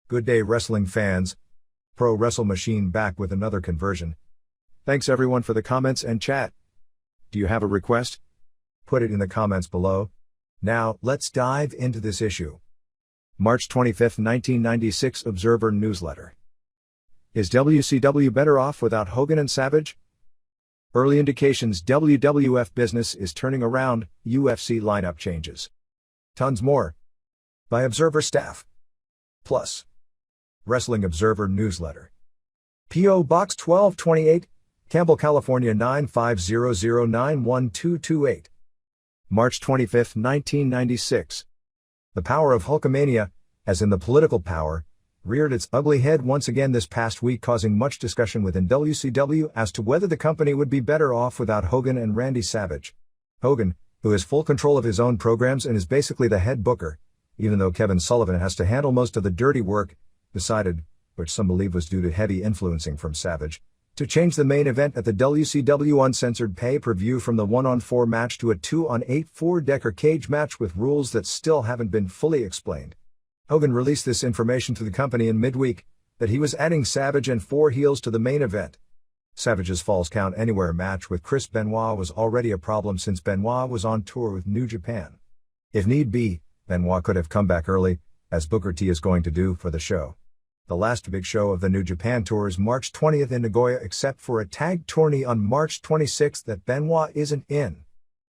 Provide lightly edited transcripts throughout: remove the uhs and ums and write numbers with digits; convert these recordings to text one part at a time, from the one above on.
Good day wrestling fans. ProWrestleMachine back with another conversion. Thanks everyone for the comments and chat. Do you have a request? Put it in the comments below. Now, let's dive into this issue. March 25, 1996 Observer Newsletter. Is WCW better off without Hogan and Savage? Early indications WWF business is turning around, UFC lineup changes. Tons more. By Observer staff. Plus. Wrestling Observer Newsletter. P.O. Box 1228, Campbell, California 950091228. March 25, 1996. The power of Hulkamania, as in the political power, reared its ugly head once again this past week, causing much discussion within WCW as to whether the company would be better off without Hogan and Randy Savage. Hogan, who has full control of his own programs and is basically the head booker, even though Kevin Sullivan has to handle most of the dirty work, decided, which some believe was due to heavy influencing from Savage, to change the main event at the WCW Uncensored pay-per-view from the 1-on-4 match to a 2-on-8 four-decker cage match with rules that still haven't been fully explained. Hogan released this information to the company in midweek, that he was adding Savage and 4 heels to the main event. Savage's Falls Count Anywhere match with Chris Benoit was already a problem since Benoit was on tour with New Japan. If need be, Benoit could have come back early, as Booker T is going to do for the show. The last big show of the New Japan tour is March 20th in Nagoya, except for a tag tourney on March 26th that Benoit isn't in.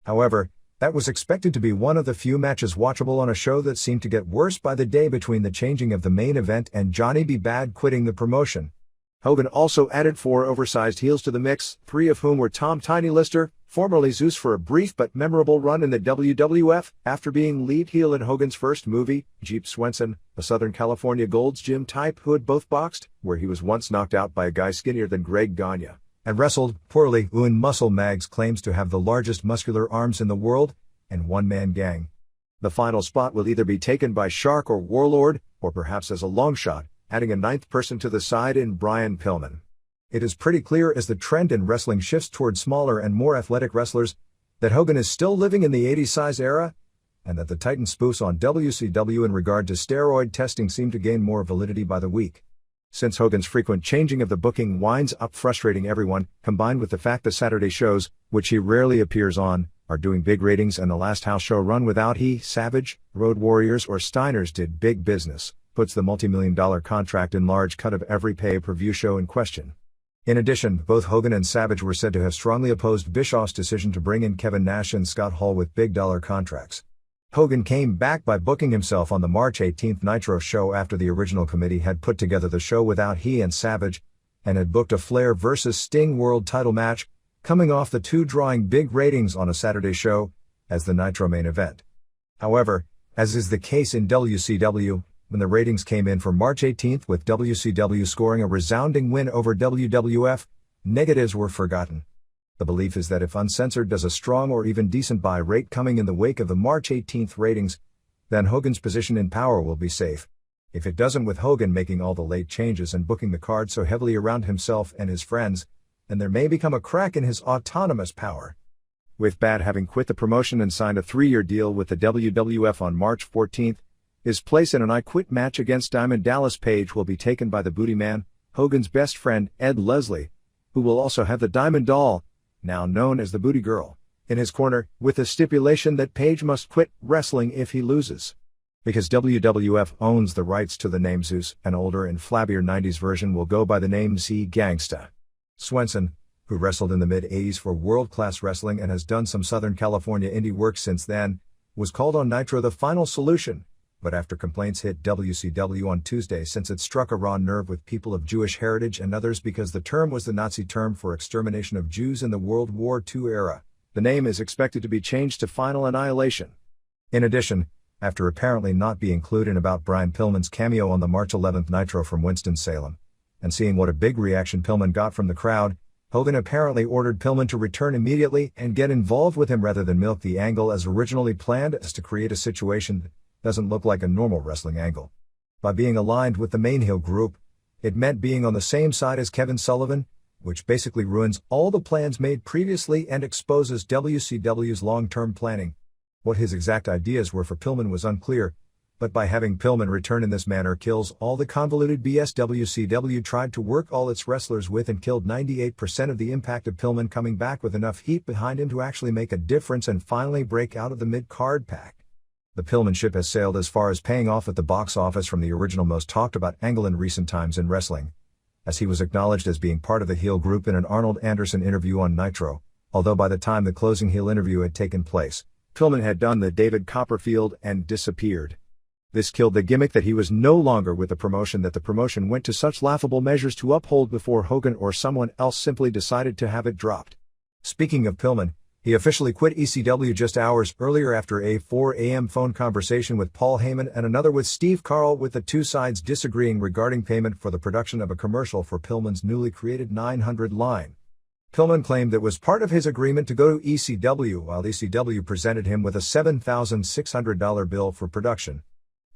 However, that was expected to be one of the few matches watchable on a show that seemed to get worse by the day between the changing of the main event and Johnny B. Bad quitting the promotion. Hogan also added 4 oversized heels to the mix, 3 of whom were Tom Tiny Lister, formerly Zeus, for a brief but memorable run in the WWF, after being lead heel in Hogan's first movie, Jeep Swenson, a Southern California Gold's Gym type who had both boxed, where he was once knocked out by a guy skinnier than Greg Gagne, and wrestled poorly. Owen Muscle Mags claims to have the largest muscular arms in the world, and one-man gang. The final spot will either be taken by Shark or Warlord, or perhaps as a long shot, adding a 9th person to the side in Brian Pillman. It is pretty clear, as the trend in wrestling shifts toward smaller and more athletic wrestlers, that Hogan is still living in the 80s size era, and that the Titan spoofs on WCW in regard to steroid testing seem to gain more validity by the week. Since Hogan's frequent changing of the booking winds up frustrating everyone, combined with the fact the Saturday shows, which he rarely appears on, are doing big ratings, and the last house show run without he, Savage, Road Warriors or Steiners did big business, puts the multi-million-dollar contract in large cut of every pay-per-view show in question. In addition, both Hogan and Savage were said to have strongly opposed Bischoff's decision to bring in Kevin Nash and Scott Hall with big-dollar contracts. Hogan came back by booking himself on the March 18th Nitro show after the original committee had put together the show without he and Savage, and had booked a Flair vs. Sting world title match, coming off the 2 drawing big ratings on a Saturday show, as the Nitro main event. However, as is the case in WCW, when the ratings came in for March 18th with WCW scoring a resounding win over WWF, negatives were forgotten. The belief is that if Uncensored does a strong or even decent buy rate coming in the wake of the March 18th ratings, then Hogan's position in power will be safe. If it doesn't, with Hogan making all the late changes and booking the card so heavily around himself and his friends, then there may become a crack in his autonomous power. With Bad having quit the promotion and signed a 3-year deal with the WWF on March 14th, his place in an I Quit match against Diamond Dallas Page will be taken by the Booty Man, Hogan's best friend, Ed Leslie, who will also have the Diamond Doll, now known as the Booty Girl, in his corner, with the stipulation that Page must quit wrestling if he loses. Because WWF owns the rights to the name Zeus, an older and flabbier 90s version will go by the name Z Gangsta. Swenson, who wrestled in the mid-80s for World Class Wrestling and has done some Southern California indie work since then, was called on Nitro the final solution, but after complaints hit WCW on Tuesday since it struck a raw nerve with people of Jewish heritage and others because the term was the Nazi term for extermination of Jews in the World War II era, the name is expected to be changed to Final Annihilation. In addition, after apparently not being clued in about Brian Pillman's cameo on the March 11th Nitro from Winston-Salem, and seeing what a big reaction Pillman got from the crowd, Hogan apparently ordered Pillman to return immediately and get involved with him rather than milk the angle as originally planned, as to create a situation that doesn't look like a normal wrestling angle. By being aligned with the main heel group, it meant being on the same side as Kevin Sullivan, which basically ruins all the plans made previously and exposes WCW's long-term planning. What his exact ideas were for Pillman was unclear, but by having Pillman return in this manner kills all the convoluted BS WCW tried to work all its wrestlers with and killed 98% of the impact of Pillman coming back with enough heat behind him to actually make a difference and finally break out of the mid-card pack. The Pillman ship has sailed as far as paying off at the box office from the original most talked about angle in recent times in wrestling, as he was acknowledged as being part of the heel group in an Arnold Anderson interview on Nitro, although by the time the closing heel interview had taken place, Pillman had done the David Copperfield and disappeared. This killed the gimmick that he was no longer with the promotion, that the promotion went to such laughable measures to uphold before Hogan or someone else simply decided to have it dropped. Speaking of Pillman, he officially quit ECW just hours earlier after a 4 a.m. phone conversation with Paul Heyman and another with Steve Carl, with the two sides disagreeing regarding payment for the production of a commercial for Pillman's newly created 900 line. Pillman claimed that was part of his agreement to go to ECW, while ECW presented him with a $7,600 bill for production.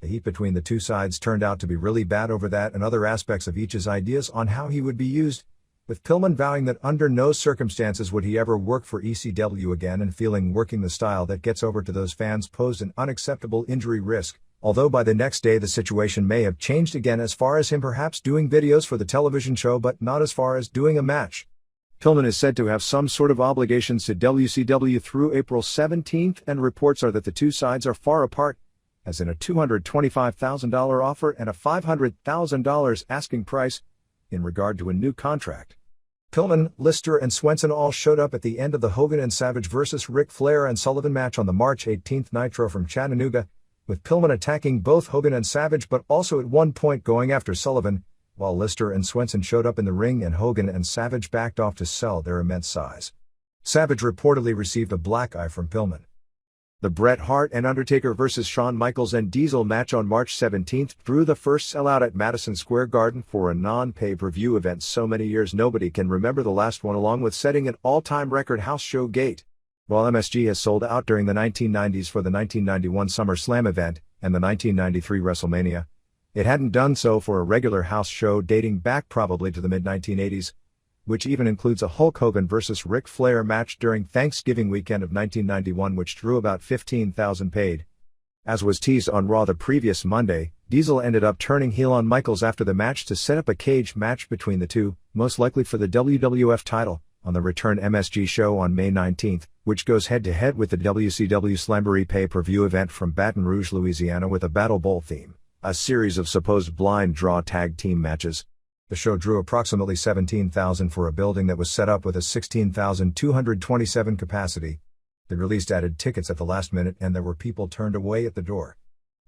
The heat between the two sides turned out to be really bad over that and other aspects of each's ideas on how he would be used, with Pillman vowing that under no circumstances would he ever work for ECW again and feeling working the style that gets over to those fans posed an unacceptable injury risk, although by the next day the situation may have changed again as far as him perhaps doing videos for the television show but not as far as doing a match. Pillman is said to have some sort of obligations to WCW through April 17th, and reports are that the two sides are far apart, as in a $225,000 offer and a $500,000 asking price, in regard to a new contract. Pillman, Lister and Swenson all showed up at the end of the Hogan and Savage vs. Ric Flair and Sullivan match on the March 18th Nitro from Chattanooga, with Pillman attacking both Hogan and Savage but also at one point going after Sullivan, while Lister and Swenson showed up in the ring and Hogan and Savage backed off to sell their immense size. Savage reportedly received a black eye from Pillman. The Bret Hart and Undertaker vs. Shawn Michaels and Diesel match on March 17th drew the first sellout at Madison Square Garden for a non-pay-per-view event so many years nobody can remember the last one, along with setting an all-time record house show gate. While MSG has sold out during the 1990s for the 1991 SummerSlam event and the 1993 WrestleMania, it hadn't done so for a regular house show dating back probably to the mid-1980s, which even includes a Hulk Hogan vs. Ric Flair match during Thanksgiving weekend of 1991, which drew about 15,000 paid. As was teased on Raw the previous Monday, Diesel ended up turning heel on Michaels after the match to set up a cage match between the two, most likely for the WWF title, on the Return MSG show on May 19th, which goes head-to-head with the WCW Slamboree pay-per-view event from Baton Rouge, Louisiana, with a Battle Bowl theme, a series of supposed blind draw tag team matches. The show drew approximately 17,000 for a building that was set up with a 16,227 capacity. The release added tickets at the last minute and there were people turned away at the door.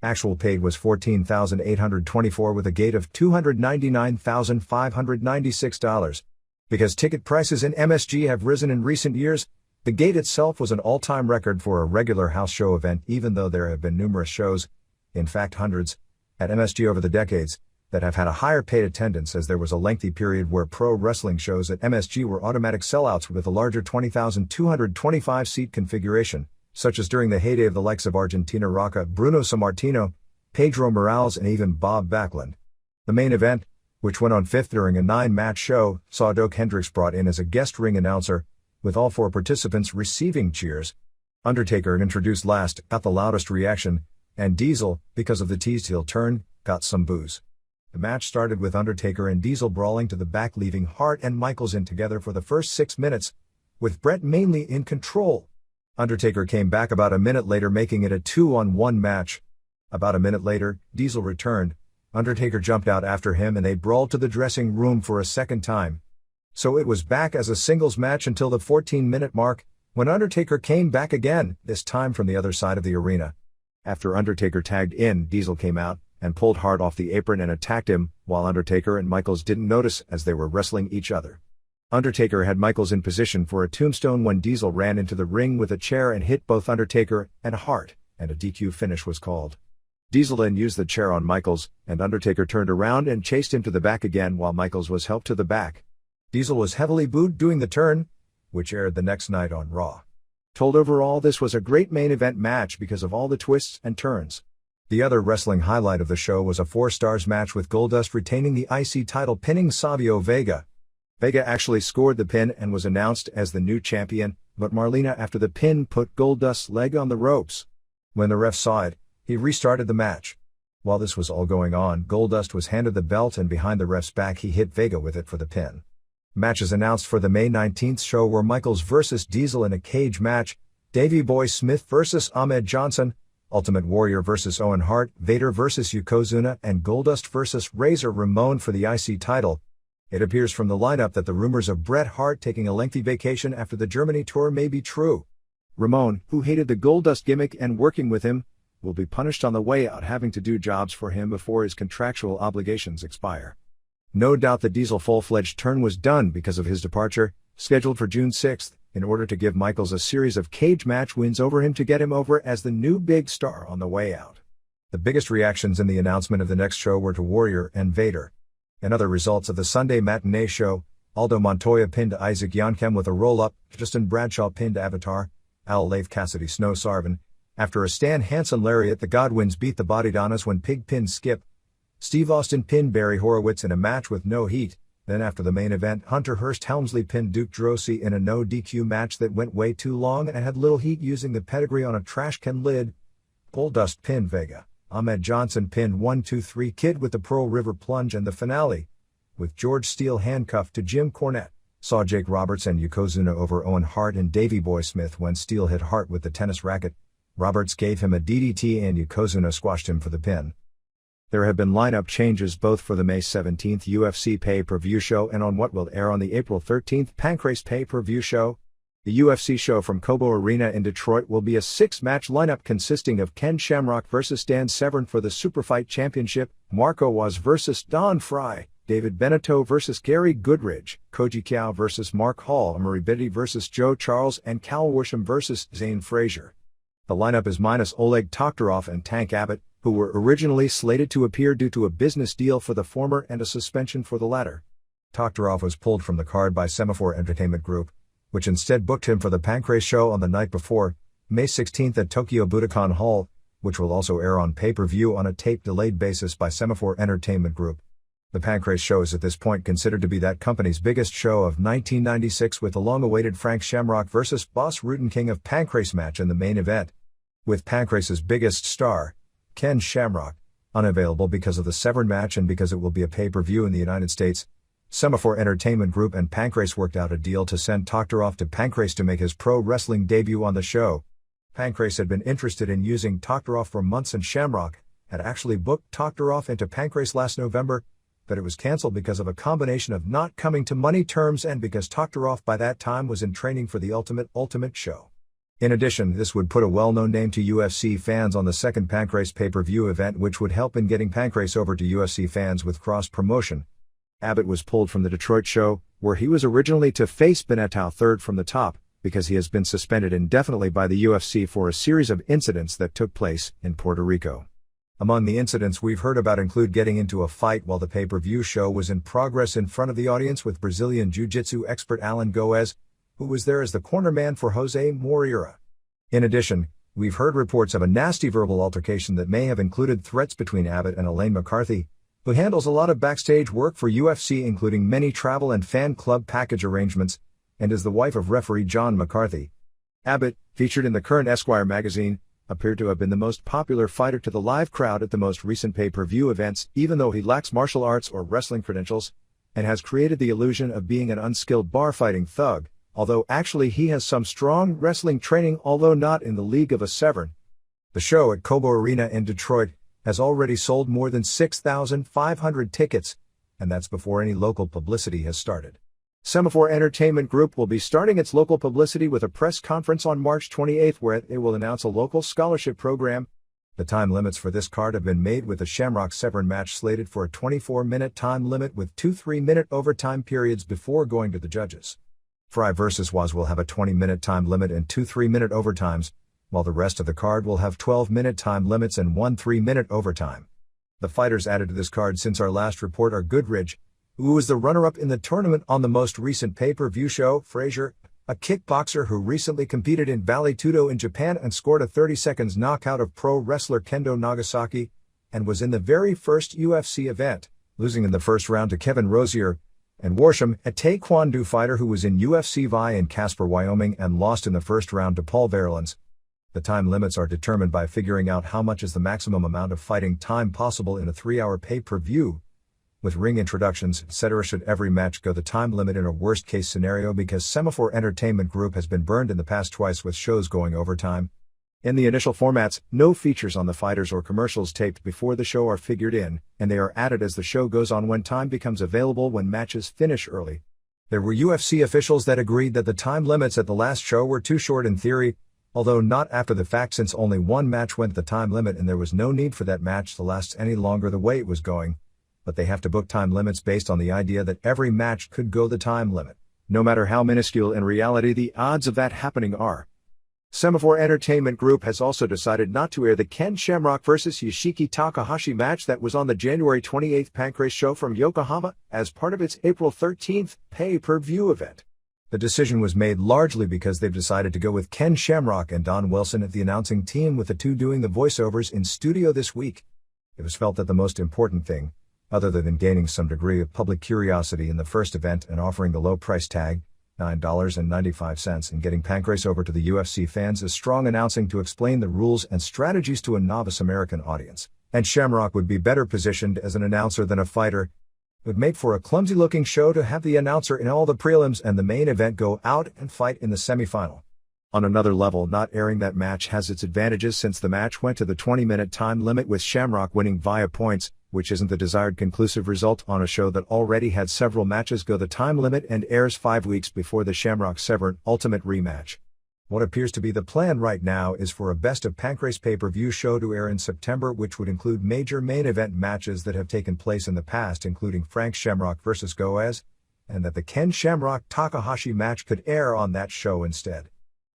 Actual paid was 14,824 with a gate of $299,596. Because ticket prices in MSG have risen in recent years, the gate itself was an all-time record for a regular house show event, even though there have been numerous shows, in fact hundreds, at MSG over the decades, that have had a higher paid attendance, as there was a lengthy period where pro wrestling shows at MSG were automatic sellouts with a larger 20,225 seat configuration, such as during the heyday of the likes of Argentina Rocca, Bruno Sammartino, Pedro Morales and even Bob Backlund. The main event, which went on fifth during a 9-match show, saw Doak Hendricks brought in as a guest ring announcer, with all 4 participants receiving cheers. Undertaker, introduced last, got the loudest reaction, and Diesel, because of the teased heel turn, got some boos. The match started with Undertaker and Diesel brawling to the back, leaving Hart and Michaels in together for the first 6 minutes, with Bret mainly in control. Undertaker came back about a minute later, making it a 2-on-1 match. About a minute later, Diesel returned, Undertaker jumped out after him and they brawled to the dressing room for a second time. So it was back as a singles match until the 14-minute mark, when Undertaker came back again, this time from the other side of the arena. After Undertaker tagged in, Diesel came out and pulled Hart off the apron and attacked him, while Undertaker and Michaels didn't notice as they were wrestling each other. Undertaker had Michaels in position for a tombstone when Diesel ran into the ring with a chair and hit both Undertaker and Hart, and a DQ finish was called. Diesel then used the chair on Michaels, and Undertaker turned around and chased him to the back again while Michaels was helped to the back. Diesel was heavily booed doing the turn, which aired the next night on Raw. Told overall, this was a great main event match because of all the twists and turns. The other wrestling highlight of the show was a 4-stars match with Goldust retaining the IC title, pinning Savio Vega. Vega actually scored the pin and was announced as the new champion, but Marlena after the pin put Goldust's leg on the ropes. When the ref saw it, he restarted the match. While this was all going on, Goldust was handed the belt and behind the ref's back he hit Vega with it for the pin. Matches announced for the May 19th show were Michaels vs. Diesel in a cage match, Davey Boy Smith vs. Ahmed Johnson, Ultimate Warrior vs. Owen Hart, Vader vs. Yokozuna, and Goldust vs. Razor Ramon for the IC title. It appears from the lineup that the rumors of Bret Hart taking a lengthy vacation after the Germany tour may be true. Ramon, who hated the Goldust gimmick and working with him, will be punished on the way out, having to do jobs for him before his contractual obligations expire. No doubt the Diesel full-fledged turn was done because of his departure, scheduled for June 6, in order to give Michaels a series of cage match wins over him to get him over as the new big star on the way out. The biggest reactions in the announcement of the next show were to Warrior and Vader. In other results of the Sunday matinee show, Aldo Montoya pinned Isaac Yankem with a roll-up, Justin Bradshaw pinned Avatar, Al Leif Cassidy Snow Sarvin. After a Stan Hansen lariat, the Godwins beat the Bodydonnas when Pig pinned Skip. Steve Austin pinned Barry Horowitz in a match with no heat. Then after the main event, Hunter Hearst Helmsley pinned Duke Drosy in a no DQ match that went way too long and had little heat using the pedigree on a trash can lid. Goldust pinned Vega. Ahmed Johnson pinned 1-2-3 Kid with the Pearl River Plunge, and the finale, with George Steele handcuffed to Jim Cornette, saw Jake Roberts and Yokozuna over Owen Hart and Davey Boy Smith when Steele hit Hart with the tennis racket. Roberts gave him a DDT and Yokozuna squashed him for the pin. There have been lineup changes both for the May 17th UFC pay-per-view show and on what will air on the April 13th Pancrase pay-per-view show. The UFC show from Cobo Arena in Detroit will be a 6-match lineup consisting of Ken Shamrock vs. Dan Severn for the Superfight Championship, Marco Waz vs. Don Fry, David Beneteau vs. Gary Goodridge, Koji Kiao vs. Mark Hall, Amari Biddy vs. Joe Charles, and Cal Worsham vs. Zane Frazier. The lineup is minus Oleg Toktarov and Tank Abbott, who were originally slated to appear due to a business deal for the former and a suspension for the latter. Toktarov was pulled from the card by Semaphore Entertainment Group, which instead booked him for the Pancrase show on the night before, May 16th at Tokyo Budokan Hall, which will also air on pay-per-view on a tape-delayed basis by Semaphore Entertainment Group. The Pancrase show is at this point considered to be that company's biggest show of 1996, with the long-awaited Frank Shamrock vs. Boss Rutan King of Pancrase match in the main event. With Pancrase's biggest star, Ken Shamrock, unavailable because of the Severn match and because it will be a pay-per-view in the United States, Semaphore Entertainment Group and Pancrase worked out a deal to send Toktarov to Pancrase to make his pro wrestling debut on the show. Pancrase had been interested in using Toktarov for months, and Shamrock had actually booked Toktarov into Pancrase last November, but it was cancelled because of a combination of not coming to money terms and because Toktarov by that time was in training for the Ultimate show. In addition, this would put a well-known name to UFC fans on the second Pancrase pay-per-view event, which would help in getting Pancrase over to UFC fans with cross-promotion. Abbott was pulled from the Detroit show, where he was originally to face Beneteau third from the top, because he has been suspended indefinitely by the UFC for a series of incidents that took place in Puerto Rico. Among the incidents we've heard about include getting into a fight while the pay-per-view show was in progress in front of the audience with Brazilian Jiu-Jitsu expert Alan Goes, who was there as the corner man for Jose Moreira. In addition, we've heard reports of a nasty verbal altercation that may have included threats between Abbott and Elaine McCarthy, who handles a lot of backstage work for UFC, including many travel and fan club package arrangements, and is the wife of referee John McCarthy. Abbott, featured in the current Esquire magazine, appeared to have been the most popular fighter to the live crowd at the most recent pay-per-view events, even though he lacks martial arts or wrestling credentials, and has created the illusion of being an unskilled bar-fighting thug, although actually he has some strong wrestling training, although not in the league of a Severn. The show at Cobo Arena in Detroit has already sold more than 6,500 tickets, and that's before any local publicity has started. Semaphore Entertainment Group will be starting its local publicity with a press conference on March 28, where it will announce a local scholarship program. The time limits for this card have been made, with the Shamrock Severn match slated for a 24-minute time limit with 2 3-minute overtime periods before going to the judges. Fry vs. Waz will have a 20-minute time limit and 2 3-minute overtimes, while the rest of the card will have 12-minute time limits and 1 3-minute overtime. The fighters added to this card since our last report are Goodridge, who was the runner-up in the tournament on the most recent pay-per-view show, Frazier, a kickboxer who recently competed in Vale Tudo in Japan and scored a 30-seconds knockout of pro wrestler Kendo Nagasaki, and was in the very first UFC event, losing in the first round to Kevin Rozier, and Worsham, a Taekwondo fighter who was in UFC Vi in Casper, Wyoming and lost in the first round to Paul Verlins. The time limits are determined by figuring out how much is the maximum amount of fighting time possible in a 3-hour pay-per-view. With ring introductions, etc. should every match go the time limit in a worst-case scenario because Semaphore Entertainment Group has been burned in the past twice with shows going overtime. In the initial formats, no features on the fighters or commercials taped before the show are figured in, and they are added as the show goes on when time becomes available when matches finish early. There were UFC officials that agreed that the time limits at the last show were too short in theory, although not after the fact since only one match went the time limit and there was no need for that match to last any longer the way it was going. But they have to book time limits based on the idea that every match could go the time limit, no matter how minuscule in reality the odds of that happening are. Semaphore Entertainment Group has also decided not to air the Ken Shamrock vs. Yoshiki Takahashi match that was on the January 28th Pancrase show from Yokohama as part of its April 13th pay-per-view event. The decision was made largely because they've decided to go with Ken Shamrock and Don Wilson at the announcing team, with the two doing the voiceovers in studio this week. It was felt that the most important thing, other than gaining some degree of public curiosity in the first event and offering the low price tag, $9.95, and getting Pancrase over to the UFC fans, is strong announcing to explain the rules and strategies to a novice American audience. And Shamrock would be better positioned as an announcer than a fighter. It would make for a clumsy-looking show to have the announcer in all the prelims and the main event go out and fight in the semifinal. On another level, not airing that match has its advantages since the match went to the 20-minute time limit with Shamrock winning via points, which isn't the desired conclusive result on a show that already had several matches go the time limit and airs 5 weeks before the Shamrock-Severn Ultimate rematch. What appears to be the plan right now is for a Best of Pancrase pay-per-view show to air in September, which would include major main event matches that have taken place in the past, including Frank Shamrock vs. Goaz, and that the Ken Shamrock-Takahashi match could air on that show instead.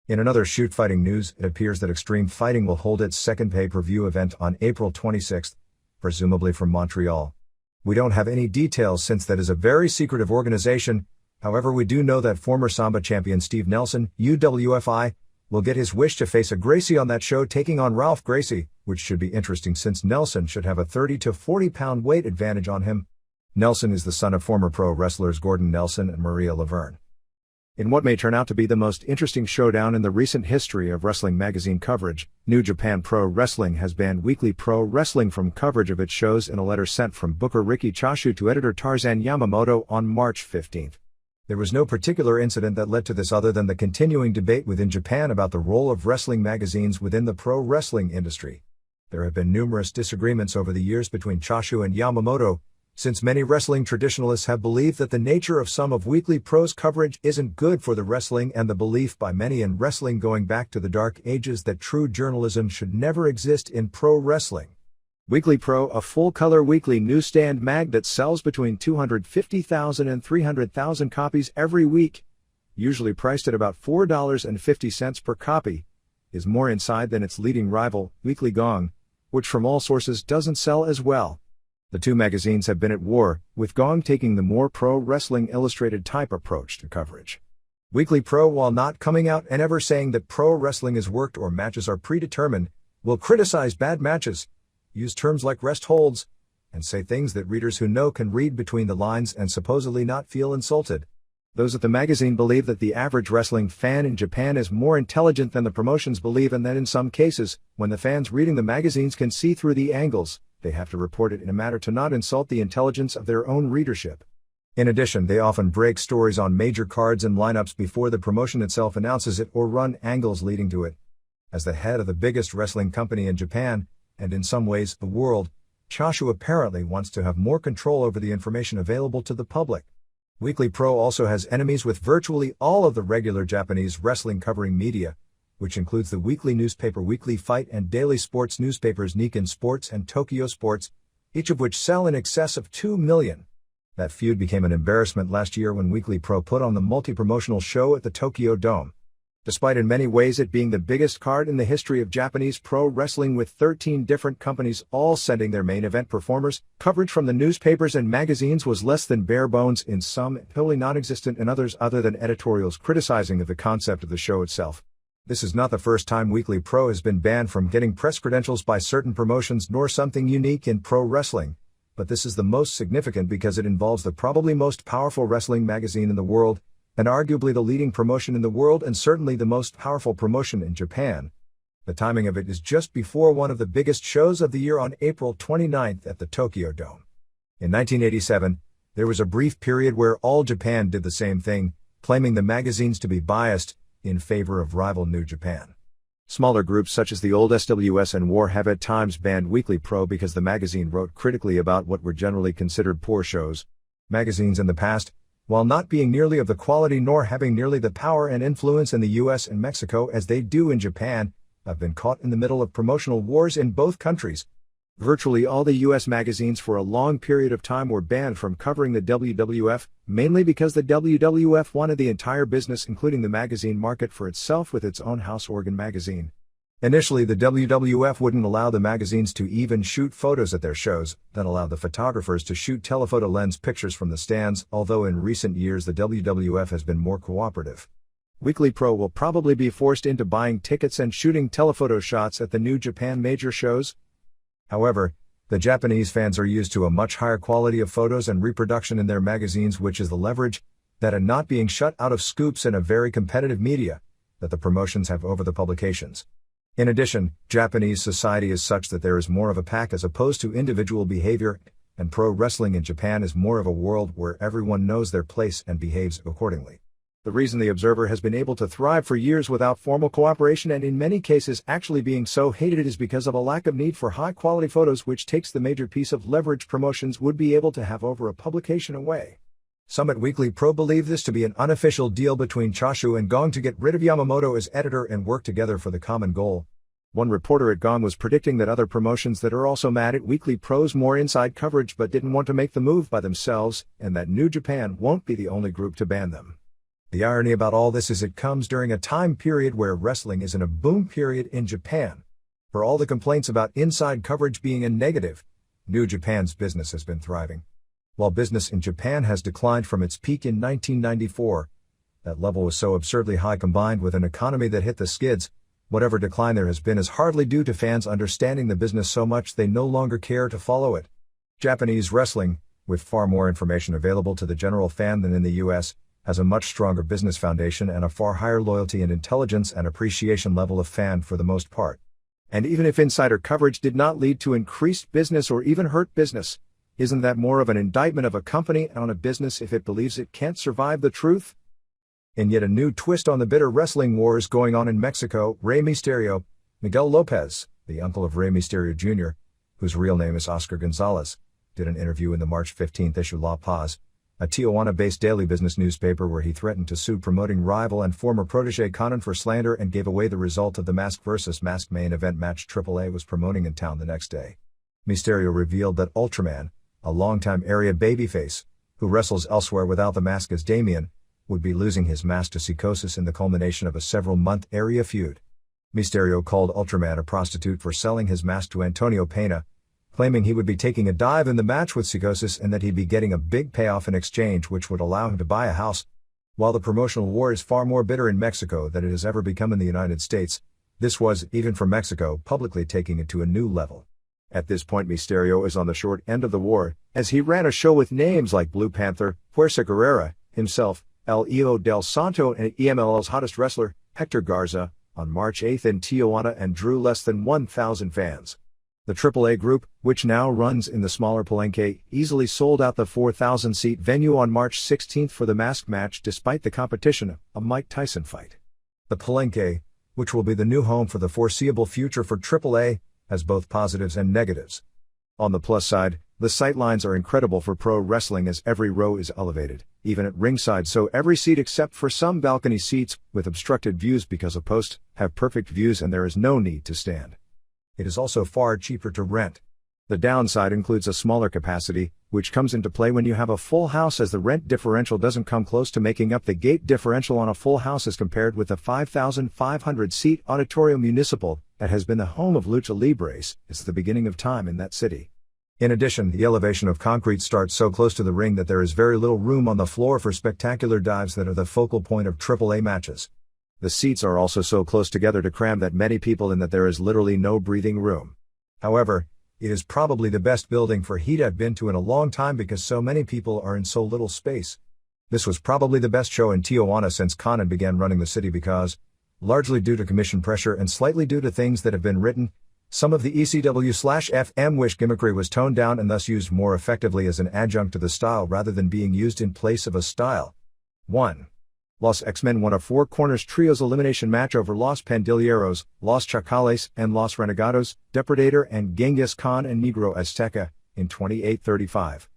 In another shoot fighting news, it appears that Extreme Fighting will hold its second pay-per-view event on April 26th, presumably from Montreal. We don't have any details since that is a very secretive organization. However, we do know that former Samba champion Steve Nelson, UWFI, will get his wish to face a Gracie on that show, taking on Ralph Gracie, which should be interesting since Nelson should have a 30 to 40 pound weight advantage on him. Nelson is the son of former pro wrestlers Gordon Nelson and Maria Laverne. In what may turn out to be the most interesting showdown in the recent history of wrestling magazine coverage, New Japan Pro Wrestling has banned Weekly Pro Wrestling from coverage of its shows in a letter sent from Booker Riki Choshu to editor Tarzan Yamamoto on March 15. There was no particular incident that led to this other than the continuing debate within Japan about the role of wrestling magazines within the pro wrestling industry. There have been numerous disagreements over the years between Choshu and Yamamoto, since many wrestling traditionalists have believed that the nature of some of Weekly Pro's coverage isn't good for the wrestling, and the belief by many in wrestling going back to the dark ages that true journalism should never exist in pro wrestling. Weekly Pro, a full-color weekly newsstand mag that sells between 250,000 and 300,000 copies every week, usually priced at about $4.50 per copy, is more inside than its leading rival, Weekly Gong, which from all sources doesn't sell as well. The two magazines have been at war, with Gong taking the more Pro Wrestling Illustrated type approach to coverage. Weekly Pro, while not coming out and ever saying that pro wrestling is worked or matches are predetermined, will criticize bad matches, use terms like rest holds, and say things that readers who know can read between the lines and supposedly not feel insulted. Those at the magazine believe that the average wrestling fan in Japan is more intelligent than the promotions believe, and that in some cases, when the fans reading the magazines can see through the angles, they have to report it in a manner to not insult the intelligence of their own readership. In addition, they often break stories on major cards and lineups before the promotion itself announces it, or run angles leading to it. As the head of the biggest wrestling company in Japan, and in some ways the world, Choshu apparently wants to have more control over the information available to the public. Weekly Pro also has enemies with virtually all of the regular Japanese wrestling covering media, which includes the weekly newspaper Weekly Fight and daily sports newspapers Nikkei Sports and Tokyo Sports, each of which sell in excess of 2 million. That feud became an embarrassment last year when Weekly Pro put on the multi-promotional show at the Tokyo Dome. Despite in many ways it being the biggest card in the history of Japanese pro wrestling, with 13 different companies all sending their main event performers, coverage from the newspapers and magazines was less than bare bones in some, totally non-existent in others, other than editorials criticizing of the concept of the show itself. This is not the first time Weekly Pro has been banned from getting press credentials by certain promotions, nor something unique in pro wrestling, but this is the most significant because it involves the probably most powerful wrestling magazine in the world, and arguably the leading promotion in the world, and certainly the most powerful promotion in Japan. The timing of it is just before one of the biggest shows of the year on April 29th at the Tokyo Dome. In 1987, there was a brief period where All Japan did the same thing, claiming the magazines to be biased in favor of rival New Japan. Smaller groups such as the old SWS and War have at times banned Weekly Pro because the magazine wrote critically about what were generally considered poor shows. Magazines in the past, while not being nearly of the quality nor having nearly the power and influence in the US and Mexico as they do in Japan, have been caught in the middle of promotional wars in both countries. Virtually all the US magazines for a long period of time were banned from covering the WWF, mainly because the WWF wanted the entire business including the magazine market for itself with its own house organ magazine. Initially the WWF wouldn't allow the magazines to even shoot photos at their shows, then allowed the photographers to shoot telephoto lens pictures from the stands, although in recent years the WWF has been more cooperative. Weekly Pro will probably be forced into buying tickets and shooting telephoto shots at the New Japan major shows. However, the Japanese fans are used to a much higher quality of photos and reproduction in their magazines, which is the leverage that and not being shut out of scoops in a very competitive media that the promotions have over the publications. In addition, Japanese society is such that there is more of a pack as opposed to individual behavior, and pro wrestling in Japan is more of a world where everyone knows their place and behaves accordingly. The reason the Observer has been able to thrive for years without formal cooperation and in many cases actually being so hated is because of a lack of need for high-quality photos, which takes the major piece of leverage promotions would be able to have over a publication away. Some at Weekly Pro believe this to be an unofficial deal between Choshu and Gong to get rid of Yamamoto as editor and work together for the common goal. One reporter at Gong was predicting that other promotions that are also mad at Weekly Pro's more inside coverage but didn't want to make the move by themselves, and that New Japan won't be the only group to ban them. The irony about all this is it comes during a time period where wrestling is in a boom period in Japan. For all the complaints about inside coverage being a negative, New Japan's business has been thriving. While business in Japan has declined from its peak in 1994, that level was so absurdly high combined with an economy that hit the skids, whatever decline there has been is hardly due to fans understanding the business so much they no longer care to follow it. Japanese wrestling, with far more information available to the general fan than in the US, has a much stronger business foundation and a far higher loyalty and intelligence and appreciation level of fan for the most part. And even if insider coverage did not lead to increased business or even hurt business, isn't that more of an indictment of a company on a business if it believes it can't survive the truth? In yet a new twist on the bitter wrestling wars going on in Mexico, Rey Mysterio, Miguel Lopez, the uncle of Rey Mysterio Jr., whose real name is Oscar Gonzalez, did an interview in the March 15 issue La Paz, a Tijuana-based daily business newspaper, where he threatened to sue promoting rival and former protege Conan for slander and gave away the result of the Mask vs. Mask main event match AAA was promoting in town the next day. Mysterio revealed that Ultraman, a longtime area babyface, who wrestles elsewhere without the mask as Damien, would be losing his mask to Psychosis in the culmination of a several-month area feud. Mysterio called Ultraman a prostitute for selling his mask to Antonio Pena, claiming he would be taking a dive in the match with Psychosis and that he'd be getting a big payoff in exchange, which would allow him to buy a house. While the promotional war is far more bitter in Mexico than it has ever become in the United States, this was, even for Mexico, publicly taking it to a new level. At this point Mysterio is on the short end of the war, as he ran a show with names like Blue Panther, Fuerza Guerrera, himself, El Hijo del Santo, and EMLL's hottest wrestler, Hector Garza, on March 8 in Tijuana and drew less than 1,000 fans. The AAA group, which now runs in the smaller Palenque, easily sold out the 4,000-seat venue on March 16 for the mask match despite the competition, a Mike Tyson fight. The Palenque, which will be the new home for the foreseeable future for AAA, has both positives and negatives. On the plus side, the sightlines are incredible for pro wrestling as every row is elevated, even at ringside, so every seat except for some balcony seats, with obstructed views because of posts, have perfect views and there is no need to stand. It is also far cheaper to rent. The downside includes a smaller capacity, which comes into play when you have a full house, as the rent differential doesn't come close to making up the gate differential on a full house as compared with the 5,500-seat Auditorium Municipal that has been the home of Lucha Libres. It's the beginning of time in that city. In addition, the elevation of concrete starts so close to the ring that there is very little room on the floor for spectacular dives that are the focal point of AAA matches. The seats are also so close together to cram that many people in that there is literally no breathing room. However, it is probably the best building for heat I've been to in a long time because so many people are in so little space. This was probably the best show in Tijuana since Conan began running the city because, largely due to commission pressure and slightly due to things that have been written. Some of the ECW/FM wish gimmickry was toned down and thus used more effectively as an adjunct to the style rather than being used in place of a style. 1. Los X-Men won a Four Corners Trios elimination match over Los Pandilleros, Los Chacales and Los Renegados, Depredator and Genghis Khan and Negro Azteca, in 28:35.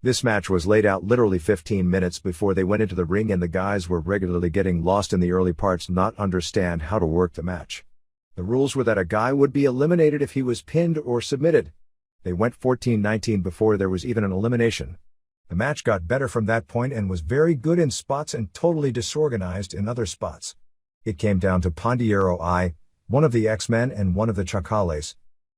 This match was laid out literally 15 minutes before they went into the ring, and the guys were regularly getting lost in the early parts, not understand how to work the match. The rules were that a guy would be eliminated if he was pinned or submitted. They went 14-19 before there was even an elimination. The match got better from that point and was very good in spots and totally disorganized in other spots. It came down to Pandillero I, one of the X-Men and one of the Chacales.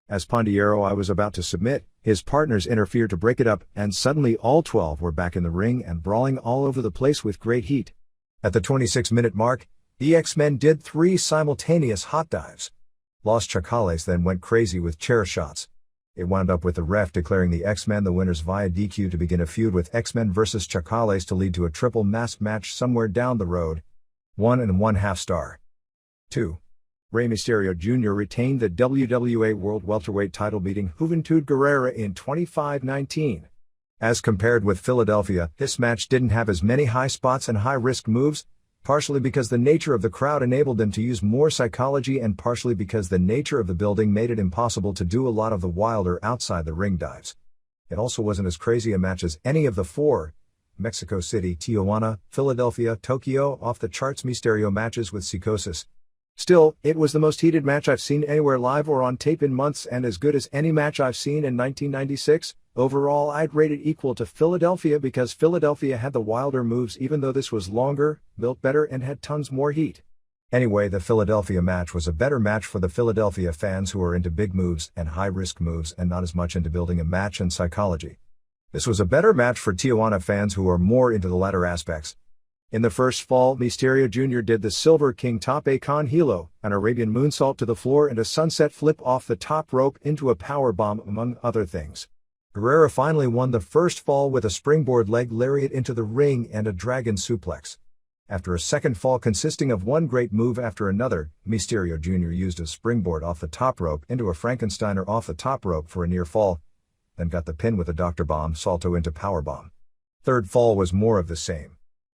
As Pandillero I was about to submit, his partners interfered to break it up, and suddenly all 12 were back in the ring and brawling all over the place with great heat. At the 26-minute mark, the X-Men did 3 simultaneous hot dives. Los Chacales then went crazy with chair shots. It wound up with the ref declaring the X-Men the winners via DQ to begin a feud with X-Men vs. Chacales to lead to a triple masked match somewhere down the road. 1.5 star. 2. Rey Mysterio Jr. retained the WWA World Welterweight title, beating Juventud Guerrera in 25-19. As compared with Philadelphia, this match didn't have as many high spots and high-risk moves, partially because the nature of the crowd enabled them to use more psychology and partially because the nature of the building made it impossible to do a lot of the wilder outside-the-ring dives. It also wasn't as crazy a match as any of the 4, Mexico City, Tijuana, Philadelphia, Tokyo, off-the-charts Mysterio matches with psychosis. Still, it was the most heated match I've seen anywhere live or on tape in months and as good as any match I've seen in 1996. Overall, I'd rate it equal to Philadelphia because Philadelphia had the wilder moves, even though this was longer, built better and had tons more heat. Anyway, the Philadelphia match was a better match for the Philadelphia fans who are into big moves and high-risk moves and not as much into building a match and psychology. This was a better match for Tijuana fans who are more into the latter aspects. In the first fall, Mysterio Jr. did the Silver King Tope con Hilo, an Arabian moonsault to the floor and a sunset flip off the top rope into a powerbomb, among other things. Guerrera finally won the first fall with a springboard leg lariat into the ring and a dragon suplex. After a second fall consisting of one great move after another, Mysterio Jr. used a springboard off the top rope into a Frankensteiner off the top rope for a near fall, then got the pin with a Dr. Bomb salto into powerbomb. Third fall was more of the same.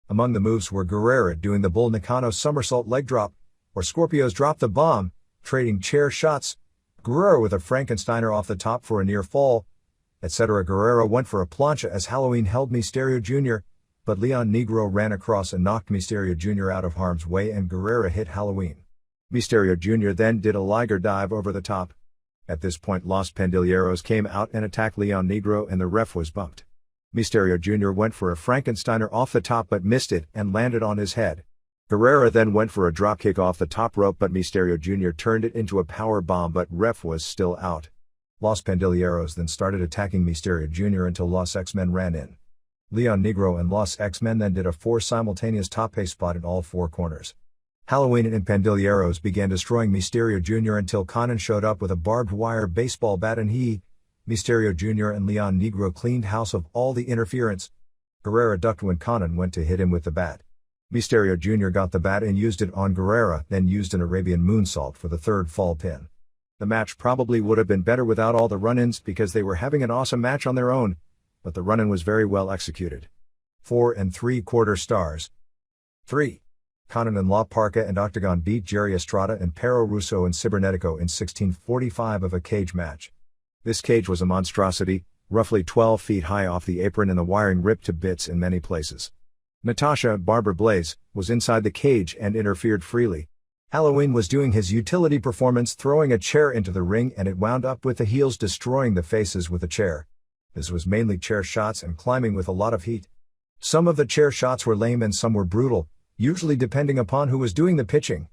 Among the moves were Guerrera doing the Bull Nakano somersault leg drop, or Scorpio's drop the bomb, trading chair shots, Guerrera with a Frankensteiner off the top for a near fall, etc. Guerrera went for a plancha as Halloween held Mysterio Jr., but Leon Negro ran across and knocked Mysterio Jr. out of harm's way and Guerrera hit Halloween. Mysterio Jr. then did a Liger dive over the top. At this point Los Pandilleros came out and attacked Leon Negro and the ref was bumped. Mysterio Jr. went for a Frankensteiner off the top but missed it and landed on his head. Guerrera then went for a dropkick off the top rope but Mysterio Jr. turned it into a power bomb but ref was still out. Los Pandilleros then started attacking Mysterio Jr. until Los X-Men ran in. Leon Negro and Los X-Men then did a 4 simultaneous tope spot in all 4 corners. Halloween and Pandilleros began destroying Mysterio Jr. until Conan showed up with a barbed wire baseball bat and he, Mysterio Jr. and Leon Negro cleaned house of all the interference. Guerrera ducked when Conan went to hit him with the bat. Mysterio Jr. got the bat and used it on Guerrera, then used an Arabian moonsault for the third fall pin. The match probably would have been better without all the run-ins because they were having an awesome match on their own, but the run-in was very well executed. 4.75 stars. 3. Conan and La Parka and Octagon beat Jerry Estrada and Pero Russo and Cibernetico in 16:45 of a cage match. This cage was a monstrosity, roughly 12 feet high off the apron and the wiring ripped to bits in many places. Natasha, Barbara Blaze, was inside the cage and interfered freely. Halloween was doing his utility performance throwing a chair into the ring and it wound up with the heels destroying the faces with a chair. This was mainly chair shots and climbing with a lot of heat. Some of the chair shots were lame and some were brutal, usually depending upon who was doing the pitching.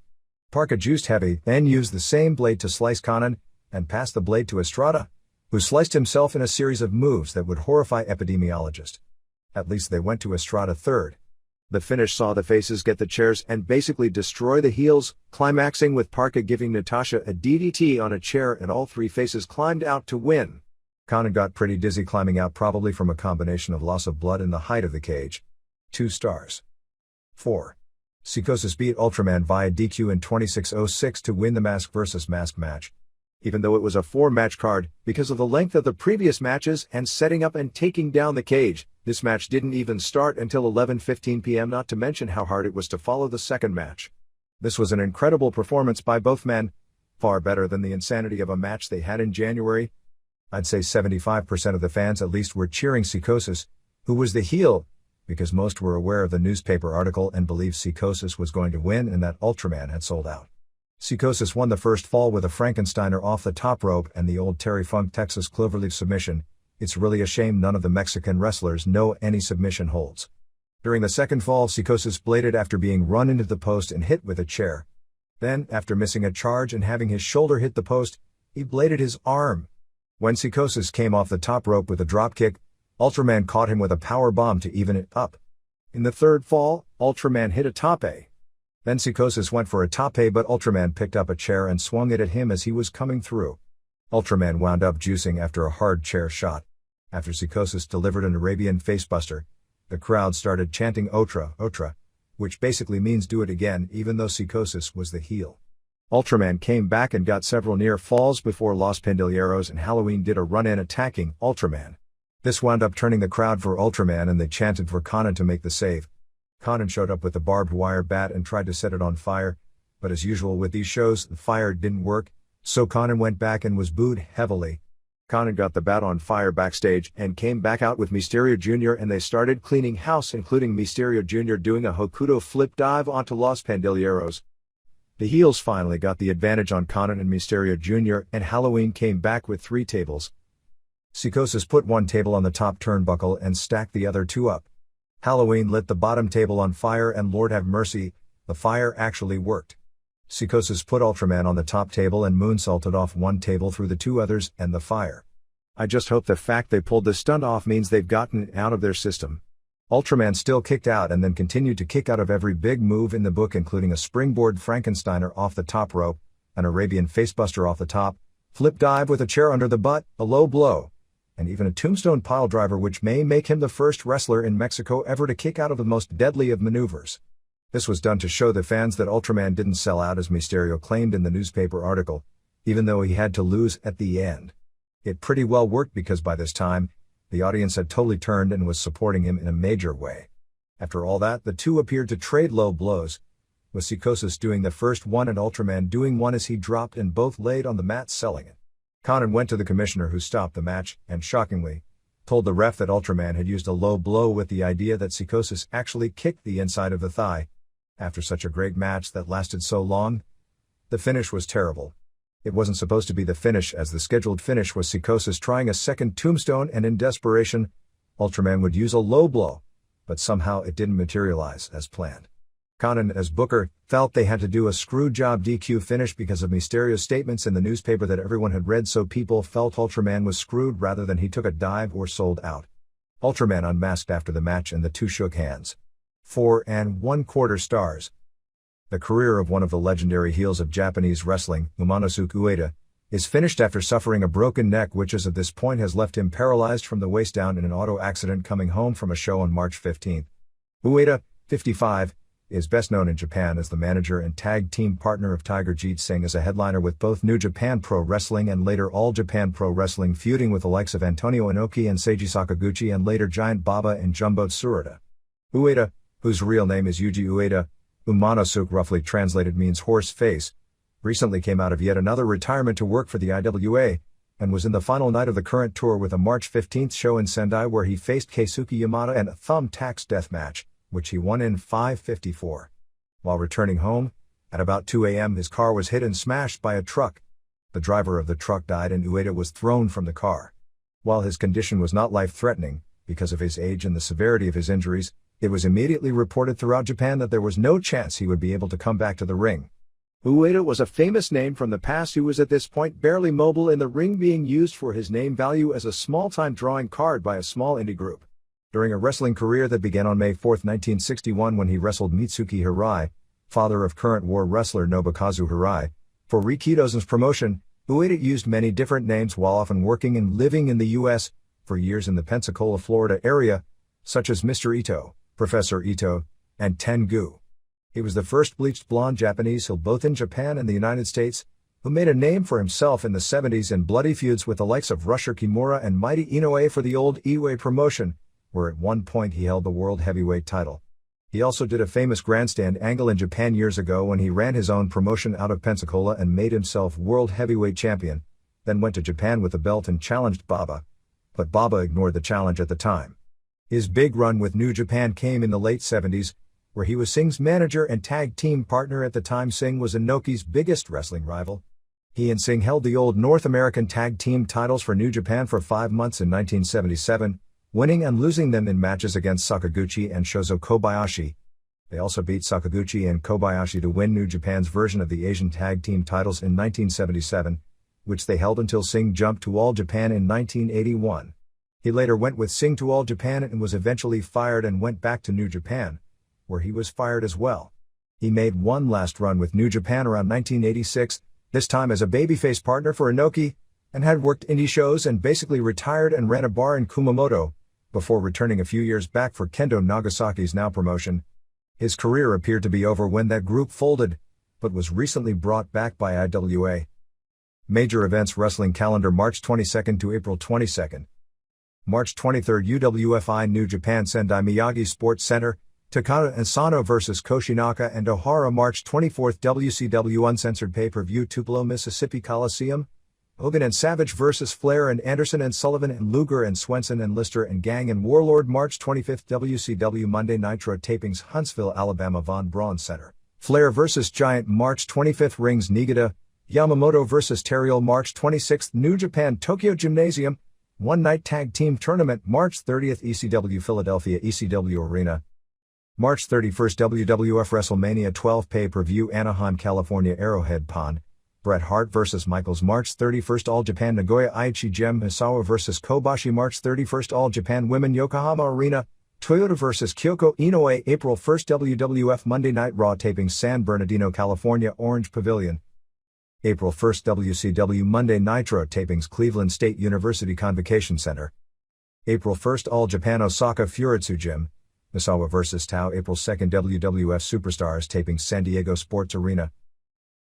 Parka juiced heavy, then used the same blade to slice Conan, and passed the blade to Estrada, who sliced himself in a series of moves that would horrify epidemiologists. At least they went to Estrada third. The finish saw the faces get the chairs and basically destroy the heels, climaxing with Parka giving Natasha a DDT on a chair and all 3 faces climbed out to win. Conan got pretty dizzy climbing out, probably from a combination of loss of blood and the height of the cage. 2 stars. 4. Psicosis beat Ultraman via DQ in 26:06 to win the Mask vs. Mask match. Even though it was a 4-match card, because of the length of the previous matches and setting up and taking down the cage, this match didn't even start until 11:15 p.m. not to mention how hard it was to follow the second match. This was an incredible performance by both men, far better than the insanity of a match they had in January. I'd say 75% of the fans at least were cheering Psicosis, who was the heel, because most were aware of the newspaper article and believed Psicosis was going to win and that Ultraman had sold out. Psicosis won the first fall with a Frankensteiner off the top rope and the old Terry Funk Texas Cloverleaf submission. It's really a shame none of the Mexican wrestlers know any submission holds. During the second fall, Psicosis bladed after being run into the post and hit with a chair. Then, after missing a charge and having his shoulder hit the post, he bladed his arm. When Psicosis came off the top rope with a dropkick, Ultraman caught him with a power bomb to even it up. In the third fall, Ultraman hit a top A. Then Psicosis went for a top A, but Ultraman picked up a chair and swung it at him as he was coming through. Ultraman wound up juicing after a hard chair shot. After Psicosis delivered an Arabian facebuster, the crowd started chanting Otra, Otra, which basically means do it again, even though Psicosis was the heel. Ultraman came back and got several near falls before Los Pandilleros and Halloween did a run-in attacking Ultraman. This wound up turning the crowd for Ultraman and they chanted for Conan to make the save. Conan showed up with the barbed wire bat and tried to set it on fire, but as usual with these shows, the fire didn't work, so Conan went back and was booed heavily. Conan got the bat on fire backstage and came back out with Mysterio Jr. and they started cleaning house, including Mysterio Jr. doing a Hokuto flip dive onto Los Pandilleros. The heels finally got the advantage on Conan and Mysterio Jr. and Halloween came back with 3 tables. Psicosis put one table on the top turnbuckle and stacked the other 2 up. Halloween lit the bottom table on fire and Lord have mercy, the fire actually worked. Psicosis put Ultraman on the top table and moonsaulted off one table through the 2 others and the fire. I just hope the fact they pulled this stunt off means they've gotten it out of their system. Ultraman still kicked out and then continued to kick out of every big move in the book, including a springboard Frankensteiner off the top rope, an Arabian facebuster off the top, flip dive with a chair under the butt, a low blow, and even a tombstone piledriver, which may make him the first wrestler in Mexico ever to kick out of the most deadly of maneuvers. This was done to show the fans that Ultraman didn't sell out as Mysterio claimed in the newspaper article, even though he had to lose at the end. It pretty well worked because by this time, the audience had totally turned and was supporting him in a major way. After all that, the 2 appeared to trade low blows, with Psicosis doing the first one and Ultraman doing one as he dropped and both laid on the mat selling it. Conan went to the commissioner who stopped the match and, shockingly, told the ref that Ultraman had used a low blow with the idea that Psicosis actually kicked the inside of the thigh. After such a great match that lasted so long, the finish was terrible. It wasn't supposed to be the finish, as the scheduled finish was Psicosis trying a second tombstone and in desperation, Ultraman would use a low blow, but somehow it didn't materialize as planned. Conan, as Booker, felt they had to do a screwjob DQ finish because of Mysterio's statements in the newspaper that everyone had read, so people felt Ultraman was screwed rather than he took a dive or sold out. Ultraman unmasked after the match and the 2 shook hands. 4 1/4 stars. The career of one of the legendary heels of Japanese wrestling, Umanosuke Ueda, is finished after suffering a broken neck which as of this point has left him paralyzed from the waist down in an auto accident coming home from a show on March 15. Ueda, 55, is best known in Japan as the manager and tag team partner of Tiger Jeet Singh as a headliner with both New Japan Pro Wrestling and later All Japan Pro Wrestling, feuding with the likes of Antonio Inoki and Seiji Sakaguchi and later Giant Baba and Jumbo Tsuruta. Ueda, whose real name is Yuji Ueda, Umanosuke roughly translated means horse face, recently came out of yet another retirement to work for the IWA, and was in the final night of the current tour with a March 15 show in Sendai where he faced Keisuke Yamada in a thumbtacks death match, which he won in 5:54. While returning home, at about 2 a.m. his car was hit and smashed by a truck. The driver of the truck died and Ueda was thrown from the car. While his condition was not life-threatening, because of his age and the severity of his injuries, it was immediately reported throughout Japan that there was no chance he would be able to come back to the ring. Ueda was a famous name from the past who was at this point barely mobile in the ring, being used for his name value as a small-time drawing card by a small indie group. During a wrestling career that began on May 4, 1961 when he wrestled Mitsuki Hirai, father of current war wrestler Nobukazu Hirai, for Rikidozen's promotion, Ueda used many different names while often working and living in the U.S. for years in the Pensacola, Florida area, such as Mr. Ito, Professor Ito, and Tengu. He was the first bleached blonde Japanese heel both in Japan and the United States, who made a name for himself in the 70s in bloody feuds with the likes of Rusher Kimura and Mighty Inoue for the old Iway promotion, where at one point he held the World Heavyweight title. He also did a famous grandstand angle in Japan years ago when he ran his own promotion out of Pensacola and made himself World Heavyweight Champion, then went to Japan with the belt and challenged Baba. But Baba ignored the challenge at the time. His big run with New Japan came in the late 70s, where he was Singh's manager and tag team partner at the time. Singh was Inoki's biggest wrestling rival. He and Singh held the old North American tag team titles for New Japan for 5 months in 1977, winning and losing them in matches against Sakaguchi and Shozo Kobayashi. They also beat Sakaguchi and Kobayashi to win New Japan's version of the Asian tag team titles in 1977, which they held until Singh jumped to All Japan in 1981. He later went with Singh to All Japan and was eventually fired and went back to New Japan, where he was fired as well. He made one last run with New Japan around 1986, this time as a babyface partner for Inoki, and had worked indie shows and basically retired and ran a bar in Kumamoto, before returning a few years back for Kendo Nagasaki's Now promotion. His career appeared to be over when that group folded, but was recently brought back by IWA. Major events wrestling calendar March 22 to April 22. March 23 UWFI New Japan Sendai Miyagi Sports Center, Takada and Sano vs. Koshinaka and O'Hara. March 24 WCW Uncensored Pay-Per-View Tupelo, Mississippi Coliseum, Hogan and Savage vs. Flair and Anderson and Sullivan and Luger and Swenson and Lister and Gang and Warlord. March 25 WCW Monday Nitro Tapings Huntsville, Alabama Von Braun Center, Flair vs. Giant. March 25 Rings Niigata, Yamamoto vs. Terriel. March 26 New Japan Tokyo Gymnasium, one-night tag team tournament. March 30 ECW Philadelphia ECW Arena. March 31 WWF WrestleMania 12 Pay-Per-View Anaheim, California Arrowhead Pond, Bret Hart vs. Michaels. March 31 All Japan Nagoya Aichi Gem Misawa vs. Kobashi. March 31 All Japan Women Yokohama Arena, Toyota vs. Kyoko Inoue. April 1 WWF Monday Night Raw taping San Bernardino, California Orange Pavilion. April 1 WCW Monday Nitro tapings Cleveland State University Convocation Center. April 1 All Japan Osaka Furitsu Gym, Misawa vs. Tao. April 2 WWF Superstars taping San Diego Sports Arena.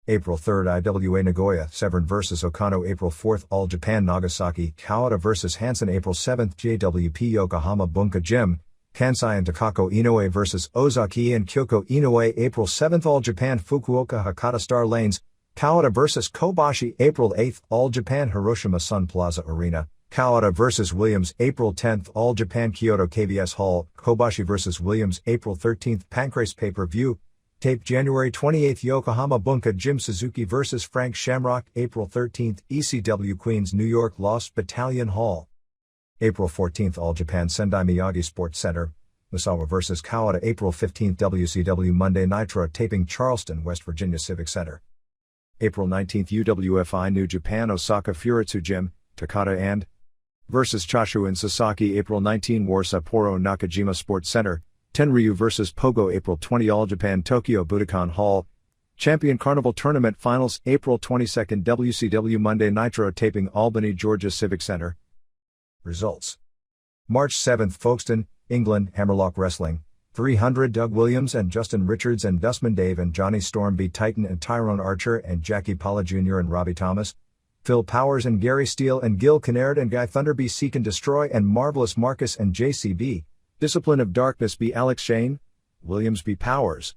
April 3 IWA Nagoya Severn vs. Okano. April 4 All Japan Nagasaki Kawada vs. Hansen. April 7 JWP Yokohama Bunka Gym, Kansai and Takako Inoue vs. Ozaki and Kyoko Inoue. April 7 All Japan Fukuoka Hakata Star Lanes, Kawada vs. Kobashi. April 8 All Japan Hiroshima Sun Plaza Arena, Kawada vs. Williams. April 10 All Japan Kyoto KBS Hall, Kobashi vs. Williams. April 13 Pancrase Pay-Per-View, taped January 28 Yokohama Bunka Gym Suzuki vs. Frank Shamrock. April 13 ECW Queens New York Lost Battalion Hall. April 14 All Japan Sendai Miyagi Sports Center, Misawa vs. Kawada. April 15 WCW Monday Nitro taping Charleston, West Virginia Civic Center. April 19 UWFI New Japan Osaka Furitsu Gym, Takada and vs. Chashu and Sasaki. April 19 War Sapporo Nakajima Sports Center, Tenryu vs. Pogo. April 20 All Japan Tokyo Budokan Hall, Champion Carnival Tournament Finals. April 22 WCW Monday Nitro taping Albany, Georgia Civic Center. Results. March 7 Folkestone, England Hammerlock Wrestling, 300 Doug Williams and Justin Richards and Dustman Dave and Johnny Storm beat Titan and Tyrone Archer and Jackie Paula Jr. and Robbie Thomas. Phil Powers and Gary Steele and Gil Kinnaird and Guy Thunder B. Seek and Destroy and Marvelous Marcus and JCB. Discipline of Darkness B. Alex Shane, Williams B. Powers.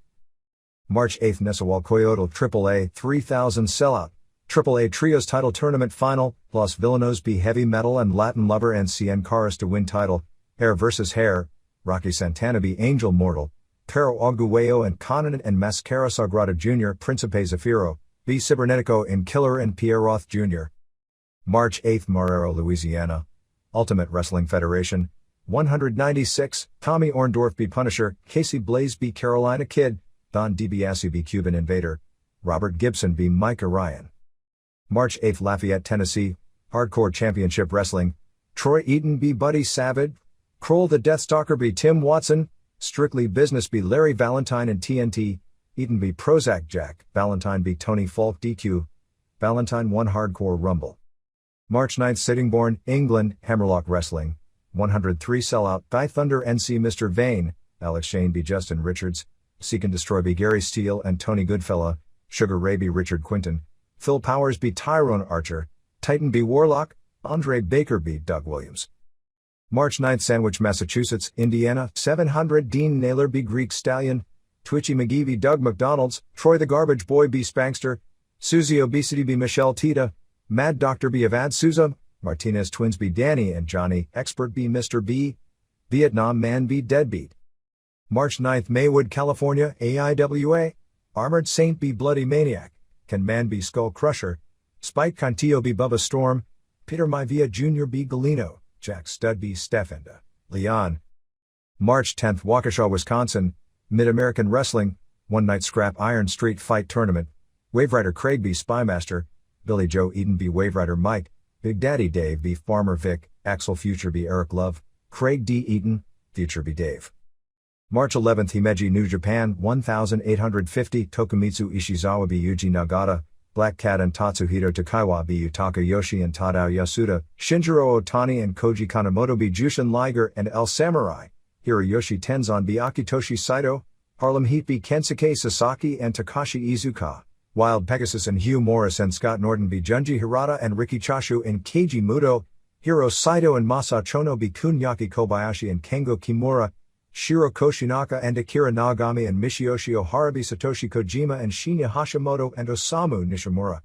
March 8 Nesawal Coyote AAA 3000 Sellout, AAA Trios Title Tournament Final, Los Villanos B. Heavy Metal and Latin Lover and CN Caras to win title, Hair vs. Hair, Rocky Santana B. Angel Mortal, Pero Arguello and Conan and Mascara Sagrada Jr. Principe Zafiro, B. Cibernetico and Killer and Pierre Roth Jr. March 8 Marrero, Louisiana, Ultimate Wrestling Federation, 196, Tommy Orndorff B. Punisher, Casey Blaze B. Carolina Kid, Don DiBiase B. Cuban Invader, Robert Gibson B. Micah Ryan. March 8 Lafayette, Tennessee, Hardcore Championship Wrestling, Troy Eaton B. Buddy Savage, Kroll the Deathstalker B. Tim Watson, Strictly Business B. Larry Valentine and TNT, Eaton B. Prozac Jack, Valentine B. Tony Falk DQ, Valentine 1 Hardcore Rumble. March 9 Sittingbourne, England, Hammerlock Wrestling, 103 Sellout, Guy Thunder NC Mr. Vane, Alex Shane B. Justin Richards, Seek and Destroy B. Gary Steele and Tony Goodfella, Sugar Ray B. Richard Quinton, Phil Powers B. Tyrone Archer, Titan B. Warlock, Andre Baker B. Doug Williams. March 9, Sandwich, Massachusetts, Indiana, 700 Dean Naylor B. Greek Stallion, Twitchy McGee B. Doug McDonald's, Troy the Garbage Boy B. Spankster, Susie Obesity B. Michelle Tita, Mad Dr. B. Avad Souza, Martinez Twins B. Danny and Johnny, Expert B. Mr. B. Vietnam Man B. Deadbeat. March 9, Maywood, California, AIWA, Armored Saint B. Bloody Maniac, Can Man B. Skull Crusher, Spike Contillo B. Bubba Storm, Peter Maivia Jr. B. Galino, Jack Stud B. Steffenda, Leon. March 10, Waukesha, Wisconsin, Mid-American Wrestling, One Night Scrap Iron Street Fight Tournament, Wave Rider Craig B. Spymaster, Billy Joe Eaton B. Wave Rider Mike, Big Daddy Dave B. Farmer Vic, Axel Future B. Eric Love, Craig D. Eaton, Future B. Dave. March 11, Himeji, New Japan, 1850 Tokumitsu Ishizawa B. Yuji Nagata, Black Cat and Tatsuhito Takaiwa B. Yutaka Yoshi and Tadao Yasuda, Shinjiro Otani and Koji Kanemoto B. Jushin Liger and El Samurai, Hiroyoshi Tenzan B. Akitoshi Saito, Harlem Heat B. Kensuke Sasaki and Takashi Iizuka, Wild Pegasus and Hugh Morris and Scott Norton B. Junji Hirata and Riki Chashu and Keiji Muto, Hiro Saito and Masa Chono B. Kunyaki Kobayashi and Kengo Kimura, Shiro Koshinaka and Akira Nagami and Michiyoshi Ohara B. Satoshi Kojima and Shinya Hashimoto and Osamu Nishimura.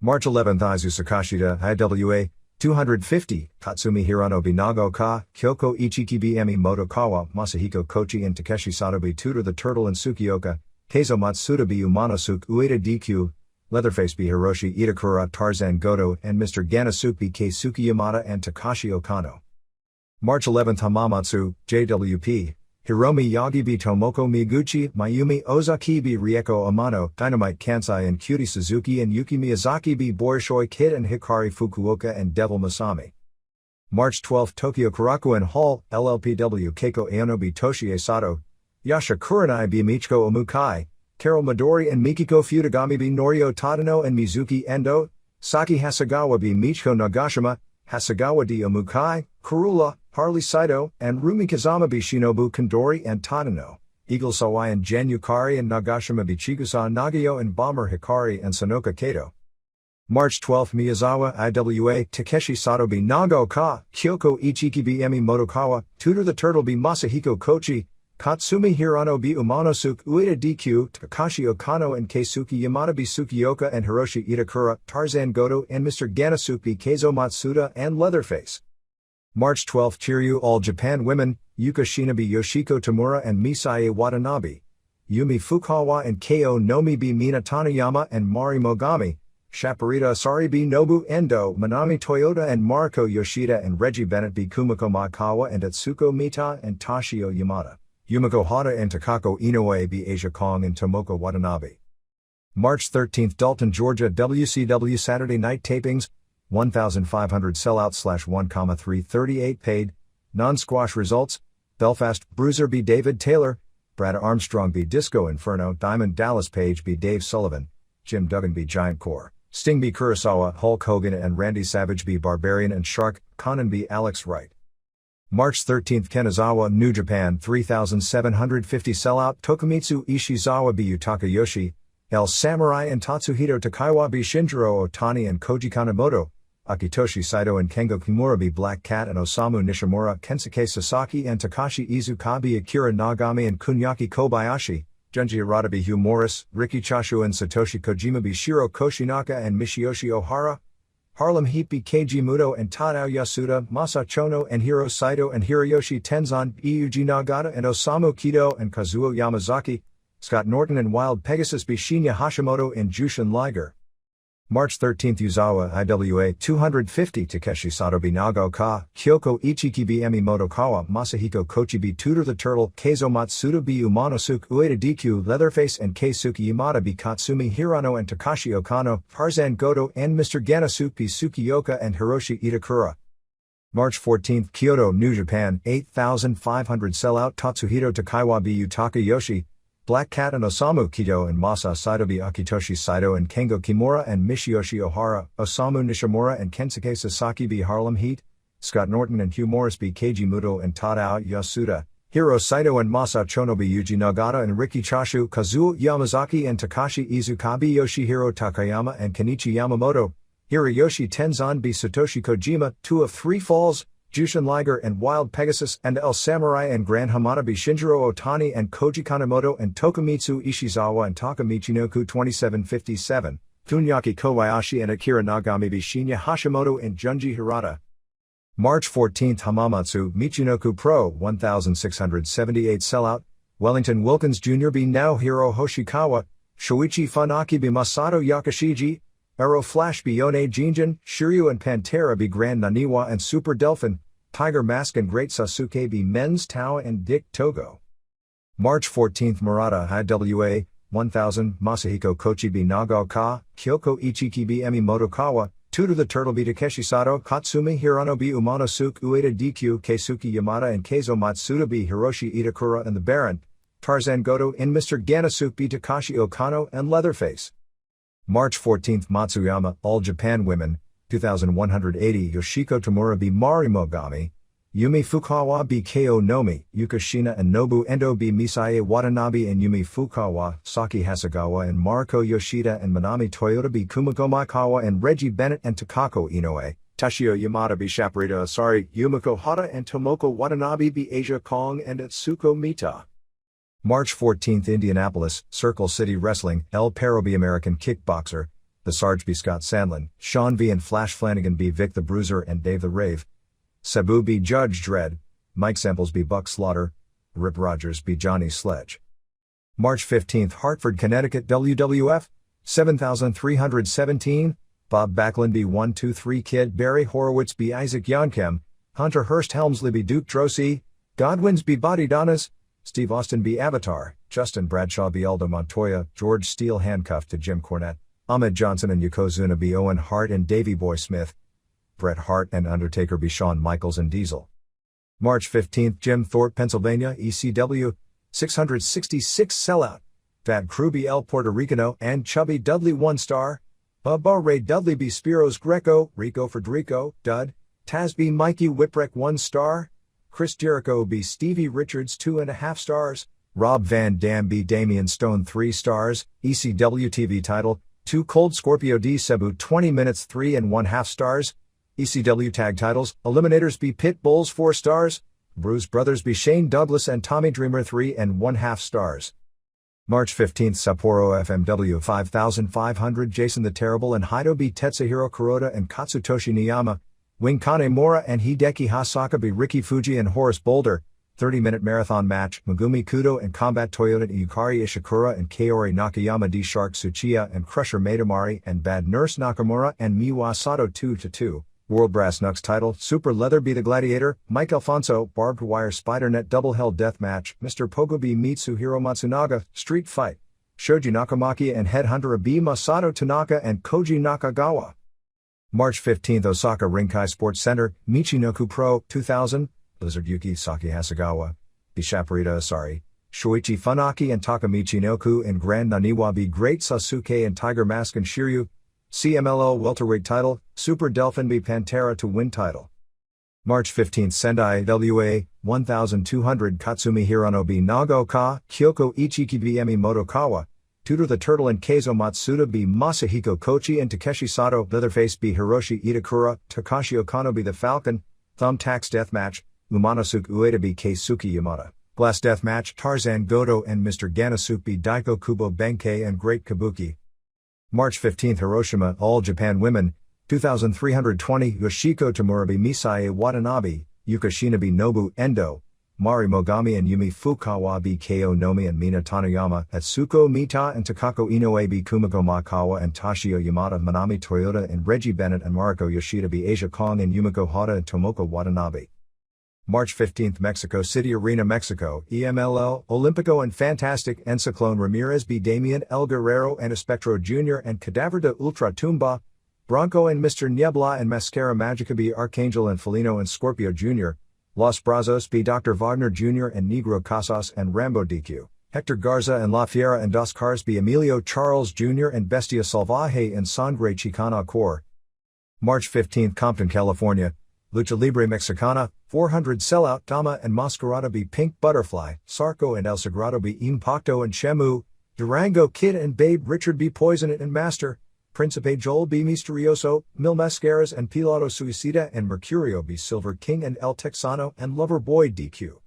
March 11, Aizu Sakashita, IWA, 250, Tatsumi Hirano B. Nagaoka, Kyoko Ichiki B. Emi Motokawa, Masahiko Kochi and Takeshi Sato B. Tutor the Turtle and Tsukioka, Keizo Matsuda B. Umanosuke Ueda DQ, Leatherface B. Hiroshi Itakura Tarzan Goto and Mr. Ganasuke B. Keisuke Yamada and Takashi Okano. March 11, Hamamatsu, JWP, Hiromi Yagi B. Tomoko Miguchi, Mayumi Ozaki B. Rieko Amano, Dynamite Kansai and Cutie Suzuki and Yuki Miyazaki B. Boyshoi Kid and Hikari Fukuoka and Devil Masami. March 12, Tokyo Korakuen Hall, LLPW Keiko Aono B. Toshie Sato, Yasha Kurenai B. Michiko Omukai, Carol Midori and Mikiko Futagami B. Norio Tadano and Mizuki Endo, Saki Hasegawa B. Michiko Nagashima, Hasegawa D. Omukai, Kurula, Harley Saito, and Rumi Kazama B. Shinobu Kandori and Tadano, Eagle Sawai and Gen Yukari and Nagashima B. Chigusa Nagio and Bomber Hikari and Sonoka Kato. March 12, Miyazawa, IWA, Takeshi Sato B. Nagaoka, Kyoko Ichiki B. Emi Motokawa, Tutor the Turtle B. Masahiko Kochi, Katsumi Hirano B. Umanosuke Ueda DQ, Takashi Okano and Keisuke Yamada B. Tsukioka and Hiroshi Itakura, Tarzan Goto and Mr. Ganasuke B. Keizo Matsuda and Leatherface. March 12, Chiryu All Japan Women, Yuka Shinobi Yoshiko Tamura and Misae Watanabe, Yumi Fukawa and Ko Nomi B. Mina Tanayama and Mari Mogami, Shaparita Asari B. Nobu Endo, Manami Toyota and Mariko Yoshida and Reggie Bennett B. Kumiko Makawa and Atsuko Mita and Tashio Yamada, Yumiko Hata and Takako Inoue B. Asia Kong and Tomoko Watanabe. March 13, Dalton, Georgia WCW Saturday Night Tapings, 1,500 sellout / 1,338 paid, non-squash results, Belfast, Bruiser B. David Taylor, Brad Armstrong B. Disco Inferno, Diamond Dallas Page B. Dave Sullivan, Jim Duggan B. Giant Core, Sting B. Kurosawa, Hulk Hogan and Randy Savage B. Barbarian and Shark, Conan B. Alex Wright. March 13, Kanazawa, New Japan 3,750 sellout, Tokumitsu Ishizawa B. Yutaka Yoshi, El Samurai and Tatsuhito Takaiwa B. Shinjiro Otani and Koji Kanemoto, Akitoshi Saito and Kengo Kimura B. Black Cat and Osamu Nishimura, Kensuke Sasaki and Takashi Iizuka B. Akira Nagami and Kunyaki Kobayashi, Junji Hirata B. Hugh Morris, Riki Chashu and Satoshi Kojima B. Shiro Koshinaka and Michiyoshi Ohara, Harlem Heat B. Keiji Muto and Tadao Yasuda, Masa Chono and Hiro Saito and Hiroyoshi Tenzan, Yuji Nagata and Osamu Kido and Kazuo Yamazaki, Scott Norton and Wild Pegasus B. Shinya Hashimoto and Jushin Liger. March 13, Yuzawa, IWA 250 Takeshi Sato B. Nagaoka, Kyoko Ichiki B. Emi Motokawa, Masahiko Kochi B. Tutor the Turtle, Keizo Matsuda B. Umanosuke Ueda DQ, Leatherface and Keisuke Yamada B. Katsumi Hirano and Takashi Okano, Tarzan Goto and Mr. Ganasuke B. Tsukioka and Hiroshi Itakura. March 14, Kyoto, New Japan, 8,500 sellout, Tatsuhito Takaiwa B. Yutaka Yoshi, Black Cat and Osamu Kido and Masa Saito B. Akitoshi Saito and Kengo Kimura and Michiyoshi Ohara, Osamu Nishimura and Kensuke Sasaki B. Harlem Heat, Scott Norton and Hugh Morris B. Keiji Muto and Tadao Yasuda, Hiro Saito and Masa Chonobi Yuji Nagata and Riki Chashu, Kazuo Yamazaki and Takashi Izukabe, Yoshihiro Takayama and Kenichi Yamamoto, Hiroyoshi Tenzan be Satoshi Kojima, 2 of 3 Falls, Jushin Liger and Wild Pegasus and El Samurai and Grand Hamada be Shinjiro Otani and Koji Kanemoto and Tokumitsu Ishizawa and Taka Michinoku 2757, Funyaki Kobayashi and Akira Nagami be Shinya Hashimoto and Junji Hirata. March 14 Hamamatsu Michinoku Pro 1678 sellout, Wellington Wilkins Jr. be Naohiro Hoshikawa, Shoichi Funaki be Masato Yakashiji, Arrow Flash be Yone Jinjin, Shiryu and Pantera be Grand Naniwa and Super Delphin, Tiger Mask and Great Sasuke be Men's Tao and Dick Togo. March 14 Murata IWA 1000 Masahiko Kochi be Nagao Ka, Kyoko Ichiki be Emi Motokawa, Tutor the Turtle be Takeshi Sato, Katsumi Hirano be Umanosuke Ueda DQ, Keisuke Yamada and Keizo Matsuda be Hiroshi Itakura and the Baron, Tarzan Goto and Mr. Ganasuke be Takashi Okano and Leatherface. March 14 Matsuyama, All Japan Women, 2180 Yoshiko Tamura be Mari Mogami, Yumi Fukawa be Ko Nomi, Yuka Shina and Nobu Endo be Misae Watanabe and Yumi Fukawa, Saki Hasegawa and Mariko Yoshida and Manami Toyota be Kumiko Maikawa and Reggie Bennett and Takako Inoue, Tashio Yamada be Shaprita Asari, Yumiko Hata and Tomoko Watanabe be Asia Kong and Atsuko Mita. March 14 Indianapolis, Circle City Wrestling, El Perro be American Kickboxer, The Sarge be Scott Sandlin, Sean V and Flash Flanagan be Vic the Bruiser and Dave the Rave, Sabu be Judge Dredd, Mike Samples be Buck Slaughter, Rip Rogers be Johnny Sledge. March 15 Hartford, Connecticut WWF, 7317, Bob Backlund be 123 Kid, Barry Horowitz be Isaac Yonkem, Hunter Hurst Helmsley be Duke Drosy, Godwins be Body Donas, Steve Austin be Avatar, Justin Bradshaw be Aldo Montoya, George Steele handcuffed to Jim Cornette, Ahmed Johnson and Yokozuna be Owen Hart and Davey Boy Smith, Bret Hart and Undertaker be Shawn Michaels and Diesel. March 15 Jim Thorpe, Pennsylvania, ECW, 666 sellout, Bad Crew be El Puerto Ricano and Chubby Dudley 1 star, Bubba Ray Dudley be Spiros Greco, Rico Federico, Dud, Taz be Mikey Whipwreck 1 star, Chris Jericho be Stevie Richards 2.5 stars, Rob Van Dam be Damian Stone 3 stars, ECW TV title, 2 Cold Scorpio D Cebu 20 minutes 3.5 stars, ECW tag titles, Eliminators be Pit Bulls 4 stars, Bruise Brothers be Shane Douglas and Tommy Dreamer 3.5 stars. March 15 Sapporo FMW 5500 Jason the Terrible and Haido be Tetsuhiro Kuroda and Katsutoshi Niyama, Wing Kanemura and Hideki Hasaka be Ricky Fuji and Horace Boulder, 30-minute marathon match, Megumi Kudo and Combat Toyota Yukari Ishikura and Kaori Nakayama D Shark Tsuchiya and Crusher Maidamari and Bad Nurse Nakamura and Miwa Sato 2-2. World Brass Knucks title, Super Leather be the Gladiator, Mike Alfonso, Barbed Wire Spider Net Double Hell Death Match, Mr. Pogo be Mitsuhiro Matsunaga, Street Fight, Shoji Nakamaki and Headhunter be Masato Tanaka and Koji Nakagawa. March 15 Osaka Rinkai Sports Center, Michinoku Pro, 2000, Blizzard Yuki Saki Hasegawa, be Shaprita Asari, Shoichi Funaki and Taka Michinoku and Grand Naniwa be Great Sasuke and Tiger Mask and Shiryu, CMLL welterweight title, Super Delphin be Pantera to win title. March 15 Sendai WA, 1200 Katsumi Hirano be Nagaoka, Kyoko Ichiki be Emi Motokawa, Tutor the Turtle and Keizo Matsuda be Masahiko Kochi and Takeshi Sato, Leatherface be Hiroshi Itakura, Takashi Okano be the Falcon, Thumbtacks Deathmatch, Umanosuke Ueda be Keisuke Yamada, Glass Deathmatch, Tarzan Goto and Mr. Ganasuke be Daiko Kubo Benkei and Great Kabuki. March 15 Hiroshima, All Japan Women, 2320 Yoshiko Tamura be Misae Watanabe, Yuka Shina be Nobu Endo, Mari Mogami and Yumi Fukawa be Ko Nomi and Mina Tanayama, Atsuko Mita and Takako Inoue be Kumiko Makawa and Tashio Yamada, Manami Toyota and Reggie Bennett and Mariko Yoshida be Asia Kong and Yumiko Hata and Tomoko Watanabe. March 15 Mexico City Arena, Mexico, EMLL, Olympico and Fantastic and Cyclone Ramirez be Damian El Guerrero and Espectro Jr. and Cadaver de Ultra Tumba, Bronco and Mr. Niebla and Mascara Magica be Archangel and Felino and Scorpio Jr., Los Brazos be Dr. Wagner Jr. and Negro Casas and Rambo DQ, Hector Garza and La Fiera and Dos Cars be Emilio Charles Jr. and Bestia Salvaje and Sangre Chicana Corps. March 15 Compton, California, Lucha Libre Mexicana, 400 Sellout Dama and Mascarada be Pink Butterfly, Sarco and El Sagrado be Impacto and Chemu, Durango Kid and Babe Richard be Poison and Master, Principe Joel be Misterioso, Mil Mascaras and Piloto Suicida and Mercurio be Silver King and El Texano and Loverboy DQ.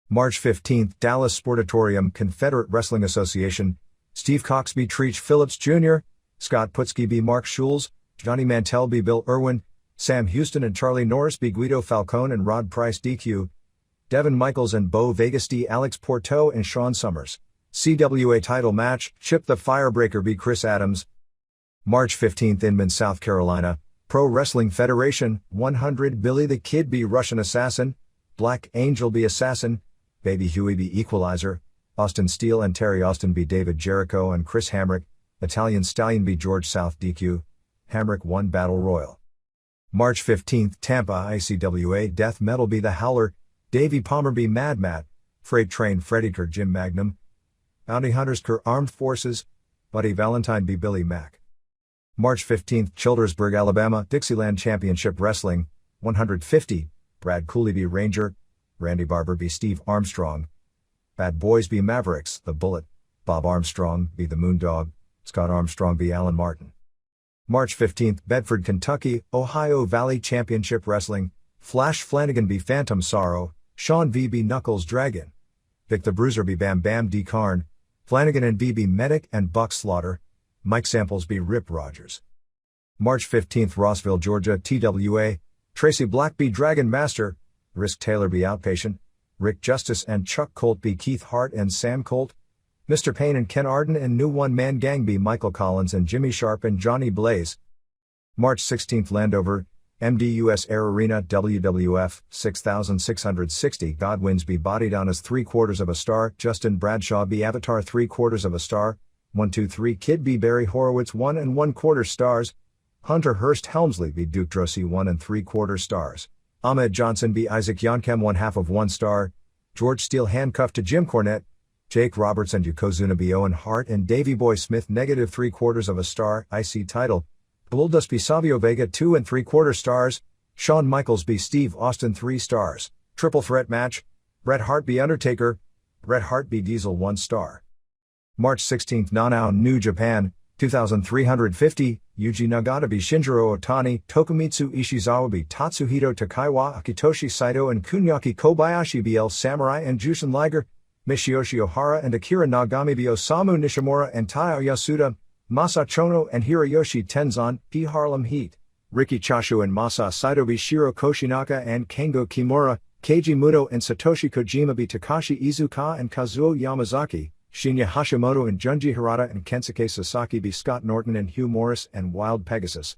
March 15, Dallas Sportatorium Confederate Wrestling Association, Steve Cox be Treach Phillips Jr., Scott Putski be Mark Schulz, Johnny Mantell be Bill Irwin, Sam Houston and Charlie Norris be Guido Falcone and Rod Price DQ, Devin Michaels and Bo Vegas D. Alex Porto and Sean Summers. CWA title match, Chip the Firebreaker be Chris Adams. March 15, Inman, South Carolina, Pro Wrestling Federation, 100 Billy the Kid be Russian Assassin, Black Angel be Assassin, Baby Huey be Equalizer, Austin Steele and Terry Austin be David Jericho and Chris Hamrick, Italian Stallion be George South DQ, Hamrick won Battle Royal. March 15, Tampa ICWA Death Metal be The Howler, Davey Palmer be Mad Matt, Freight Train Freddy Kerr Jim Magnum, Bounty Hunters Kerr Armed Forces, Buddy Valentine be Billy Mack. March 15, Childersburg, Alabama, Dixieland Championship Wrestling, 150, Brad Cooley be Ranger, Randy Barber be Steve Armstrong, Bad Boys be Mavericks, The Bullet, Bob Armstrong be The Moondog, Scott Armstrong be Alan Martin. March 15, Bedford, Kentucky, Ohio Valley Championship Wrestling, Flash Flanagan be Phantom Sorrow, Sean V be Knuckles Dragon, Vic the Bruiser be Bam Bam D. Karn, Flanagan and B be Medic and Buck Slaughter, Mike Samples be Rip Rogers. March 15, Rossville, Georgia, TWA, Tracy Black be Dragon Master, Risk Taylor be Outpatient, Rick Justice and Chuck Colt be Keith Hart and Sam Colt, Mr. Payne and Ken Arden and New One Man Gang be Michael Collins and Jimmy Sharp and Johnny Blaze. March 16, Landover, MDUS Air Arena WWF, 6,660 Godwins be Body Down as 3/4 of a star, Justin Bradshaw be Avatar 3/4 of a star, 123 Kid be Barry Horowitz 1 1/4 stars, Hunter Hurst Helmsley be Duke Drosy 1 3/4 stars, Ahmed Johnson be Isaac Yonkem 1/2 of 1 star, George Steele handcuffed to Jim Cornette, Jake Roberts and Yokozuna be Owen Hart and Davey Boy Smith -3/4 of a star, IC title, Goldust be Savio Vega 2 3/4 stars, Shawn Michaels be Steve Austin 3 stars, triple threat match, Bret Hart be Undertaker, Bret Hart be Diesel 1 star. March 16, Nanao, New Japan, 2,350, Yuji Nagata be Shinjiro Otani, Tokumitsu Ishizawa be Tatsuhito Takaiwa, Akitoshi Saito and Kunyaki Kobayashi be El Samurai and Jushin Liger, Michiyoshi Ohara and Akira Nagami be Osamu Nishimura and Taiyo Yasuda, Masa Chono and Hiroyoshi Tenzan, P. Harlem Heat, Riki Choshu and Masa Saito be Shiro Koshinaka and Kengo Kimura, Keiji Muto and Satoshi Kojima be Takashi Iizuka and Kazuo Yamazaki, Shinya Hashimoto and Junji Hirata and Kensuke Sasaki be Scott Norton and Hugh Morris and Wild Pegasus.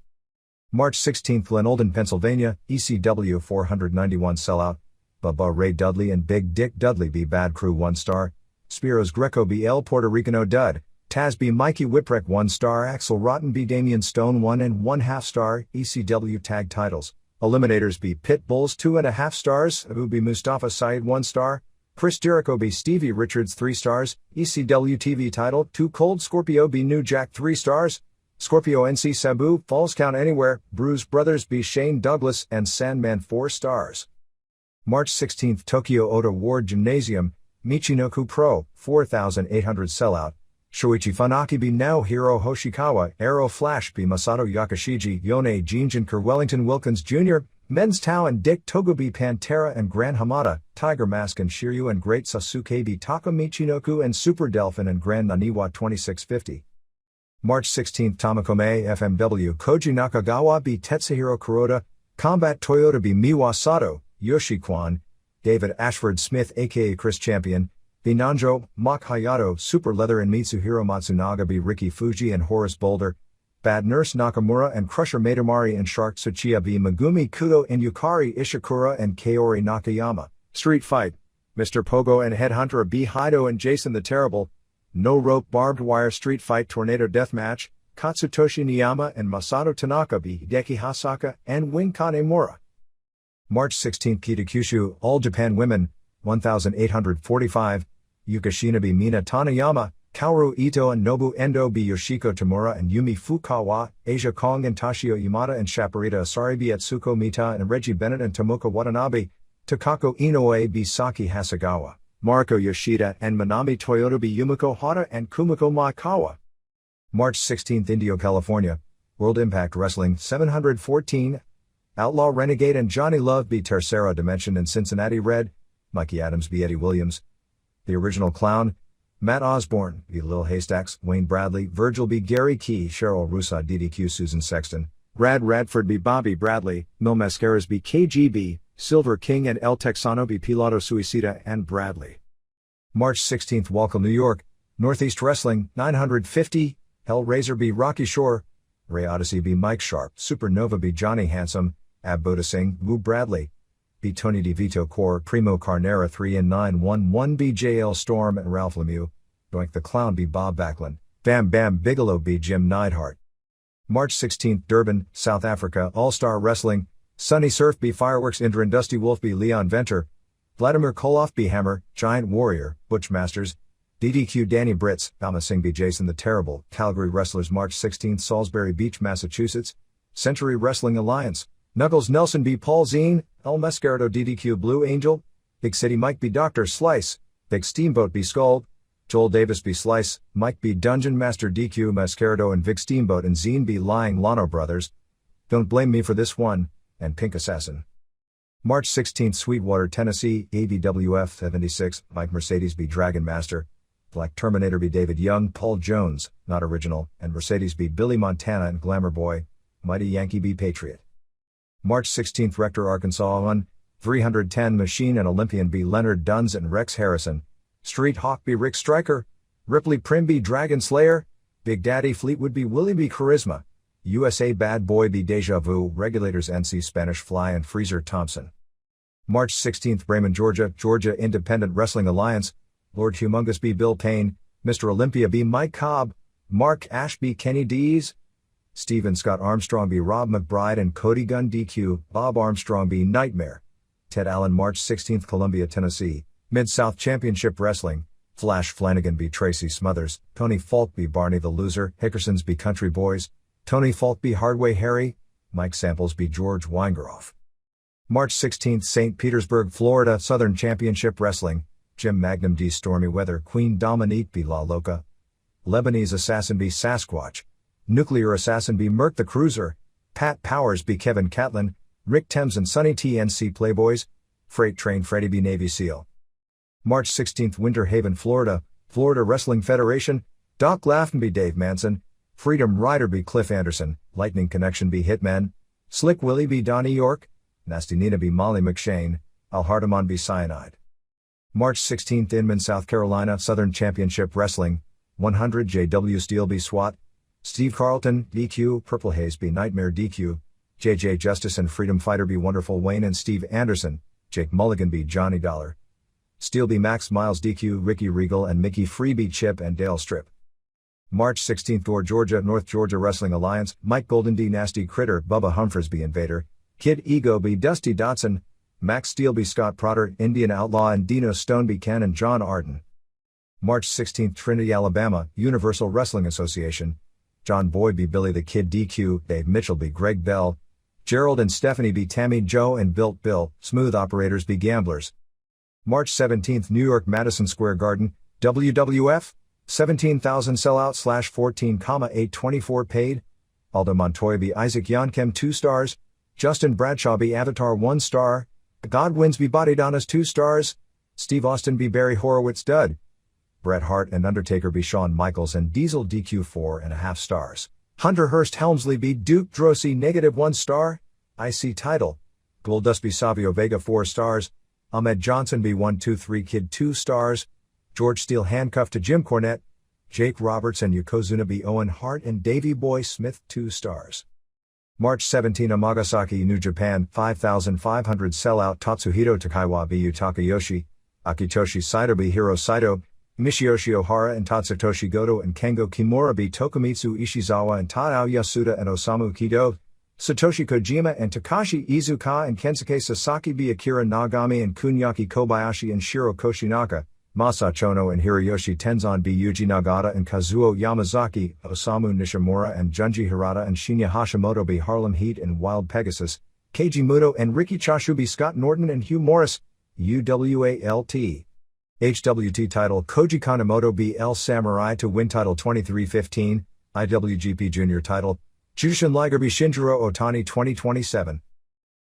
March 16, Glenolden, Pennsylvania, ECW 491 Sellout, Bubba Ray Dudley and Big Dick Dudley be Bad Crew 1 star, Spiros Greco be El Puerto Ricano Dud, Taz be Mikey Whipwreck 1 star, Axel Rotten be Damian Stone 1 1/2 star, ECW tag titles, Eliminators be Pit Bulls 2 1/2 stars, Abu be Mustafa Saeed 1 star, Chris Jericho be Stevie Richards 3 stars, ECW TV title, 2 Cold Scorpio be New Jack 3 stars, Scorpio NC Sabu, Falls Count Anywhere, Bruise Brothers be Shane Douglas and Sandman 4 stars. March 16, Tokyo Ota Ward Gymnasium, Michinoku Pro, 4,800 Sellout, Shoichi Funaki be Naohiro Hoshikawa, Arrow Flash be Masato Yakashiji, Yone Jinjin Wellington Wilkins Jr., Men's Tao and Dick Togo be Pantera and Gran Hamada, Tiger Mask and Shiryu and Great Sasuke be Taka Michinoku and Super Delphin and Grand Naniwa 2650. March 16, Tamakome FMW Koji Nakagawa be Tetsuhiro Kuroda, Combat Toyota be Miwa Sato, Yoshi Kwan, David Ashford Smith aka Chris Champion, be Nanjo, Mach Hayato, Super Leather and Mitsuhiro Matsunaga be Ricky Fuji and Horace Boulder, Bad Nurse Nakamura and Crusher Matamari and Shark Tsuchiya be Megumi Kudo and Yukari Ishikura and Kaori Nakayama, Street Fight, Mr. Pogo and Headhunter be Hido and Jason the Terrible, No Rope Barbed Wire Street Fight Tornado Deathmatch, Katsutoshi Niyama and Masato Tanaka be Hideki Hasaka and Wing Kanemura. March 16, Kitakyushu, All Japan Women, 1,845, Yukashina be Mina Tanayama, Kaoru Ito and Nobu Endo be Yoshiko Tamura and Yumi Fukawa, Asia Kong and Tashio Yamada and Shaparita Asari be Atsuko Mita and Reggie Bennett and Tomoka Watanabe, Takako Inoue be Saki Hasegawa, Mariko Yoshida and Manami Toyota be Yumiko Hata and Kumiko Maekawa. March 16, Indio, California, World Impact Wrestling 714, Outlaw Renegade and Johnny Love be Tercera Dimension and Cincinnati Red, Mikey Adams be Eddie Williams, The Original Clown, Matt Osborne be Lil Haystacks, Wayne Bradley, Virgil be Gary Key, Cheryl Russa DDQ Susan Sexton, Brad Radford be Bobby Bradley, Mil Mascaras be KGB, Silver King and El Texano be Pilato Suicida and Bradley. March 16, Walco, New York, Northeast Wrestling 950, Hellraiser be Rocky Shore, Ray Odyssey be Mike Sharp, Supernova be Johnny Handsome, Ab Boda Singh, Wu Bradley, be Tony DeVito Core, Primo Carnera 3 and 911 be JL Storm and Ralph Lemieux, Doink the Clown be Bob Backlund, Bam Bam Bigelow be Jim Neidhart. March 16, Durban, South Africa, All-Star Wrestling, Sunny Surf be Fireworks Indra and Dusty Wolf be Leon Venter, Vladimir Koloff be Hammer, Giant Warrior, Butch Masters, DDQ Danny Britz, Alma Singh be Jason the Terrible, Calgary Wrestlers March 16, Salisbury Beach, Massachusetts, Century Wrestling Alliance, Knuckles Nelson be Paul Zine, El Mascarado DDQ Blue Angel, Big City Mike be Dr. Slice, Big Steamboat be Skull, Joel Davis be Slice, Mike be Dungeon Master DQ Mascarado and Vic Steamboat and Zine be Lying Lano Brothers, Don't Blame Me for This One, and Pink Assassin. March 16, Sweetwater, Tennessee, ABWF 76, Mike Mercedes be Dragon Master, Black Terminator be David Young, Paul Jones, Not Original, and Mercedes be Billy Montana and Glamour Boy, Mighty Yankee be Patriot. March 16, Rector, Arkansas 1, 310 Machine and Olympian be Leonard Duns and Rex Harrison, Street Hawk be Rick Stryker, Ripley Prim be Dragon Slayer, Big Daddy Fleetwood be Willie be Charisma, USA Bad Boy be Deja Vu, Regulators NC Spanish Fly and Freezer Thompson. March 16, Bremen, Georgia, Georgia Independent Wrestling Alliance, Lord Humongous be Bill Payne, Mr. Olympia be Mike Cobb, Mark Ash be Kenny Dees, Stephen Scott Armstrong be Rob McBride and Cody Gunn DQ, Bob Armstrong be Nightmare, Ted Allen March 16, Columbia, Tennessee, Mid-South Championship Wrestling, Flash Flanagan be Tracy Smothers, Tony Falk be Barney the Loser, Hickersons be Country Boys, Tony Falk be Hardway Harry, Mike Samples be George Weingeroff. March 16, St. Petersburg, Florida, Southern Championship Wrestling, Jim Magnum D. Stormy Weather, Queen Dominique be La Loca, Lebanese Assassin be Sasquatch, Nuclear Assassin be Merc the Cruiser, Pat Powers be Kevin Catlin, Rick Thames and Sonny TNC Playboys, Freight Train Freddy be Navy SEAL. March 16, Winter Haven, Florida, Florida Wrestling Federation, Doc Laughton be Dave Manson, Freedom Rider be Cliff Anderson, Lightning Connection be Hitman, Slick Willie be Donnie York, Nasty Nina be Molly McShane, Al Hardiman be Cyanide. March 16, Inman, South Carolina, Southern Championship Wrestling, 100 JW Steel be SWAT, Steve Carlton, DQ, Purple Haze be Nightmare DQ, JJ Justice and Freedom Fighter be Wonderful Wayne and Steve Anderson, Jake Mulligan be Johnny Dollar, Steel be Max Miles DQ, Ricky Regal and Mickey Free be Chip and Dale Strip. March 16, Gore, Georgia, North Georgia Wrestling Alliance, Mike Golden D. Nasty Critter, Bubba Humphries be Invader, Kid Ego be Dusty Dotson, Max Steele be Scott Protter, Indian Outlaw and Dino Stone be Ken and John Arden. March 16, Trinity, Alabama, Universal Wrestling Association, John Boyd be Billy the Kid DQ, Dave Mitchell be Greg Bell, Gerald and Stephanie be Tammy Joe and Built Bill, Smooth Operators be Gamblers. March 17, New York Madison Square Garden, WWF, 17,000 sellout / 14,824 paid, Aldo Montoya be Isaac Yankem 2 stars, Justin Bradshaw be Avatar 1 star, Godwins be Bodydonas 2 stars, Steve Austin be Barry Horowitz dud, Bret Hart and Undertaker be Shawn Michaels and Diesel DQ 4.5 stars. Hunter Hearst Helmsley be Duke Drosy -1 star. IC title. Goldust be Savio Vega 4 stars. Ahmed Johnson be 123 Kid 2 stars. George Steele handcuffed to Jim Cornette. Jake Roberts and Yokozuna be Owen Hart and Davey Boy Smith 2 stars. March 17, Amagasaki, New Japan, 5,500 sellout Tatsuhito Takaiwa be Yutaka Yoshi. Akitoshi Saito be Hiro Saito. Michiyoshi Ohara and Tatsutoshi Goto and Kengo Kimura be Tokumitsu Ishizawa and Tadao Yasuda and Osamu Kido. Satoshi Kojima and Takashi Iizuka and Kensuke Sasaki be Akira Nagami and Kunyaki Kobayashi and Shiro Koshinaka. Masa Chono and Hiroyoshi Tenzan B. Yuji Nagata and Kazuo Yamazaki, Osamu Nishimura and Junji Hirata and Shinya Hashimoto B. Harlem Heat and Wild Pegasus, Keiji Muto and Riki Choshu B. Scott Norton and Hugh Morris, UWALT. HWT title Koji Kanemoto B. El Samurai to win title 23-15, IWGP Junior title, Jushin Liger B. Shinjiro Otani 2027.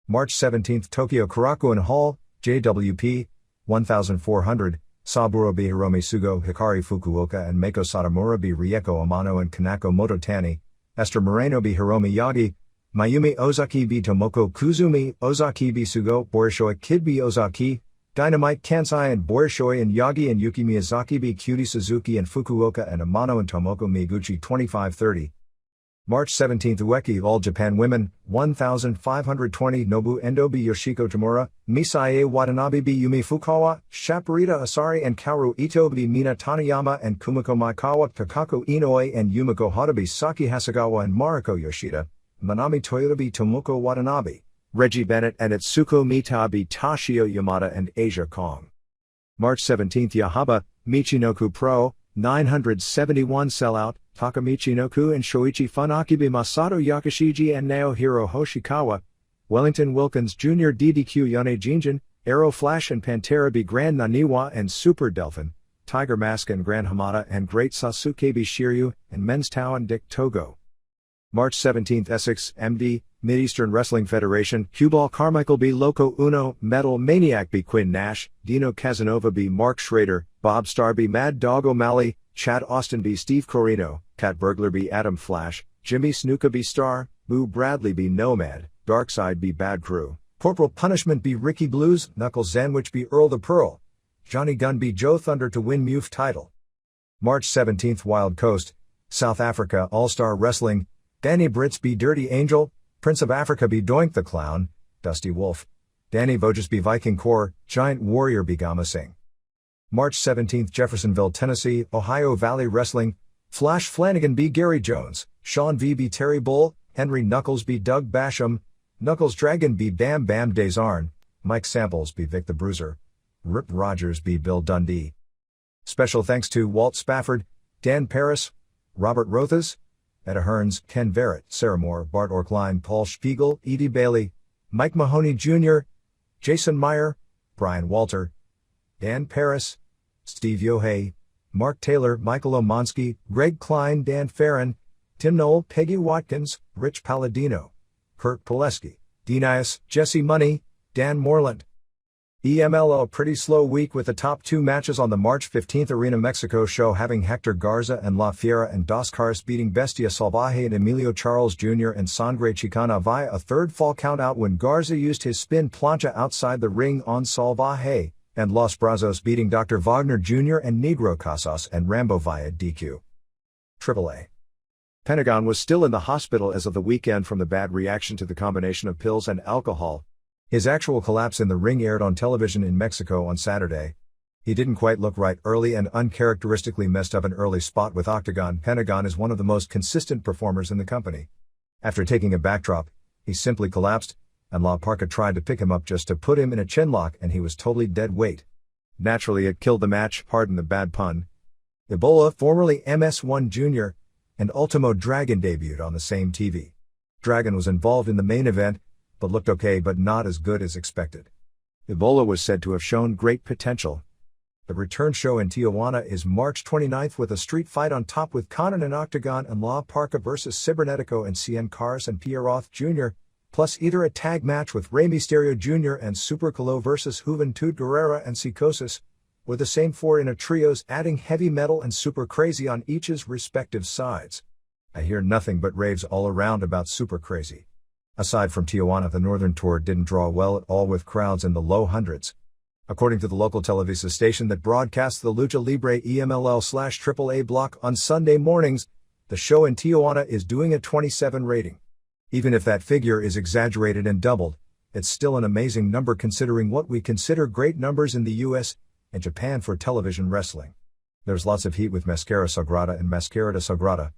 March 17, Tokyo Korakuen Hall, JWP, 1400, Saburo B. Hiromi Sugo, Hikari Fukuoka and Meiko Satomura B. Rieko Amano and Kanako Mototani, Esther Moreno B. Hiromi Yagi, Mayumi Ozaki B. Tomoko Kuzumi, Ozaki B. Sugo, Borishoi Kid B. Ozaki, Dynamite Kansai and Borishoi and Yagi and Yuki Miyazaki B. Cutie Suzuki and Fukuoka and Amano and Tomoko Miyaguchi 2530. March 17, Ueki All Japan Women, 1520 Nobu Endo B. Yoshiko Tamura, Misae Watanabe B. Yumi Fukawa, Shaparita Asari and Kaoru Ito B. Mina Taniyama and Kumiko Maikawa, Takako Inoue and Yumiko Hara B. Saki Hasegawa and Mariko Yoshida, Manami Toyota B. Tomoko Watanabe, Reggie Bennett and Itsuko Mita B. Tashio Yamada and Asia Kong. March 17, Yahaba, Michinoku Pro, 971 Sellout, Takamichinoku and Shoichi Funaki B. Masato Yakashiji and Naohiro Hoshikawa, Wellington Wilkins Jr. DDQ Yone Jinjin, Arrow Flash and Pantera B. Grand Naniwa and Super Delphin, Tiger Mask and Grand Hamada and Great Sasuke B. Shiryu, and Men's Tao and Dick Togo. March 17, Essex, MD, Mid-Eastern Wrestling Federation, Cueball Carmichael B. Loco Uno, Metal Maniac B. Quinn Nash, Dino Casanova B. Mark Schrader, Bob Starr B. Mad Dog O'Malley, Chad Austin B. Steve Corino, Cat Burglar B. Adam Flash, Jimmy Snuka B. Star, Boo Bradley B. Nomad, Darkside B. Bad Crew, Corporal Punishment B. Ricky Blues, Knuckles Sandwich B. Earl the Pearl, Johnny Gunn B. Joe Thunder to win MUF title. March 17, Wild Coast, South Africa All-Star Wrestling, Danny Brits B. Dirty Angel, Prince of Africa B. Doink the Clown, Dusty Wolf, Danny Voges B. Viking Corps, Giant Warrior B. Gama Singh. March 17, Jeffersonville, Tennessee, Ohio Valley Wrestling, Flash Flanagan B. Gary Jones, Sean V. B. Terry Bull, Henry Knuckles B. Doug Basham, Knuckles Dragon B. Bam Bam Desarn, Mike Samples B. Vic the Bruiser, Rip Rogers B. Bill Dundee. Special thanks to Walt Spafford, Dan Paris, Robert Rothas, Etta Hearns, Ken Verrett, Sarah Moore, Bart Orkline, Paul Spiegel, Edie Bailey, Mike Mahoney Jr., Jason Meyer, Brian Walter, Dan Paris, Steve Yohei, Mark Taylor, Michael Omansky, Greg Klein, Dan Farron, Tim Knoll, Peggy Watkins, Rich Palladino, Kurt Pileski, Denias, Jesse Money, Dan Moreland. EMLO a pretty slow week with the top two matches on the March 15 Arena Mexico show having Hector Garza and La Fiera and Dos Caras beating Bestia Salvaje and Emilio Charles Jr. and Sangre Chicana via a third fall countout when Garza used his spin plancha outside the ring on Salvaje, and Los Brazos beating Dr. Wagner Jr. and Negro Casas and Rambo via DQ. AAA. Pentagon was still in the hospital as of the weekend from the bad reaction to the combination of pills and alcohol. His actual collapse in the ring aired on television in Mexico on Saturday. He didn't quite look right early and uncharacteristically messed up an early spot with Octagon. Pentagon is one of the most consistent performers in the company. After taking a backdrop, he simply collapsed, and La Parka tried to pick him up just to put him in a chinlock and he was totally dead weight. Naturally it killed the match, pardon the bad pun. Ebola, formerly MS1 Jr., and Ultimo Dragon debuted on the same TV. Dragon was involved in the main event, but looked okay but not as good as expected. Ebola was said to have shown great potential. The return show in Tijuana is March 29th with a street fight on top with Conan and Octagon and La Parka versus Cibernetico and Cien Cars and Pierre Roth Jr., plus either a tag match with Rey Mysterio Jr. and Super Calo versus Juventud Guerrera and Psicosis, with the same four in a trios adding Heavy Metal and Super Crazy on each's respective sides. I hear nothing but raves all around about Super Crazy. Aside from Tijuana, the Northern Tour didn't draw well at all with crowds in the low hundreds. According to the local Televisa station that broadcasts the Lucha Libre EMLL/AAA block on Sunday mornings, the show in Tijuana is doing a 27 rating. Even if that figure is exaggerated and doubled, it's still an amazing number considering what we consider great numbers in the US and Japan for television wrestling. There's lots of heat with Mascara Sagrada and Mascarada Sagrada.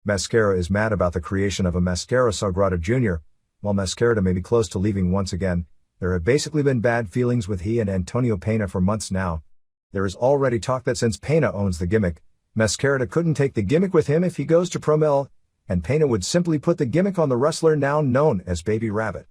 Mascara is mad about the creation of a Mascara Sagrada Jr., while Mascarada may be close to leaving once again. There have basically been bad feelings with he and Antonio Pena for months now. There is already talk that since Pena owns the gimmick, Mascarada couldn't take the gimmick with him if he goes to Promel, and Pena would simply put the gimmick on the wrestler now known as Baby Rabbit.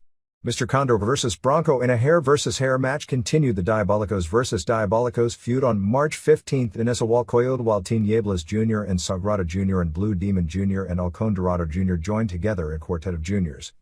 Mr. Condor vs. Bronco in a hair vs. hair match continued the Diabolicos vs. Diabolicos feud on March 15th in Essahualcoyot, while Tinieblas Jr. and Sagrada Jr. and Blue Demon Jr. and Halcon Dorado Jr. joined together in Quartet of Juniors.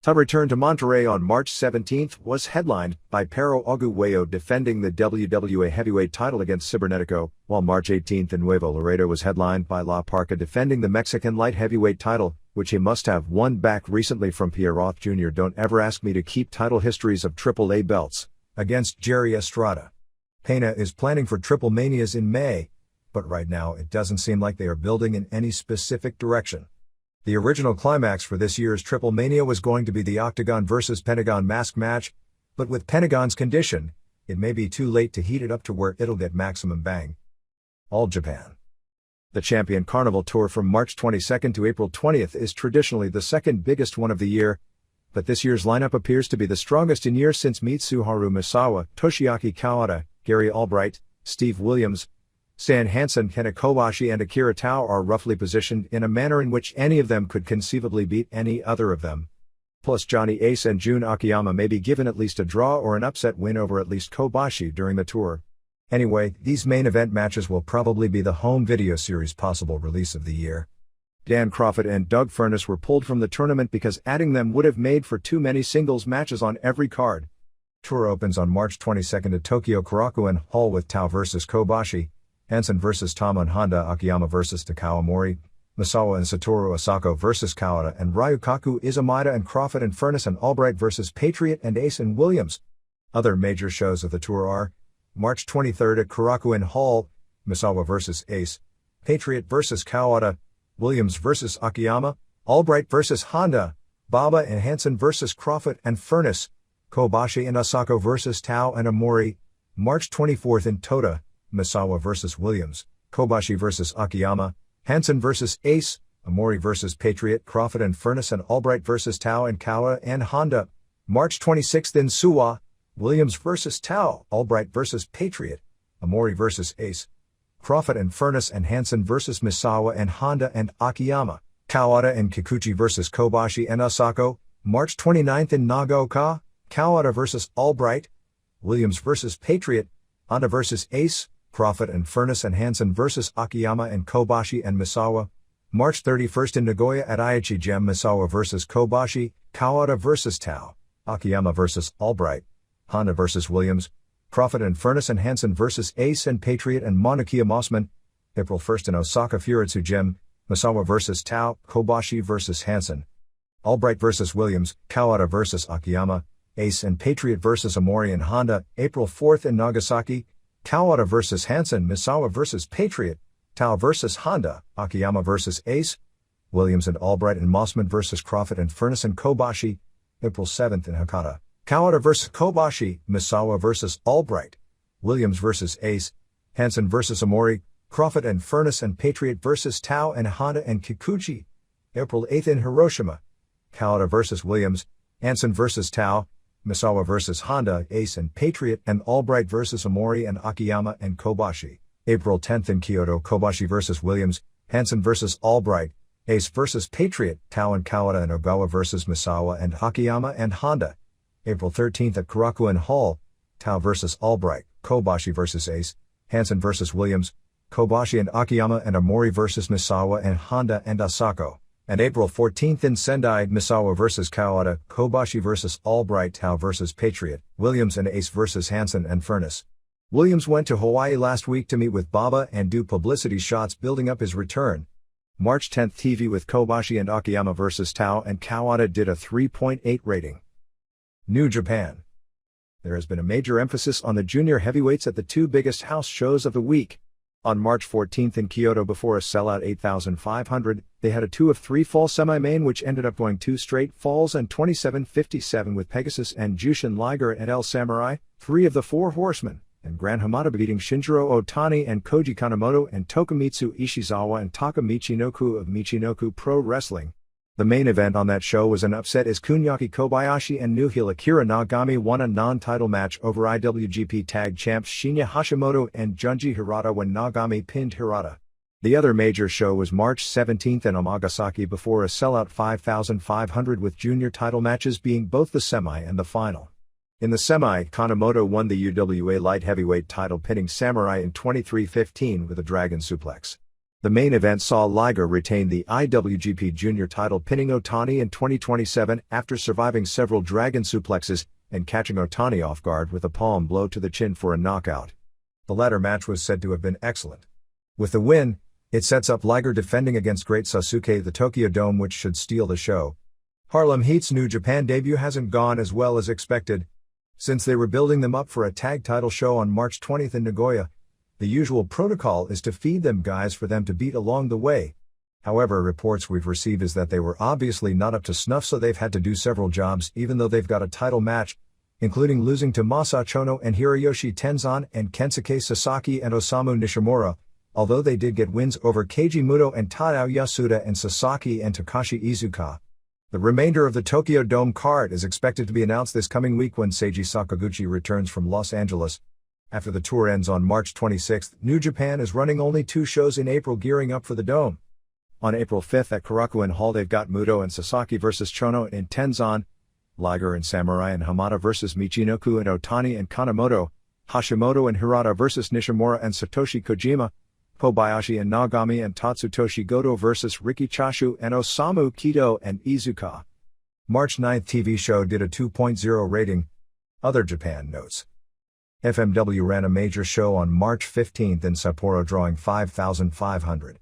The return to Monterrey on March 17th was headlined by Pero Aguayo defending the WWA Heavyweight title against Cibernetico, while March 18th in Nuevo Laredo was headlined by La Parca defending the Mexican Light Heavyweight title, which he must have won back recently from Pierre Roth Jr. Don't ever ask me to keep title histories of AAA belts, against Jerry Estrada. Pena is planning for Triple Manias in May, but right now it doesn't seem like they are building in any specific direction. The original climax for this year's Triple Mania was going to be the Octagon vs. Pentagon mask match, but with Pentagon's condition, it may be too late to heat it up to where it'll get maximum bang. All Japan. The Champion Carnival Tour from March 22nd to April 20th is traditionally the second biggest one of the year, but this year's lineup appears to be the strongest in years since Mitsuharu Misawa, Toshiaki Kawada, Gary Albright, Steve Williams, Stan Hansen, Kenta Kobashi and Akira Tao are roughly positioned in a manner in which any of them could conceivably beat any other of them. Plus Johnny Ace and Jun Akiyama may be given at least a draw or an upset win over at least Kobashi during the tour. Anyway, these main event matches will probably be the home video series possible release of the year. Dan Crawford and Doug Furnas were pulled from the tournament because adding them would have made for too many singles matches on every card. Tour opens on March 22nd at Tokyo Korakuen Hall with Tao vs. Kobashi, Hansen vs. Tama and Honda, Akiyama vs. Takao Mori, Misawa and Satoru Asako vs. Kawada and Ryukaku Izumida and Crawford and Furnas and Albright vs. Patriot and Ace and Williams. Other major shows of the tour are March 23rd at Korakuen Hall, Misawa vs. Ace, Patriot vs. Kawada, Williams vs. Akiyama, Albright vs. Honda, Baba and Hansen vs. Crawford and Furnas, Kobashi and Asako vs. Tao and Amori. March 24th in Tota, Misawa vs. Williams, Kobashi vs. Akiyama, Hansen vs. Ace, Amori vs. Patriot, Crawford and Furnas and Albright vs. Tao and Kawada and Honda. March 26th in Suwa, Williams vs. Tao, Albright vs. Patriot, Amori vs. Ace, Crawford and Furnas and Hansen vs. Misawa and Honda and Akiyama, Kawada and Kikuchi vs. Kobashi and Asako. March 29th in Nagaoka, Kawada vs. Albright, Williams vs. Patriot, Honda vs. Ace, Crawford and Furnas and Hansen vs. Akiyama and Kobashi and Misawa. March 31st in Nagoya at Aichi Gem, Misawa vs. Kobashi, Kawada vs. Tao, Akiyama vs. Albright, Honda vs. Williams, Crawford and Furnas and Hansen vs. Ace and Patriot and Monakia Mossman. April 1st in Osaka Furitsu Gem, Misawa vs. Tao, Kobashi vs. Hansen, Albright vs. Williams, Kawada vs. Akiyama, Ace and Patriot vs. Amori and Honda. April 4th in Nagasaki, Kawada vs. Hansen, Misawa vs. Patriot, Tao vs. Honda, Akiyama vs. Ace, Williams and Albright and Mossman vs. Crawford and Furnas and Kobashi. April 7th in Hakata, Kawada vs. Kobashi, Misawa vs. Albright, Williams vs. Ace, Hansen vs. Amori, Crawford and Furnas and Patriot vs. Tao and Honda and Kikuchi. April 8th in Hiroshima, Kawada vs. Williams, Hansen vs. Tao, Misawa vs. Honda, Ace and Patriot and Albright vs. Amori and Akiyama and Kobashi. April 10th in Kyoto, Kobashi vs. Williams, Hansen vs. Albright, Ace vs. Patriot, Tao and Kawada and Ogawa vs. Misawa and Akiyama and Honda. April 13th at Korakuen Hall, Tao vs. Albright, Kobashi vs. Ace, Hansen vs. Williams, Kobashi and Akiyama and Amori vs. Misawa and Honda and Asako. And April 14th in Sendai, Misawa vs. Kawada, Kobashi vs. Albright, Tao vs. Patriot, Williams and Ace vs. Hansen and Furnas. Williams went to Hawaii last week to meet with Baba and do publicity shots building up his return. March 10th TV with Kobashi and Akiyama vs. Tao and Kawada did a 3.8 rating. New Japan. There has been a major emphasis on the junior heavyweights at the two biggest house shows of the week. On March 14th in Kyoto before a sellout 8,500, they had a 2 of 3 fall semi-main which ended up going 2 straight falls and 27-57 with Pegasus and Jushin Liger and El Samurai, 3 of the 4 horsemen, and Gran Hamada beating Shinjiro Otani and Koji Kanemoto and Tokumitsu Ishizawa and Taka Michinoku of Michinoku Pro Wrestling. The main event on that show was an upset as Kunyaki Kobayashi and new heel Akira Nagami won a non-title match over IWGP Tag Champs Shinya Hashimoto and Junji Hirata when Nagami pinned Hirata. The other major show was March 17th in Amagasaki before a sellout 5,500 with junior title matches being both the semi and the final. In the semi, Kanemoto won the UWA light heavyweight title pinning Samurai in 23:15 with a dragon suplex. The main event saw Liger retain the IWGP Junior title pinning Otani in 2027 after surviving several dragon suplexes and catching Otani off guard with a palm blow to the chin for a knockout. The latter match was said to have been excellent. With the win, it sets up Liger defending against Great Sasuke at the Tokyo Dome, which should steal the show. Harlem Heat's New Japan debut hasn't gone as well as expected. Since they were building them up for a tag title show on March 20th in Nagoya, the usual protocol is to feed them guys for them to beat along the way. However, reports we've received is that they were obviously not up to snuff, so they've had to do several jobs even though they've got a title match, including losing to Masa Chono and Hiroyoshi Tenzan and Kensuke Sasaki and Osamu Nishimura, although they did get wins over Keiji Muto and Tadao Yasuda and Sasaki and Takashi Iizuka. The remainder of the Tokyo Dome card is expected to be announced this coming week when Seiji Sakaguchi returns from Los Angeles. After the tour ends on March 26, New Japan is running only 2 shows in April gearing up for the Dome. On April 5 at Korakuen Hall they've got Muto and Sasaki vs Chono and Tenzan, Liger and Samurai and Hamada vs Michinoku and Otani and Kanemoto, Hashimoto and Hirata vs Nishimura and Satoshi Kojima, Kobayashi and Nagami and Tatsutoshi Goto vs Riki Chashu and Osamu Kido and Iizuka. March 9 TV show did a 2.0 rating. Other Japan notes. FMW ran a major show on March 15 in Sapporo drawing 5,500.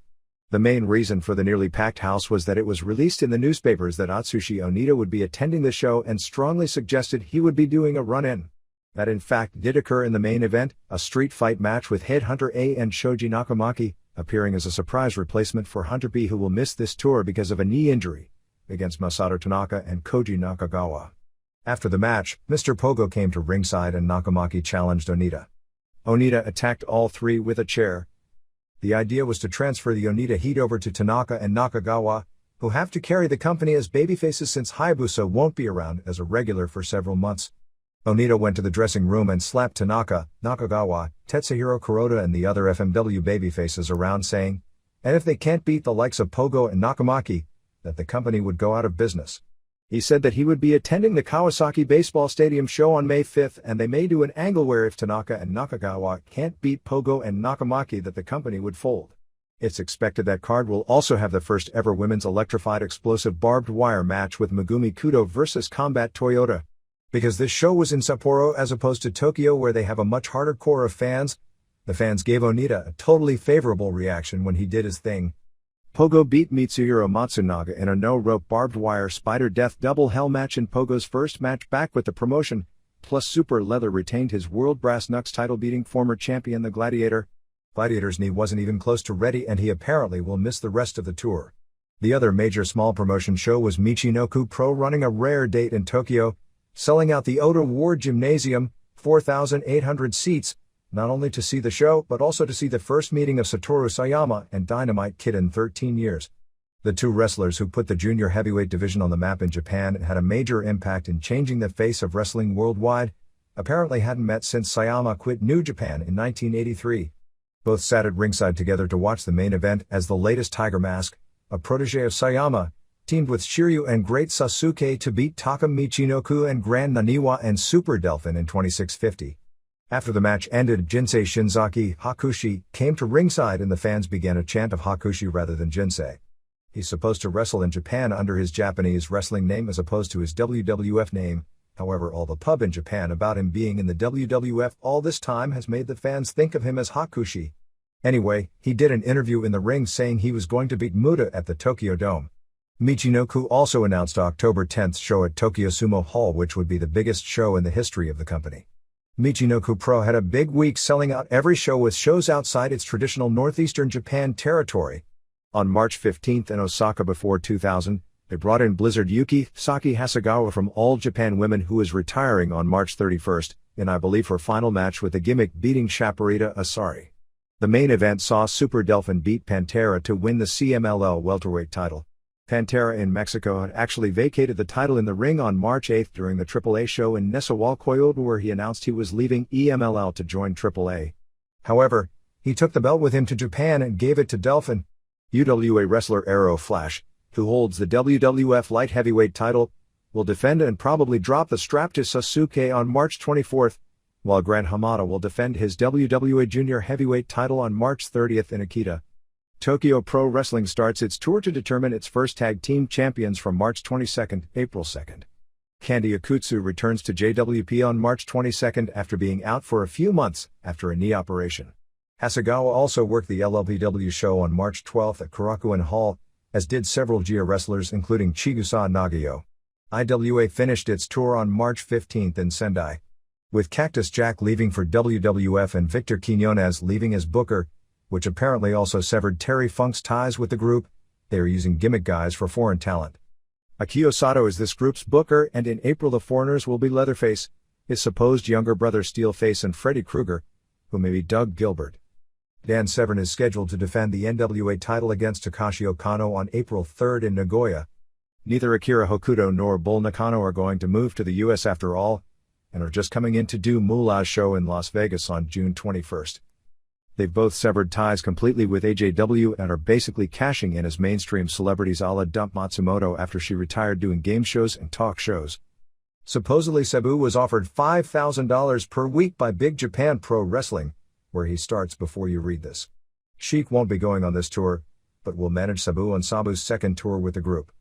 The main reason for the nearly packed house was that it was released in the newspapers that Atsushi Onita would be attending the show and strongly suggested he would be doing a run-in. That in fact did occur in the main event, a street fight match with Headhunter A and Shoji Nakamaki, appearing as a surprise replacement for Hunter B, who will miss this tour because of a knee injury, against Masato Tanaka and Koji Nakagawa. After the match, Mr. Pogo came to ringside and Nakamaki challenged Onita. Onita attacked all 3 with a chair. The idea was to transfer the Onita heat over to Tanaka and Nakagawa, who have to carry the company as babyfaces since Hayabusa won't be around as a regular for several months. Onita went to the dressing room and slapped Tanaka, Nakagawa, Tetsuhiro Kuroda and the other FMW babyfaces around, saying, and if they can't beat the likes of Pogo and Nakamaki, that the company would go out of business. He said that he would be attending the Kawasaki Baseball Stadium show on May 5th and they may do an angle where if Tanaka and Nakagawa can't beat Pogo and Nakamaki that the company would fold. It's expected that card will also have the first ever women's electrified explosive barbed wire match with Megumi Kudo vs Combat Toyota. Because this show was in Sapporo as opposed to Tokyo where they have a much harder core of fans, the fans gave Onita a totally favorable reaction when he did his thing. Pogo beat Mitsuhiro Matsunaga in a no-rope barbed wire spider death double hell match in Pogo's first match back with the promotion, plus Super Leather retained his World Brass Knucks title beating former champion the Gladiator. Gladiator's knee wasn't even close to ready and he apparently will miss the rest of the tour. The other major small promotion show was Michinoku Pro running a rare date in Tokyo, selling out the Oda Ward Gymnasium, 4,800 seats, not only to see the show but also to see the first meeting of Satoru Sayama and Dynamite Kid in 13 years. The 2 wrestlers who put the junior heavyweight division on the map in Japan and had a major impact in changing the face of wrestling worldwide, apparently hadn't met since Sayama quit New Japan in 1983. Both sat at ringside together to watch the main event as the latest Tiger Mask, a protege of Sayama, teamed with Shiryu and Great Sasuke to beat Taka Michinoku and Grand Naniwa and Super Delphin in 26:50. After the match ended, Jinsei Shinzaki Hakushi came to ringside and the fans began a chant of Hakushi rather than Jinsei. He's supposed to wrestle in Japan under his Japanese wrestling name as opposed to his WWF name, however all the pub in Japan about him being in the WWF all this time has made the fans think of him as Hakushi. Anyway, he did an interview in the ring saying he was going to beat Muta at the Tokyo Dome. Michinoku also announced October 10th show at Tokyo Sumo Hall, which would be the biggest show in the history of the company. Michinoku Pro had a big week selling out every show with shows outside its traditional northeastern Japan territory. On March 15th in Osaka before 2000, they brought in Blizzard Yuki Saki Hasegawa from All Japan Women, who is retiring on March 31st, in I believe her final match with the gimmick beating Shaparita Asari. The main event saw Super Delphin beat Pantera to win the CMLL welterweight title. Pantera in Mexico had actually vacated the title in the ring on March 8 during the AAA show in Nezahualcóyotl, where he announced he was leaving EMLL to join AAA. However, he took the belt with him to Japan and gave it to Delfin. UWA wrestler Arrow Flash, who holds the WWF Light Heavyweight title, will defend and probably drop the strap to Sasuke on March 24, while Grant Hamada will defend his WWA Junior Heavyweight title on March 30 in Akita. Tokyo Pro Wrestling starts its tour to determine its first tag team champions from March 22, April 2. Kandi Akutsu returns to JWP on March 22 after being out for a few months after a knee operation. Hasegawa also worked the LLPW show on March 12 at Korakuen Hall, as did several GIA wrestlers including Chigusa Nagayo. IWA finished its tour on March 15 in Sendai. With Cactus Jack leaving for WWF and Victor Quiñones leaving as booker, which apparently also severed Terry Funk's ties with the group, they are using gimmick guys for foreign talent. Akio Sato is this group's booker, and in April the foreigners will be Leatherface, his supposed younger brother Steelface, and Freddy Krueger, who may be Doug Gilbert. Dan Severn is scheduled to defend the NWA title against Takashi Okano on April 3 in Nagoya. Neither Akira Hokuto nor Bull Nakano are going to move to the US after all, and are just coming in to do Moolah's show in Las Vegas on June 21. They've both severed ties completely with AJW and are basically cashing in as mainstream celebrities a la Dump Matsumoto after she retired doing game shows and talk shows. Supposedly Sabu was offered $5,000 per week by Big Japan Pro Wrestling, where he starts before you read this. Sheik won't be going on this tour, but will manage Sabu on Sabu's second tour with the group.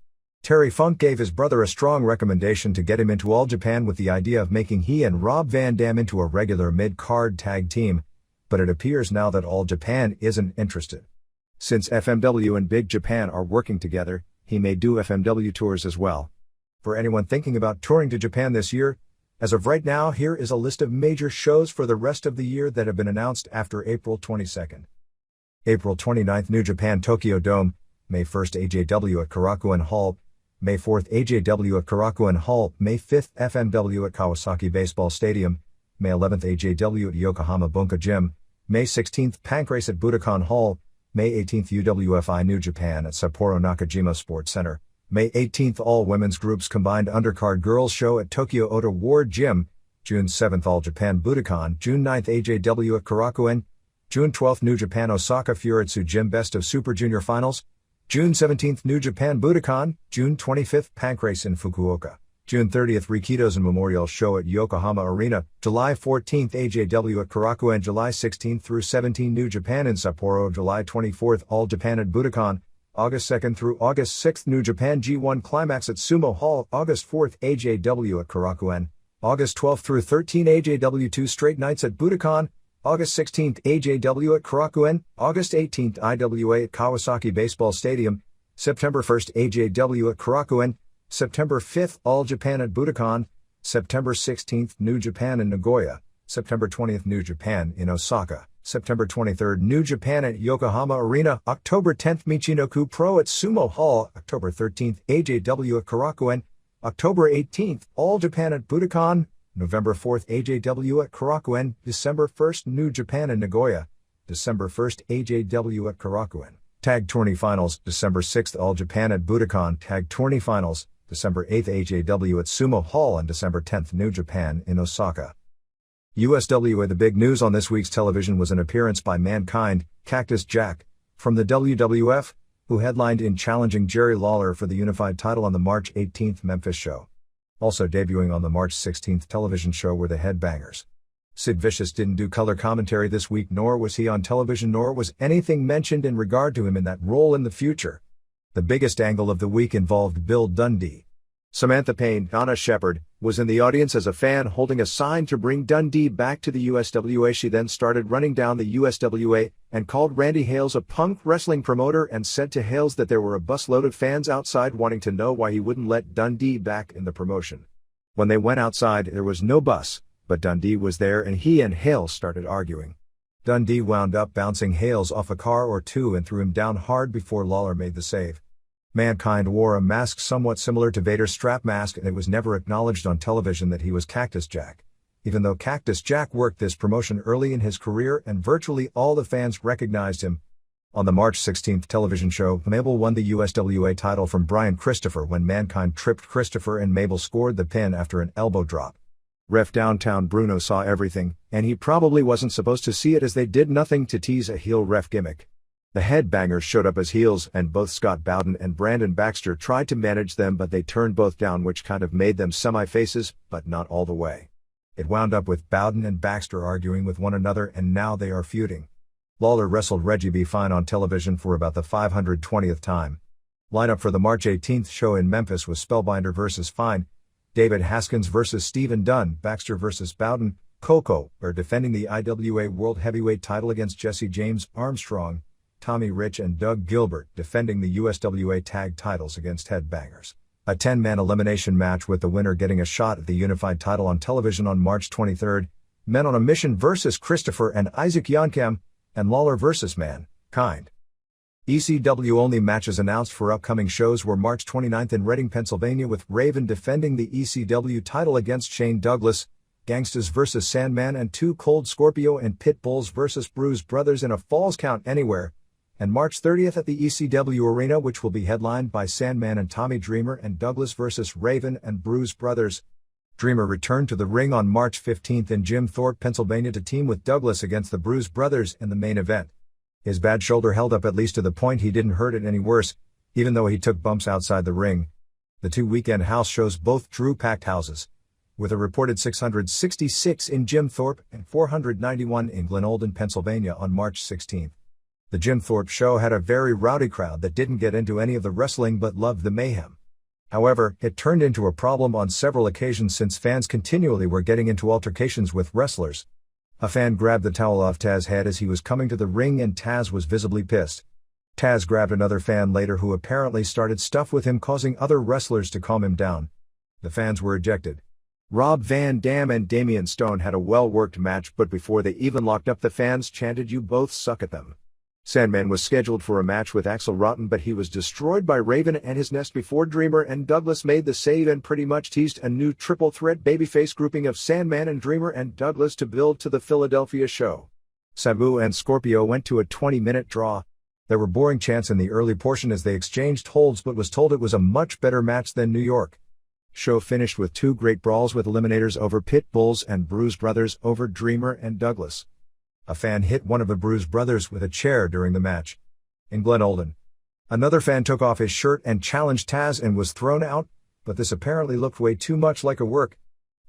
Terry Funk gave his brother a strong recommendation to get him into All Japan with the idea of making he and Rob Van Dam into a regular mid-card tag team, but it appears now that All Japan isn't interested. Since FMW and Big Japan are working together, he may do FMW tours as well. For anyone thinking about touring to Japan this year, as of right now, here is a list of major shows for the rest of the year that have been announced after April 22. April 29, New Japan Tokyo Dome, May 1 AJW at Korakuen Hall, May 4 AJW at Korakuen Hall, May 5 FMW at Kawasaki Baseball Stadium, May 11 AJW at Yokohama Bunka Gym, May 16 Pancrase at Budokan Hall, May 18 UWFI New Japan at Sapporo Nakajima Sports Center, May 18 All Women's Groups Combined Undercard Girls Show at Tokyo Ota Ward Gym, June 7 All Japan Budokan, June 9 AJW at Korakuen, June 12 New Japan Osaka Furitsu Gym Best of Super Junior Finals, June 17 New Japan Budokan, June 25 Pancrase in Fukuoka, June 30 Rikitosen Memorial Show at Yokohama Arena, July 14 AJW at Korakuen, July 16 through 17 New Japan in Sapporo, July 24 All Japan at Budokan, August 2 through August 6 New Japan G1 Climax at Sumo Hall, August 4 AJW at Korakuen, August 12 through 13 AJW 2 Straight Nights at Budokan, August 16 AJW at Korakuen, August 18 IWA at Kawasaki Baseball Stadium, September 1 AJW at Korakuen, September 5 All Japan at Budokan, September 16 New Japan in Nagoya, September 20 New Japan in Osaka, September 23 New Japan at Yokohama Arena, October 10 Michinoku Pro at Sumo Hall, October 13 AJW at Korakuen, October 18 All Japan at Budokan, November 4 AJW at Korakuen, December 1 New Japan in Nagoya, December 1 AJW at Korakuen. Tag Tourney Finals, December 6 All Japan at Budokan, Tag Tourney Finals, December 8 AJW at Sumo Hall and December 10 New Japan in Osaka. USWA. The big news on this week's television was an appearance by Mankind, Cactus Jack, from the WWF, who headlined in challenging Jerry Lawler for the unified title on the March 18 Memphis show. Also debuting on the March 16 television show were the Headbangers. Sid Vicious didn't do color commentary this week, nor was he on television, nor was anything mentioned in regard to him in that role in the future. The biggest angle of the week involved Bill Dundee. Samantha Payne, Donna Shepard, was in the audience as a fan holding a sign to bring Dundee back to the USWA. She then started running down the USWA and called Randy Hales a punk wrestling promoter and said to Hales that there were a busload of fans outside wanting to know why he wouldn't let Dundee back in the promotion. When they went outside, there was no bus, but Dundee was there and he and Hales started arguing. Dundee wound up bouncing Hales off a car or two and threw him down hard before Lawler made the save. Mankind wore a mask somewhat similar to Vader's strap mask, and it was never acknowledged on television that he was Cactus Jack. Even though Cactus Jack worked this promotion early in his career and virtually all the fans recognized him, On the March 16 television show, Mabel won the USWA title from Brian Christopher when Mankind tripped Christopher and Mabel scored the pin after an elbow drop. Ref Downtown Bruno saw everything, and he probably wasn't supposed to see it as they did nothing to tease a heel ref gimmick. The headbangers showed up as heels and both Scott Bowden and Brandon Baxter tried to manage them, but they turned both down, which kind of made them semi-faces, but not all the way. It wound up with Bowden and Baxter arguing with one another, and now they are feuding. Lawler wrestled Reggie B. Fine on television for about the 520th time. Lineup for the March 18th show in Memphis was Spellbinder vs. Fine, David Haskins vs. Stephen Dunn, Baxter vs. Bowden, Coco are defending the IWA World Heavyweight title against Jesse James Armstrong, Tommy Rich and Doug Gilbert defending the USWA tag titles against Headbangers. A 10-man elimination match with the winner getting a shot at the unified title on television on March 23rd, Men on a Mission vs. Christopher and Isaac Yankem, and Lawler vs. Mankind. ECW-only matches announced for upcoming shows were March 29th in Reading, Pennsylvania with Raven defending the ECW title against Shane Douglas, Gangstas vs. Sandman and Two Cold Scorpio and Pit Bulls vs. Bruise Brothers in a Falls Count Anywhere, and March 30th at the ECW Arena, which will be headlined by Sandman and Tommy Dreamer and Douglas vs. Raven and Bruise Brothers. Dreamer returned to the ring on March 15th in Jim Thorpe, Pennsylvania to team with Douglas against the Bruise Brothers in the main event. His bad shoulder held up at least to the point he didn't hurt it any worse, even though he took bumps outside the ring. The two weekend house shows both drew packed houses, with a reported 666 in Jim Thorpe and 491 in Glenolden, Pennsylvania on March 16th. The Jim Thorpe show had a very rowdy crowd that didn't get into any of the wrestling but loved the mayhem. However, it turned into a problem on several occasions since fans continually were getting into altercations with wrestlers. A fan grabbed the towel off Taz's head as he was coming to the ring and Taz was visibly pissed. Taz grabbed another fan later who apparently started stuff with him, causing other wrestlers to calm him down. The fans were ejected. Rob Van Dam and Damian Stone had a well-worked match, but before they even locked up, the fans chanted, "You both suck at them." Sandman was scheduled for a match with Axel Rotten, but he was destroyed by Raven and his nest before Dreamer and Douglas made the save and pretty much teased a new triple threat babyface grouping of Sandman and Dreamer and Douglas to build to the Philadelphia show. Sabu and Scorpio went to a 20-minute draw. There were boring chants in the early portion as they exchanged holds, but was told it was a much better match than New York. Show finished with two great brawls with eliminators over Pit Bulls and Bruise Brothers over Dreamer and Douglas. A fan hit one of the Bruise Brothers with a chair during the match. In Glenolden, another fan took off his shirt and challenged Taz and was thrown out, but this apparently looked way too much like a work.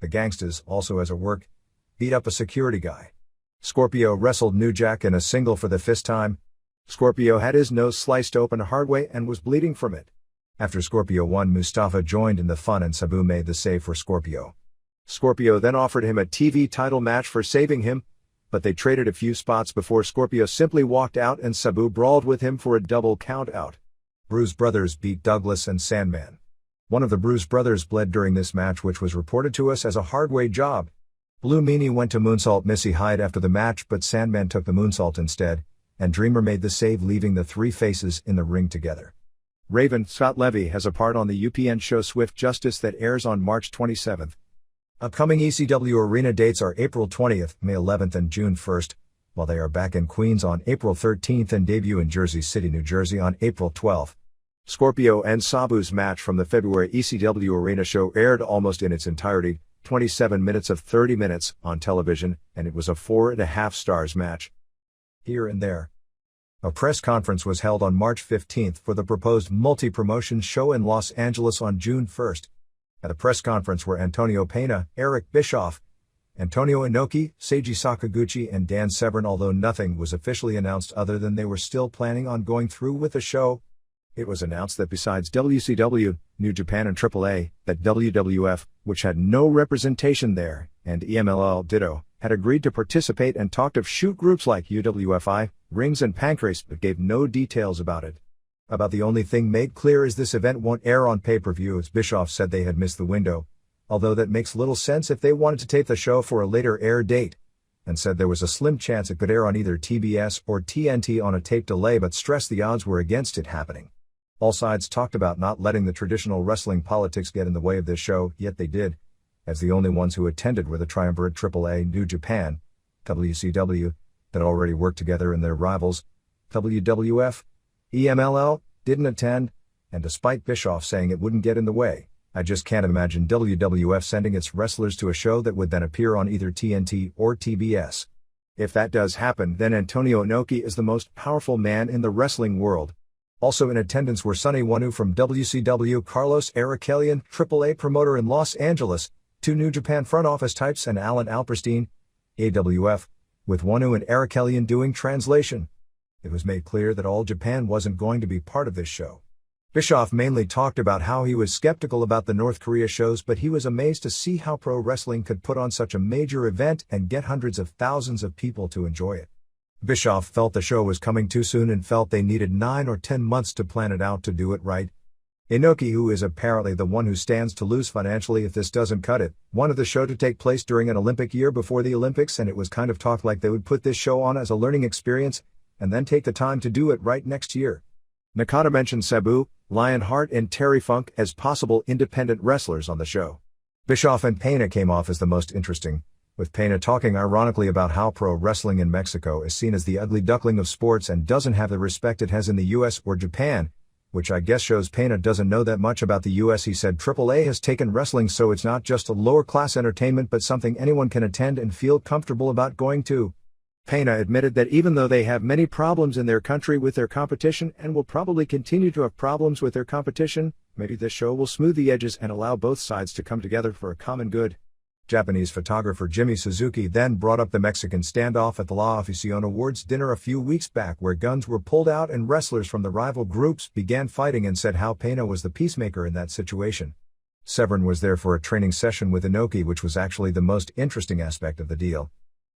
The Gangstas, also as a work, beat up a security guy. Scorpio wrestled New Jack in a single for the fifth time. Scorpio had his nose sliced open hard way and was bleeding from it. After Scorpio won, Mustafa joined in the fun and Sabu made the save for Scorpio. Scorpio then offered him a TV title match for saving him, but they traded a few spots before Scorpio simply walked out and Sabu brawled with him for a double count out. Bruise Brothers beat Douglas and Sandman. One of the Bruise Brothers bled during this match, which was reported to us as a hardway job. Blue Meanie went to moonsault Missy Hyde after the match, but Sandman took the moonsault instead, and Dreamer made the save, leaving the three faces in the ring together. Raven Scott Levy has a part on the UPN show Swift Justice that airs on March 27th. Upcoming ECW arena dates are April 20th, May 11th and June 1st, while they are back in Queens on April 13th and debut in Jersey City, New Jersey on April 12th. Scorpio and Sabu's match from the February ECW arena show aired almost in its entirety, 27 minutes of 30 minutes, on television, and it was a 4.5 stars match. Here and there. A press conference was held on March 15th for the proposed multi-promotion show in Los Angeles on June 1st. At the press conference were Antonio Pena, Eric Bischoff, Antonio Inoki, Seiji Sakaguchi and Dan Severn, although nothing was officially announced other than they were still planning on going through with the show. It was announced that besides WCW, New Japan and AAA, that WWF, which had no representation there, and EMLL ditto, had agreed to participate and talked of shoot groups like UWFI, Rings and Pancrase, but gave no details about it. About the only thing made clear is this event won't air on pay-per-view, as Bischoff said they had missed the window, although that makes little sense if they wanted to tape the show for a later air date, and said there was a slim chance it could air on either TBS or TNT on a tape delay, but stressed the odds were against it happening. All sides talked about not letting the traditional wrestling politics get in the way of this show, yet they did, as the only ones who attended were the triumvirate AAA, New Japan, WCW, that already worked together, and their rivals, WWF, EMLL, didn't attend, and despite Bischoff saying it wouldn't get in the way, I just can't imagine WWF sending its wrestlers to a show that would then appear on either TNT or TBS. If that does happen, then Antonio Inoki is the most powerful man in the wrestling world. Also in attendance were Sonny Wanu from WCW, Carlos Arakelian, AAA promoter in Los Angeles, two New Japan front office types, and Alan Alperstein, AWF, with Wanu and Arakelian doing translation. It was made clear that All Japan wasn't going to be part of this show. Bischoff mainly talked about how he was skeptical about the North Korea shows, but he was amazed to see how pro wrestling could put on such a major event and get hundreds of thousands of people to enjoy it. Bischoff felt the show was coming too soon and felt they needed 9 or 10 months to plan it out to do it right. Inoki, who is apparently the one who stands to lose financially if this doesn't cut it, wanted the show to take place during an Olympic year before the Olympics, and it was kind of talked like they would put this show on as a learning experience and then take the time to do it right next year. Nakata mentioned Sabu, Lionheart, and Terry Funk as possible independent wrestlers on the show. Bischoff and Pena came off as the most interesting, with Pena talking ironically about how pro wrestling in Mexico is seen as the ugly duckling of sports and doesn't have the respect it has in the US or Japan, which I guess shows Pena doesn't know that much about the US. He said AAA has taken wrestling so it's not just a lower class entertainment but something anyone can attend and feel comfortable about going to. Pena admitted that even though they have many problems in their country with their competition and will probably continue to have problems with their competition, maybe this show will smooth the edges and allow both sides to come together for a common good. Japanese photographer Jimmy Suzuki then brought up the Mexican standoff at the La Afición Awards dinner a few weeks back, where guns were pulled out and wrestlers from the rival groups began fighting, and said how Pena was the peacemaker in that situation. Severn was there for a training session with Inoki, which was actually the most interesting aspect of the deal.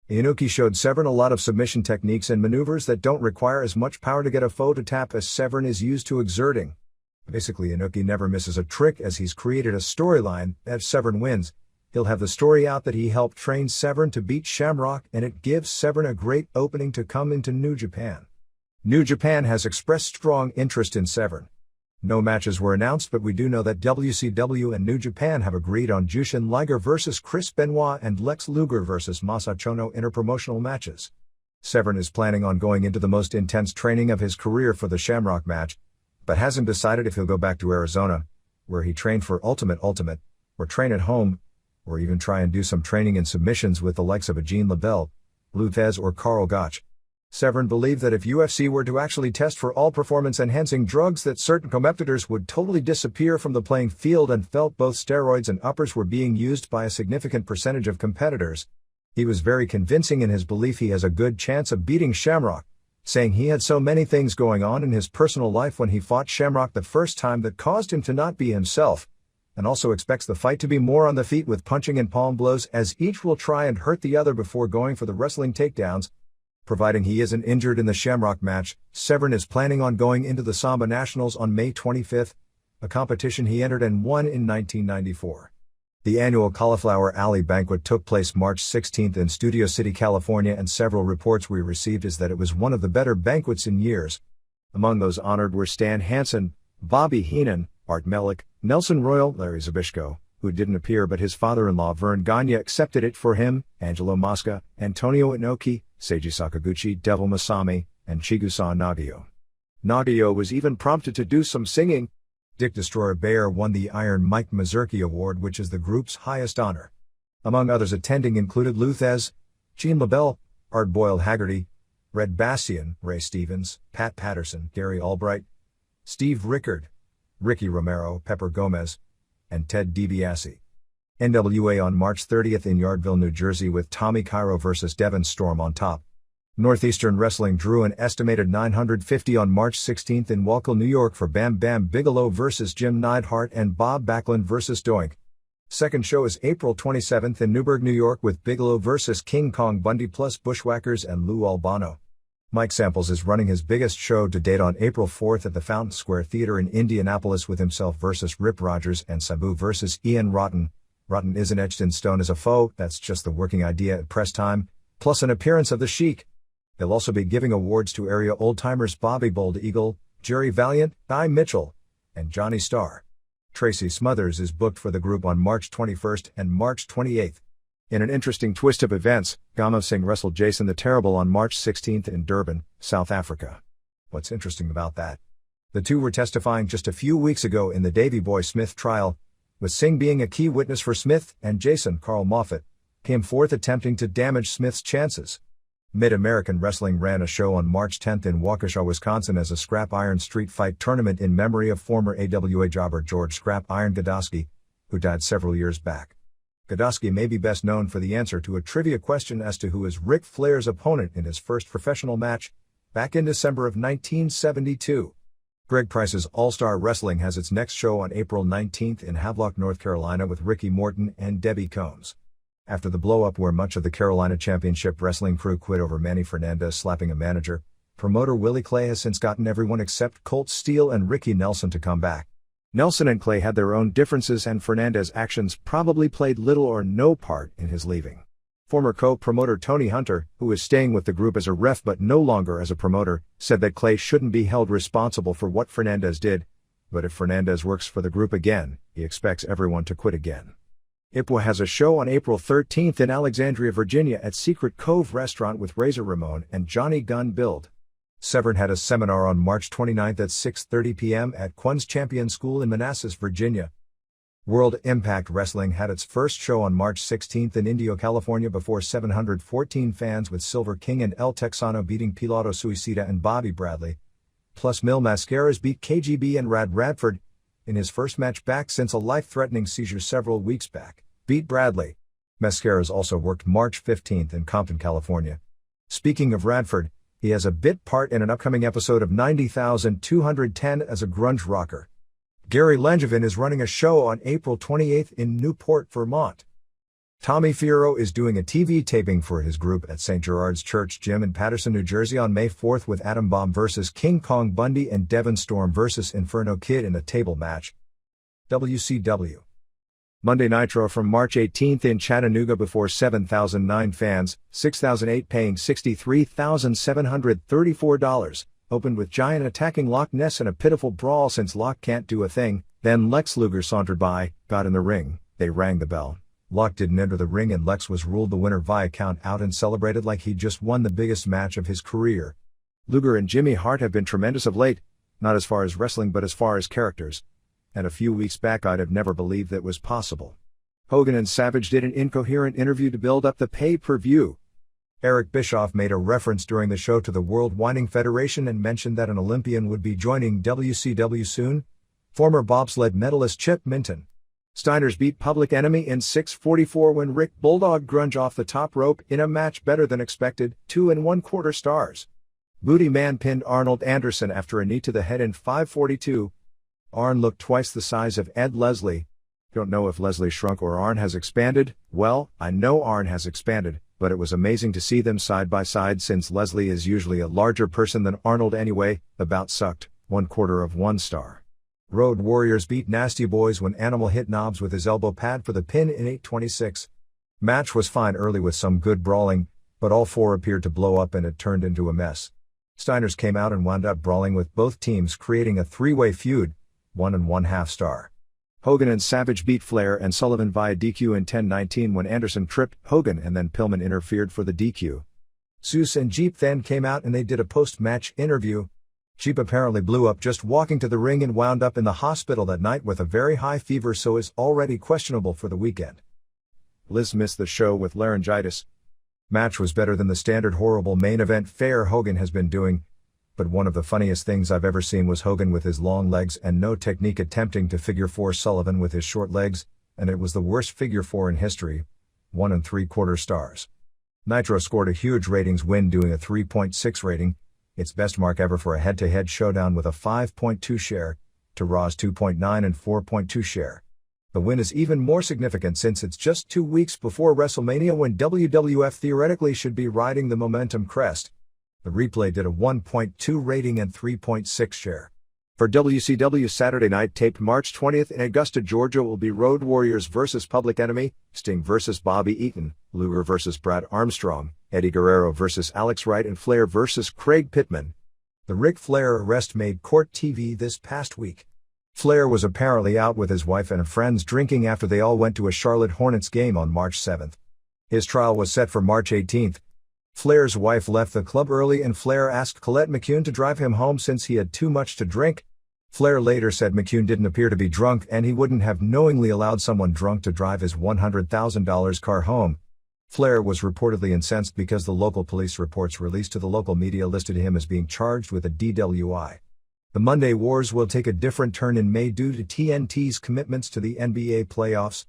Inoki showed Severn a lot of submission techniques and maneuvers that don't require as much power to get a foe to tap as Severn is used to exerting. Basically, Inoki never misses a trick, as he's created a storyline that if Severn wins, he'll have the story out that he helped train Severn to beat Shamrock, and it gives Severn a great opening to come into New Japan. New Japan has expressed strong interest in Severn. No matches were announced, but we do know that WCW and New Japan have agreed on Jushin Liger vs. Chris Benoit and Lex Luger vs. Masachono Inter-Promotional Matches. Severn is planning on going into the most intense training of his career for the Shamrock match, but hasn't decided if he'll go back to Arizona, where he trained for Ultimate, or train at home, or even try and do some training in submissions with the likes of a Gene LaBelle, Lou Thesz, or Karl Gotch. Severn believed that if UFC were to actually test for all performance-enhancing drugs, that certain competitors would totally disappear from the playing field, and felt both steroids and uppers were being used by a significant percentage of competitors. He was very convincing in his belief he has a good chance of beating Shamrock, saying he had so many things going on in his personal life when he fought Shamrock the first time that caused him to not be himself, and also expects the fight to be more on the feet with punching and palm blows, as each will try and hurt the other before going for the wrestling takedowns. Providing he isn't injured in the Shamrock match, Severn is planning on going into the Samba Nationals on May 25, a competition he entered and won in 1994. The annual Cauliflower Alley Banquet took place March 16 in Studio City, California, and several reports we received is that it was one of the better banquets in years. Among those honored were Stan Hansen, Bobby Heenan, Art Mellick, Nelson Royal, Larry Zbyszko, who didn't appear but his father-in-law Vern Gagne accepted it for him, Angelo Mosca, Antonio Inoki, Seiji Sakaguchi, Devil Masami, and Chigusa Nagayo. Nagayo was even prompted to do some singing. Dick Destroyer Bayer won the Iron Mike Mazurki Award, which is the group's highest honor. Among others attending included Lou Thesz, Gene LaBelle, Art Boyle Haggerty, Red Bastian, Ray Stevens, Pat Patterson, Gary Albright, Steve Rickard, Ricky Romero, Pepper Gomez, and Ted DiBiase. NWA on March 30 in Yardville, New Jersey, with Tommy Cairo vs. Devon Storm on top. Northeastern Wrestling drew an estimated 950 on March 16 in Walkill, New York, for Bam Bam Bigelow vs. Jim Neidhart and Bob Backlund vs. Doink. Second show is April 27 in Newburgh, New York, with Bigelow vs. King Kong Bundy plus Bushwhackers and Lou Albano. Mike Samples is running his biggest show to date on April 4 at the Fountain Square Theater in Indianapolis, with himself vs. Rip Rogers and Sabu vs. Ian Rotten. Rotten isn't etched in stone as a foe, that's just the working idea at press time, plus an appearance of the Sheik. They'll also be giving awards to area old-timers Bobby Bold Eagle, Jerry Valiant, Guy Mitchell, and Johnny Starr. Tracy Smothers is booked for the group on March 21 and March 28. In an interesting twist of events, Gamo Singh wrestled Jason the Terrible on March 16 in Durban, South Africa. What's interesting about that? The two were testifying just a few weeks ago in the Davey Boy Smith trial, with Singh being a key witness for Smith, and Jason Carl Moffat came forth attempting to damage Smith's chances. Mid-American Wrestling ran a show on March 10 in Waukesha, Wisconsin as a scrap iron street fight tournament in memory of former AWA jobber George Scrap Iron Goldust, who died several years back. Goldust may be best known for the answer to a trivia question as to who is Ric Flair's opponent in his first professional match, back in December of 1972. Greg Price's All-Star Wrestling has its next show on April 19 in Havelock, North Carolina with Ricky Morton and Debbie Combs. After the blow-up where much of the Carolina Championship Wrestling crew quit over Manny Fernandez slapping a manager, promoter Willie Clay has since gotten everyone except Colt Steele and Ricky Nelson to come back. Nelson and Clay had their own differences, and Fernandez's actions probably played little or no part in his leaving. Former co-promoter Tony Hunter, who is staying with the group as a ref but no longer as a promoter, said that Clay shouldn't be held responsible for what Fernandez did, but if Fernandez works for the group again, he expects everyone to quit again. IPWA has a show on April 13 in Alexandria, Virginia at Secret Cove Restaurant with Razor Ramon and Johnny Gunn Build. Severn had a seminar on March 29 at 6:30 p.m. at Qunn's Champion School in Manassas, Virginia. World Impact Wrestling had its first show on March 16 in Indio, California before 714 fans, with Silver King and El Texano beating Piloto Suicida and Bobby Bradley. Plus Mil Mascaras beat KGB and Rad Radford, in his first match back since a life-threatening seizure several weeks back, beat Bradley. Mascaras also worked March 15 in Compton, California. Speaking of Radford, he has a bit part in an upcoming episode of 90,210 as a grunge rocker. Gary Langevin is running a show on April 28 in Newport, Vermont. Tommy Fierro is doing a TV taping for his group at St. Gerard's Church Gym in Paterson, New Jersey on May 4 with Atom Bomb vs. King Kong Bundy and Devon Storm vs. Inferno Kid in a table match. WCW. Monday Nitro from March 18 in Chattanooga before 7,009 fans, 6,008 paying $63,734. Opened with Giant attacking Loch Ness in a pitiful brawl since Loch can't do a thing. Then Lex Luger sauntered by, got in the ring, they rang the bell. Loch didn't enter the ring and Lex was ruled the winner via count out and celebrated like he just won the biggest match of his career. Luger and Jimmy Hart have been tremendous of late, not as far as wrestling but as far as characters. And a few weeks back I'd have never believed that was possible. Hogan and Savage did an incoherent interview to build up the pay-per-view. Eric Bischoff made a reference during the show to the World Whining Federation and mentioned that an Olympian would be joining WCW soon. Former bobsled medalist Chip Minton. Steiners beat Public Enemy in 6:44 when Rick Bulldog Grunge off the top rope in a match better than expected, 2 1/4 stars. Booty Man pinned Arnold Anderson after a knee to the head in 5:42. Arn looked twice the size of Ed Leslie. Don't know if Leslie shrunk or Arn has expanded. Well, I know Arn has expanded, but it was amazing to see them side by side since Leslie is usually a larger person than Arnold anyway. The bout sucked, 1/4 of 1 star. Road Warriors beat Nasty Boys when Animal hit Knobs with his elbow pad for the pin in 8:26. Match was fine early with some good brawling, but all four appeared to blow up and it turned into a mess. Steiners came out and wound up brawling with both teams, creating a three-way feud, 1 1/2 star. Hogan and Savage beat Flair and Sullivan via DQ in 10:19 when Anderson tripped Hogan and then Pillman interfered for the DQ. Zeus and Jeep then came out and they did a post-match interview. Jeep apparently blew up just walking to the ring and wound up in the hospital that night with a very high fever, so is already questionable for the weekend. Liz missed the show with laryngitis. Match was better than the standard horrible main event fare Hogan has been doing, but one of the funniest things I've ever seen was Hogan with his long legs and no technique attempting to figure four Sullivan with his short legs, and it was the worst figure four in history, 1 3/4 stars. Nitro scored a huge ratings win doing a 3.6 rating, its best mark ever for a head-to-head showdown with a 5.2 share, to Raw's 2.9 and 4.2 share. The win is even more significant since it's just 2 weeks before WrestleMania when WWF theoretically should be riding the momentum crest. The replay did a 1.2 rating and 3.6 share. For WCW Saturday Night taped March 20th in Augusta, Georgia will be Road Warriors vs. Public Enemy, Sting vs. Bobby Eaton, Luger vs. Brad Armstrong, Eddie Guerrero vs. Alex Wright and Flair vs. Craig Pittman. The Ric Flair arrest made court TV this past week. Flair was apparently out with his wife and friends drinking after they all went to a Charlotte Hornets game on March 7th. His trial was set for March 18th. Flair's wife left the club early and Flair asked Colette McCune to drive him home since he had too much to drink. Flair later said McCune didn't appear to be drunk and he wouldn't have knowingly allowed someone drunk to drive his $100,000 car home. Flair was reportedly incensed because the local police reports released to the local media listed him as being charged with a DWI. The Monday Wars will take a different turn in May due to TNT's commitments to the NBA playoffs.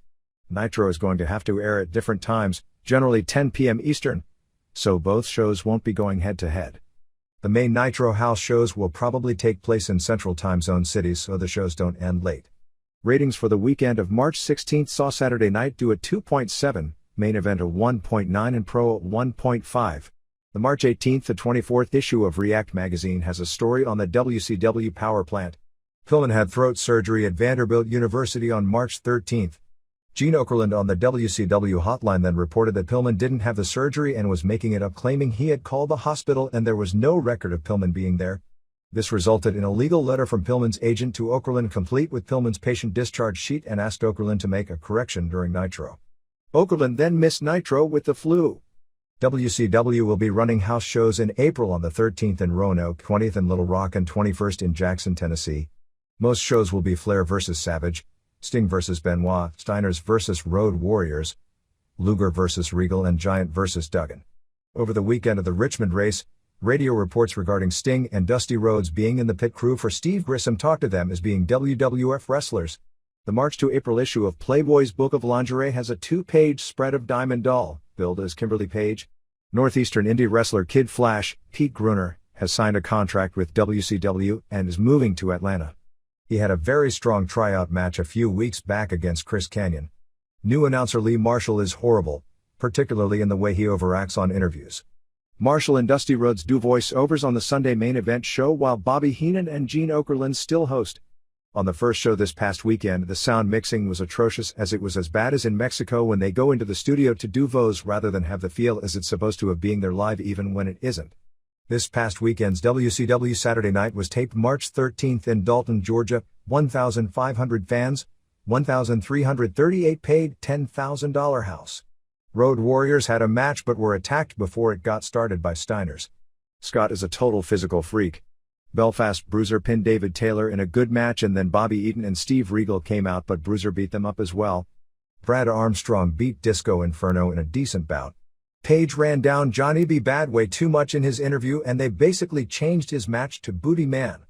Nitro is going to have to air at different times, generally 10 p.m. Eastern, so both shows won't be going head-to-head. The May Nitro house shows will probably take place in Central Time Zone cities so the shows don't end late. Ratings for the weekend of March 16th saw Saturday Night do a 2.7, Main Event a 1.9 and Pro a 1.5. The March 18th to 24th issue of React magazine has a story on the WCW power plant. Pillman had throat surgery at Vanderbilt University on March 13th. Gene Okerlund on the WCW hotline then reported that Pillman didn't have the surgery and was making it up, claiming he had called the hospital and there was no record of Pillman being there. This resulted in a legal letter from Pillman's agent to Okerlund complete with Pillman's patient discharge sheet and asked Okerlund to make a correction during Nitro. Okerlund then missed Nitro with the flu. WCW will be running house shows in April on the 13th in Roanoke, 20th in Little Rock and 21st in Jackson, Tennessee. Most shows will be Flair vs. Savage, Sting vs. Benoit, Steiners vs. Road Warriors, Luger vs. Regal and Giant vs. Duggan. Over the weekend of the Richmond race, radio reports regarding Sting and Dusty Rhodes being in the pit crew for Steve Grissom talked to them as being WWF wrestlers. The March to April issue of Playboy's Book of Lingerie has a 2-page spread of Diamond Doll, billed as Kimberly Page. Northeastern indie wrestler Kid Flash, Pete Gruner, has signed a contract with WCW and is moving to Atlanta. He had a very strong tryout match a few weeks back against Chris Kanyon. New announcer Lee Marshall is horrible, particularly in the way he overacts on interviews. Marshall and Dusty Rhodes do voice-overs on the Sunday Main Event show while Bobby Heenan and Gene Okerlund still host. On the first show this past weekend, the sound mixing was atrocious as it was as bad as in Mexico when they go into the studio to do vows rather than have the feel as it's supposed to of being there live even when it isn't. This past weekend's WCW Saturday Night was taped March 13th in Dalton, Georgia, 1,500 fans, 1,338 paid, $10,000 house. Road Warriors had a match but were attacked before it got started by Steiners. Scott is a total physical freak. Belfast Bruiser pinned David Taylor in a good match and then Bobby Eaton and Steve Regal came out but Bruiser beat them up as well. Brad Armstrong beat Disco Inferno in a decent bout. Page ran down Johnny B. Bad way too much in his interview and they basically changed his match to Booty Man.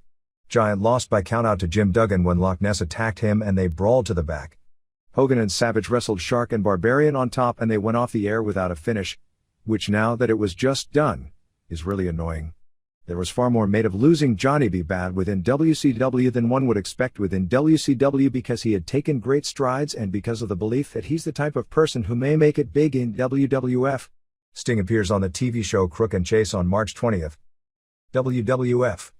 Giant lost by countout to Jim Duggan when Loch Ness attacked him and they brawled to the back. Hogan and Savage wrestled Shark and Barbarian on top and they went off the air without a finish, which now that it was just done, is really annoying. There was far more made of losing Johnny B. Bad within WCW than one would expect within WCW because he had taken great strides and because of the belief that he's the type of person who may make it big in WWF. Sting appears on the TV show Crook and Chase on March 20th. WWF.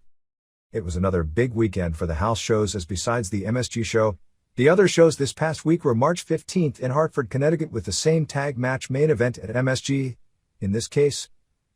It was another big weekend for the house shows as besides the MSG show, the other shows this past week were March 15th in Hartford, Connecticut with the same tag match main event at MSG. In this case,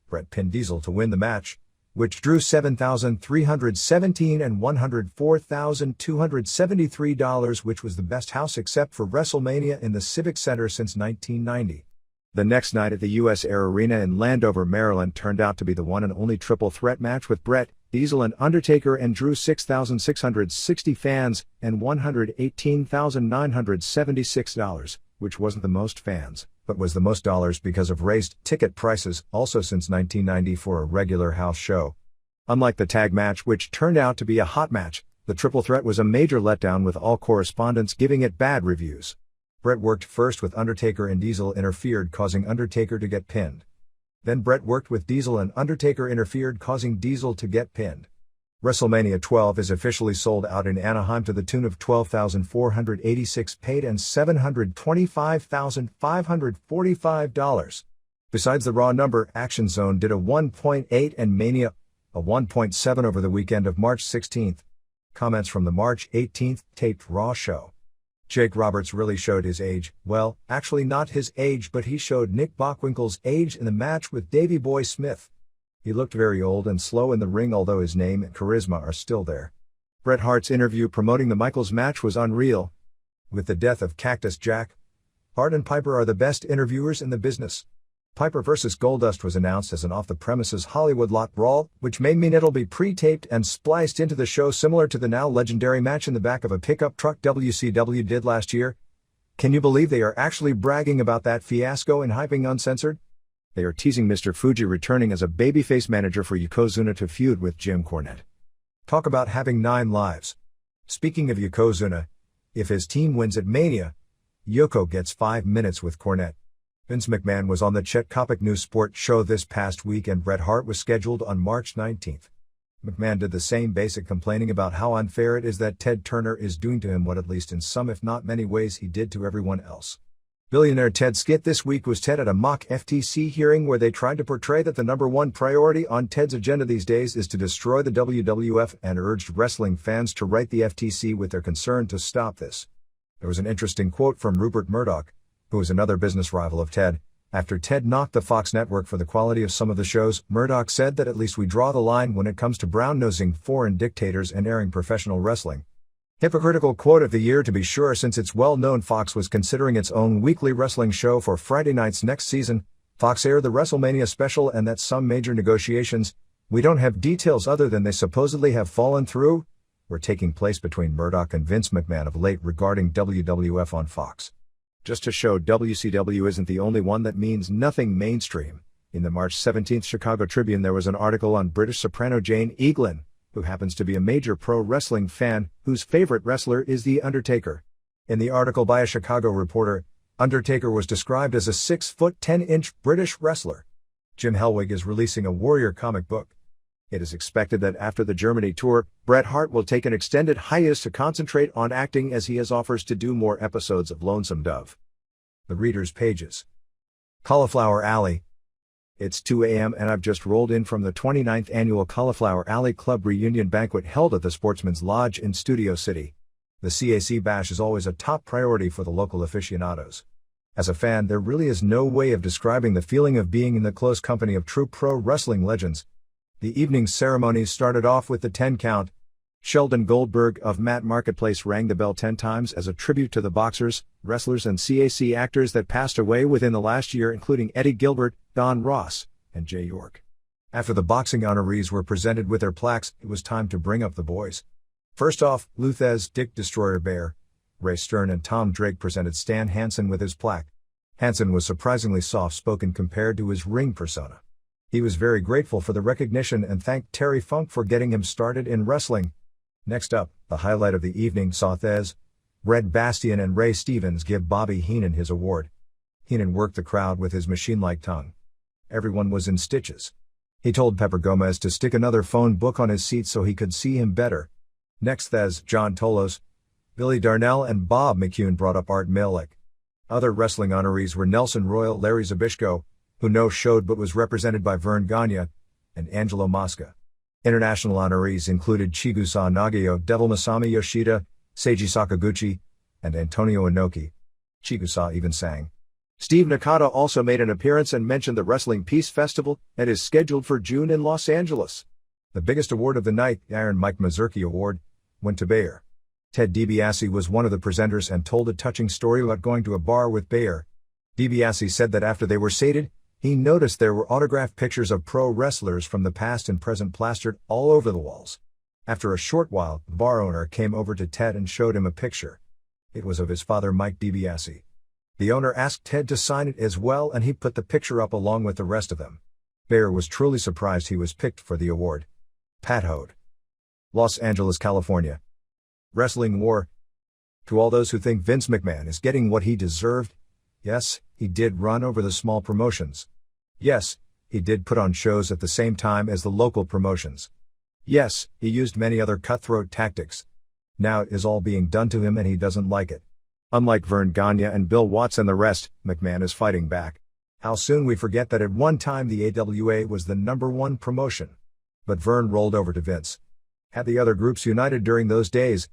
Bret pinned Diesel to win the match, which drew $7,317 and $104,273, which was the best house except for WrestleMania in the Civic Center since 1990. The next night at the US Air Arena in Landover, Maryland turned out to be the one and only triple threat match with Bret, Diesel and Undertaker and drew 6,660 fans and $118,976, which wasn't the most fans, but was the most dollars because of raised ticket prices, also since 1990 for a regular house show. Unlike the tag match, which turned out to be a hot match, the triple threat was a major letdown with all correspondents giving it bad reviews. Bret worked first with Undertaker and Diesel interfered, causing Undertaker to get pinned. Then Bret worked with Diesel and Undertaker interfered, causing Diesel to get pinned. WrestleMania 12 is officially sold out in Anaheim to the tune of $12,486 paid and $725,545. Besides the Raw number, Action Zone did a 1.8 and Mania, a 1.7 over the weekend of March 16th. Comments from the March 18th taped Raw show. Jake Roberts really showed his age, well, actually not his age but he showed Nick Bockwinkel's age in the match with Davey Boy Smith. He looked very old and slow in the ring although his name and charisma are still there. Bret Hart's interview promoting the Michaels match was unreal. With the death of Cactus Jack, Hart and Piper are the best interviewers in the business. Piper vs. Goldust was announced as an off-the-premises Hollywood lot brawl, which may mean it'll be pre-taped and spliced into the show similar to the now legendary match in the back of a pickup truck WCW did last year. Can you believe they are actually bragging about that fiasco and hyping Uncensored? They are teasing Mr. Fuji returning as a babyface manager for Yokozuna to feud with Jim Cornette. Talk about having 9 lives. Speaking of Yokozuna, if his team wins at Mania, Yoko gets 5 minutes with Cornette. Vince McMahon was on the Chet Kopic News Sport show this past week and Bret Hart was scheduled on March 19th. McMahon did the same basic complaining about how unfair it is that Ted Turner is doing to him what at least in some if not many ways he did to everyone else. Billionaire Ted's skit this week was Ted at a mock FTC hearing where they tried to portray that the number one priority on Ted's agenda these days is to destroy the WWF and urged wrestling fans to write the FTC with their concern to stop this. There was an interesting quote from Rupert Murdoch, who was another business rival of Ted. After Ted knocked the Fox network for the quality of some of the shows, Murdoch said that at least we draw the line when it comes to brown-nosing foreign dictators and airing professional wrestling. Hypocritical quote of the year to be sure, since it's well known Fox was considering its own weekly wrestling show for Friday nights next season. Fox aired the WrestleMania special and that some major negotiations, we don't have details other than they supposedly have fallen through, were taking place between Murdoch and Vince McMahon of late regarding WWF on Fox. Just to show WCW isn't the only one that means nothing mainstream, in the March 17th Chicago Tribune there was an article on British soprano Jane Eaglin, who happens to be a major pro wrestling fan, whose favorite wrestler is The Undertaker. In the article by a Chicago reporter, Undertaker was described as a 6-foot 10-inch British wrestler. Jim Hellwig is releasing a Warrior comic book. It is expected that after the Germany tour, Bret Hart will take an extended hiatus to concentrate on acting as he has offers to do more episodes of Lonesome Dove. The reader's pages. Cauliflower Alley. It's 2 a.m. and I've just rolled in from the 29th annual Cauliflower Alley Club reunion banquet held at the Sportsman's Lodge in Studio City. The CAC Bash is always a top priority for the local aficionados. As a fan, there really is no way of describing the feeling of being in the close company of true pro wrestling legends. The evening's ceremonies started off with the 10 count. Sheldon Goldberg of Matt Marketplace rang the bell 10 times as a tribute to the boxers, wrestlers and CAC actors that passed away within the last year, including Eddie Gilbert, Don Ross, and Jay York. After the boxing honorees were presented with their plaques, it was time to bring up the boys. First off, Lou Thesz, Dick Destroyer Bear, Ray Stern and Tom Drake presented Stan Hansen with his plaque. Hansen was surprisingly soft-spoken compared to his ring persona. He was very grateful for the recognition and thanked Terry Funk for getting him started in wrestling. Next up, the highlight of the evening saw Thesz, Red Bastian and Ray Stevens give Bobby Heenan his award. Heenan worked the crowd with his machine-like tongue. Everyone was in stitches. He told Pepper Gomez to stick another phone book on his seat so he could see him better. Next, Thesz, John Tolos, Billy Darnell and Bob McCune brought up Art Malik. Other wrestling honorees were Nelson Royal, Larry Zbyszko, who no-showed but was represented by Vern Gagne, and Angelo Mosca. International honorees included Chigusa Nagayo, Devil Masami Yoshida, Seiji Sakaguchi, and Antonio Inoki. Chigusa even sang. Steve Nakata also made an appearance and mentioned the Wrestling Peace Festival that is scheduled for June in Los Angeles. The biggest award of the night, the Iron Mike Mazurki Award, went to Bayer. Ted DiBiase was one of the presenters and told a touching story about going to a bar with Bayer. DiBiase said that after they were sated, he noticed there were autographed pictures of pro wrestlers from the past and present plastered all over the walls. After a short while, the bar owner came over to Ted and showed him a picture. It was of his father Mike DiBiase. The owner asked Ted to sign it as well and he put the picture up along with the rest of them. Bayer was truly surprised he was picked for the award. Pat Hode. Los Angeles, California. Wrestling War. To all those who think Vince McMahon is getting what he deserved, yes, he did run over the small promotions. Yes, he did put on shows at the same time as the local promotions. Yes, he used many other cutthroat tactics. Now it is all being done to him and he doesn't like it. Unlike Vern Gagne and Bill Watts and the rest, McMahon is fighting back. How soon we forget that at one time the AWA was the #1 promotion. But Vern rolled over to Vince. Had the other groups united during those days,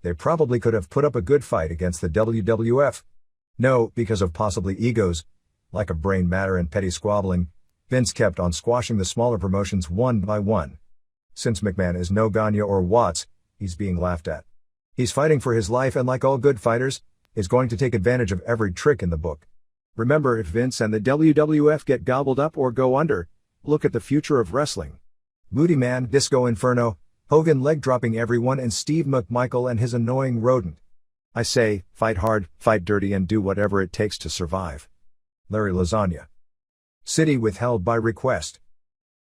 they probably could have put up a good fight against the WWF. No, because of possibly egos, lack of brain matter and petty squabbling, Vince kept on squashing the smaller promotions one by one. Since McMahon is no Gagne or Watts, he's being laughed at. He's fighting for his life and like all good fighters, is going to take advantage of every trick in the book. Remember, if Vince and the WWF get gobbled up or go under, look at the future of wrestling. Moody Man, Disco Inferno, Hogan leg dropping everyone, and Steve McMichael and his annoying rodent. I say, fight hard, fight dirty, and do whatever it takes to survive. Larry Lasagna. City withheld by request.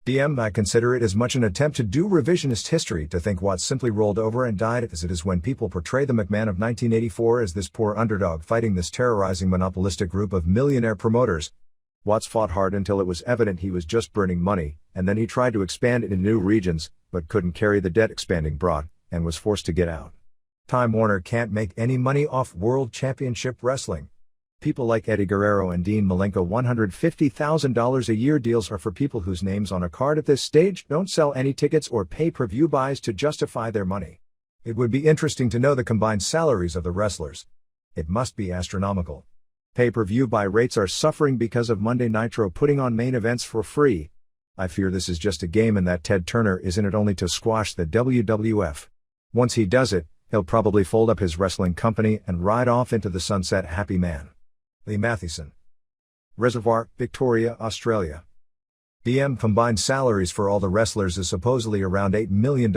DM, I consider it as much an attempt to do revisionist history to think Watts simply rolled over and died as it is when people portray the McMahon of 1984 as this poor underdog fighting this terrorizing monopolistic group of millionaire promoters. Watts fought hard until it was evident he was just burning money, and then he tried to expand into new regions, but couldn't carry the debt expanding brought, and was forced to get out. Time Warner can't make any money off World Championship Wrestling. People like Eddie Guerrero and Dean Malenko $150,000 a year deals are for people whose names on a card at this stage don't sell any tickets or pay-per-view buys to justify their money. It would be interesting to know the combined salaries of the wrestlers. It must be astronomical. Pay-per-view buy rates are suffering because of Monday Nitro putting on main events for free. I fear this is just a game and that Ted Turner is in it only to squash the WWF. Once he does it, he'll probably fold up his wrestling company and ride off into the sunset happy man. Lee Mathieson. Reservoir, Victoria, Australia. DM, combined salaries for all the wrestlers is supposedly around $8 million.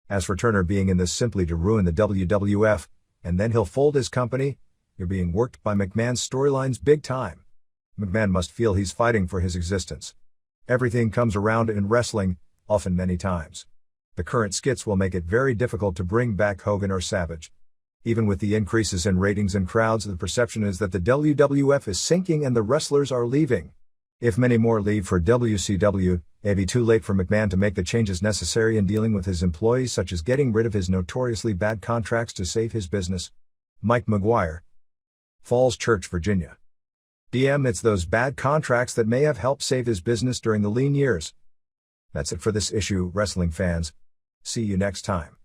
As for Turner being in this simply to ruin the WWF, and then he'll fold his company, you're being worked by McMahon's storylines big time. McMahon must feel he's fighting for his existence. Everything comes around in wrestling, often many times. The current skits will make it very difficult to bring back Hogan or Savage. Even with the increases in ratings and crowds, the perception is that the WWF is sinking and the wrestlers are leaving. If many more leave for WCW, it'd be too late for McMahon to make the changes necessary in dealing with his employees, such as getting rid of his notoriously bad contracts to save his business. Mike McGuire. Falls Church, Virginia. DM, it's those bad contracts that may have helped save his business during the lean years. That's it for this issue, wrestling fans. See you next time.